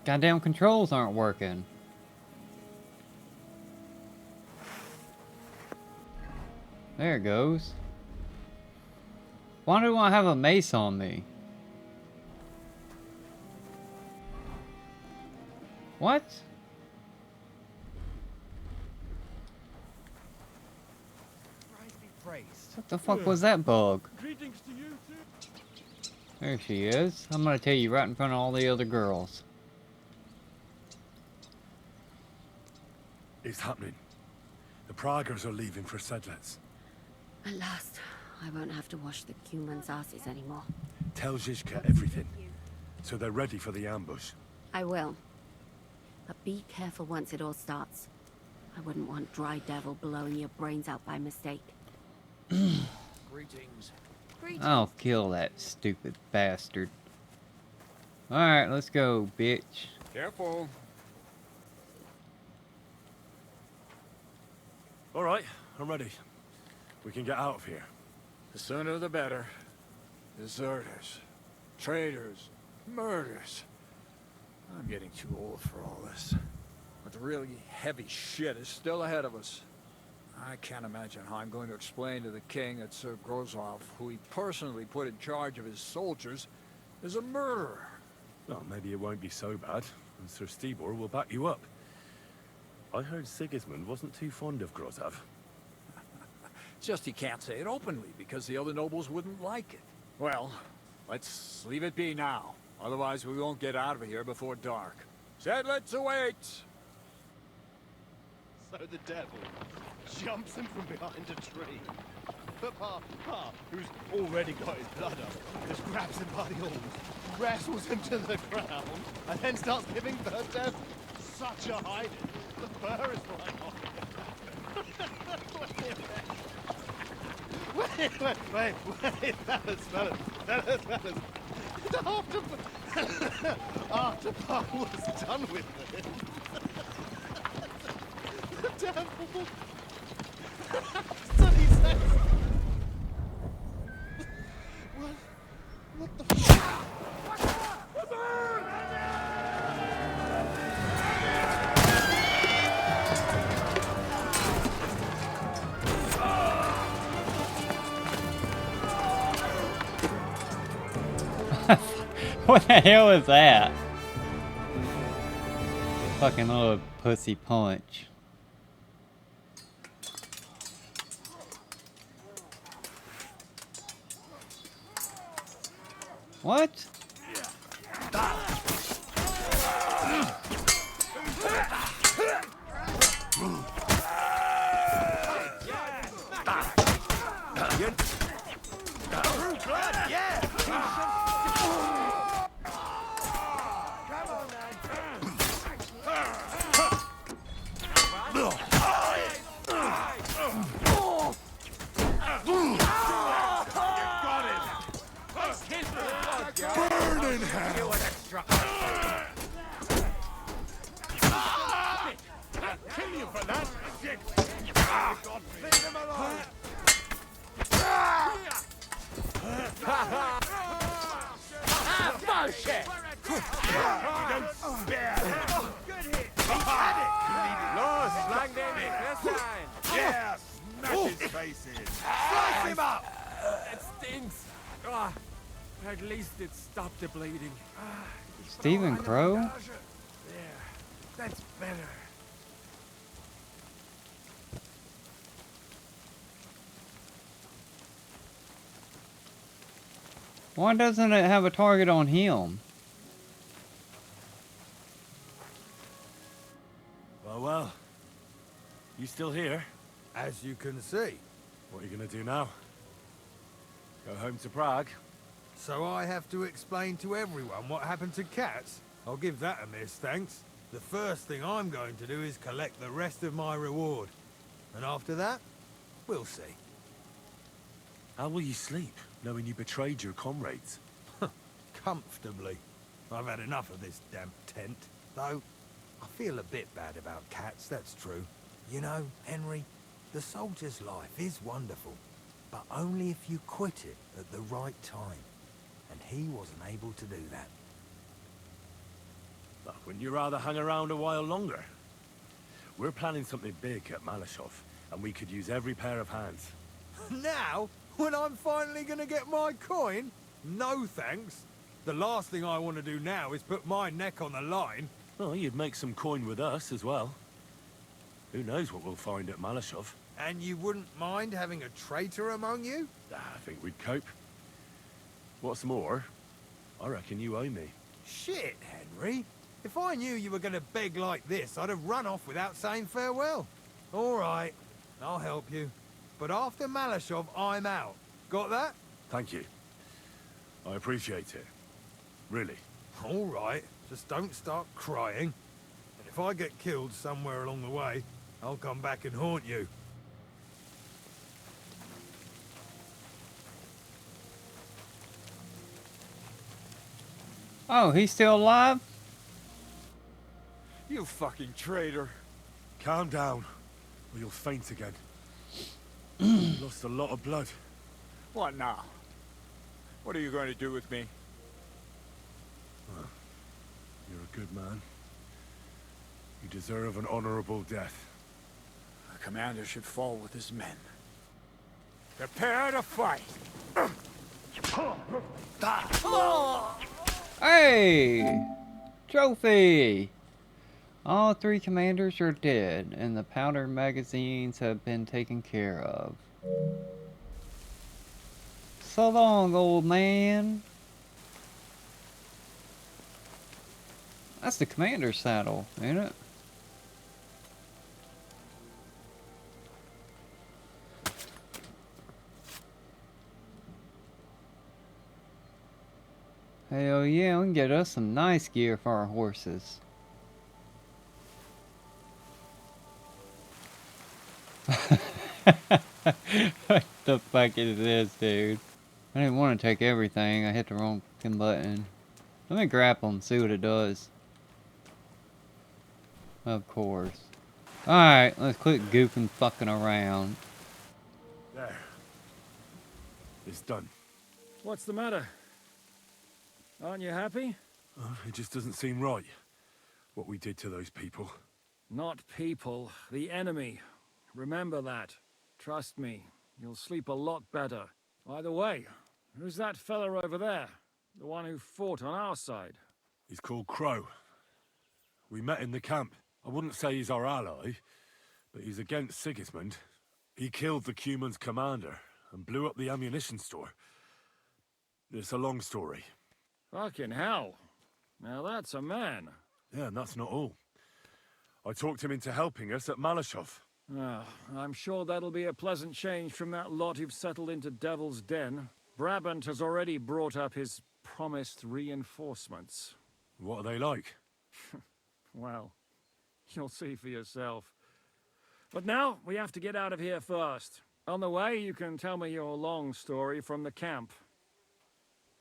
Goddamn controls aren't working. There it goes. Why do I have a mace on me? What? What the fuck was that bug? Greetings to you too. There she is. I'm gonna tell you right in front of all the other girls. It's happening. The Praggers are leaving for Sedlitz. At last, I won't have to wash the humans' asses anymore. Tell Zizka everything, so they're ready for the ambush. I will. But be careful once it all starts. I wouldn't want Dry Devil blowing your brains out by mistake. Greetings. I'll kill that stupid bastard. Alright, let's go, bitch. Careful. All right, I'm ready. We can get out of here. The sooner the better. Deserters, traitors, murders. I'm getting too old for all this. But the really heavy shit is still ahead of us. I can't imagine how I'm going to explain to the king that Sir Grozov, who he personally put in charge of his soldiers, is a murderer. Well, maybe it won't be so bad, and Sir Stibor will back you up. I heard Sigismund wasn't too fond of Grozov. Just he can't say it openly, because the other nobles wouldn't like it. Well, let's leave it be now. Otherwise we won't get out of here before dark. Sedlitz awaits! So the devil jumps him from behind a tree. But Pa, who's already got his blood up, just grabs him by the arms, wrestles him to the ground, and then starts giving birth to such a hiding. The fur is flying off. Wait, fellas. After Pa was done with it, the devil... So he says... What the fuck? What the hell is that? Fucking little pussy punch. What? Burn in hell! I'll kill you for that! Shit! God, leave him alone! Bullshit! Don't spare him! Good hit! He had it! Los, lang den nicht festhalten! Yeah! Smash his faces! Slice him up! It stinks! Ah, at least it stopped the bleeding. Stephen Crow? There. That's better. Why doesn't it have a target on him? Well. You still here? As you can see. What are you gonna do now? Go home to Prague? So I have to explain to everyone what happened to Cats? I'll give that a miss, thanks. The first thing I'm going to do is collect the rest of my reward. And after that, we'll see. How will you sleep, knowing you betrayed your comrades? Comfortably. I've had enough of this damp tent. Though, I feel a bit bad about Cats, that's true. You know, Henry, the soldier's life is wonderful. But only if you quit it at the right time. And he wasn't able to do that. Well, wouldn't you rather hang around a while longer? We're planning something big at Malashov, and we could use every pair of hands. Now? When I'm finally gonna get my coin? No thanks. The last thing I want to do now is put my neck on the line. Oh, you'd make some coin with us as well. Who knows what we'll find at Malashov? And you wouldn't mind having a traitor among you? I think we'd cope. What's more, I reckon you owe me. Shit, Henry. If I knew you were gonna beg like this, I'd have run off without saying farewell. All right, I'll help you. But after Malashov, I'm out. Got that? Thank you. I appreciate it. Really. All right, just don't start crying. And if I get killed somewhere along the way, I'll come back and haunt you. Oh, he's still alive? You fucking traitor. Calm down, or you'll faint again. You lost a lot of blood. What now? What are you going to do with me? Well, you're a good man. You deserve an honorable death. The commander should fall with his men. Prepare to fight! Hey! Trophy! All 3 commanders are dead, and the powder magazines have been taken care of. So long, old man. That's the commander's saddle, ain't it? Hell yeah, we can get us some nice gear for our horses. What the fuck is this, dude? I didn't want to take everything. I hit the wrong fucking button. Let me grapple and see what it does. Of course. Alright, let's quit goofing fucking around. There. It's done. What's the matter? Aren't you happy? It just doesn't seem right, what we did to those people. Not people, the enemy. Remember that. Trust me, you'll sleep a lot better. By the way, who's that fella over there? The one who fought on our side? He's called Crow. We met in the camp. I wouldn't say he's our ally, but he's against Sigismund. He killed the Cuman's commander and blew up the ammunition store. It's a long story. Fucking hell. Now that's a man. Yeah, and that's not all. I talked him into helping us at Malashov. I'm sure that'll be a pleasant change from that lot who've settled into Devil's Den. Brabant has already brought up his promised reinforcements. What are they like? Well, you'll see for yourself. But now, we have to get out of here first. On the way, you can tell me your long story from the camp.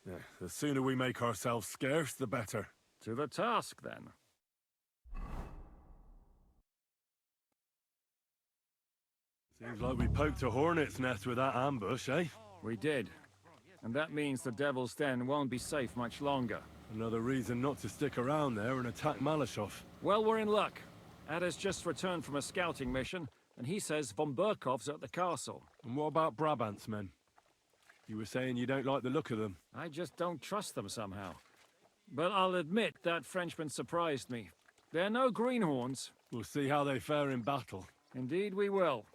Yeah, the sooner we make ourselves scarce, the better. To the task, then. Seems like we poked a hornet's nest with that ambush, eh? We did. And that means the Devil's Den won't be safe much longer. Another reason not to stick around there and attack Malashov. Well, we're in luck. Ada's just returned from a scouting mission, and he says von Burkov's at the castle. And what about Brabant's men? You were saying you don't like the look of them. I just don't trust them somehow. But I'll admit that Frenchman surprised me. They're no greenhorns. We'll see how they fare in battle. Indeed we will.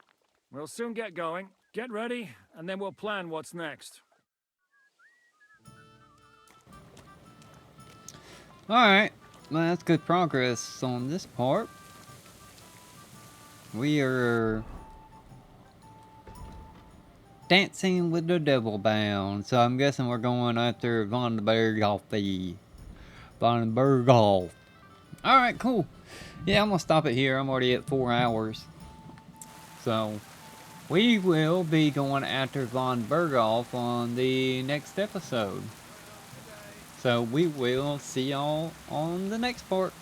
We'll soon get going. Get ready, and then we'll plan what's next. Alright, well, that's good progress on this part. We are dancing with the devil bound, so I'm guessing we're going after von Berghoff. Von Berghoff. Alright, cool. Yeah, I'm gonna stop it here. I'm already at 4 hours. So, we will be going after von Berghoff on the next episode. So we will see y'all on the next part.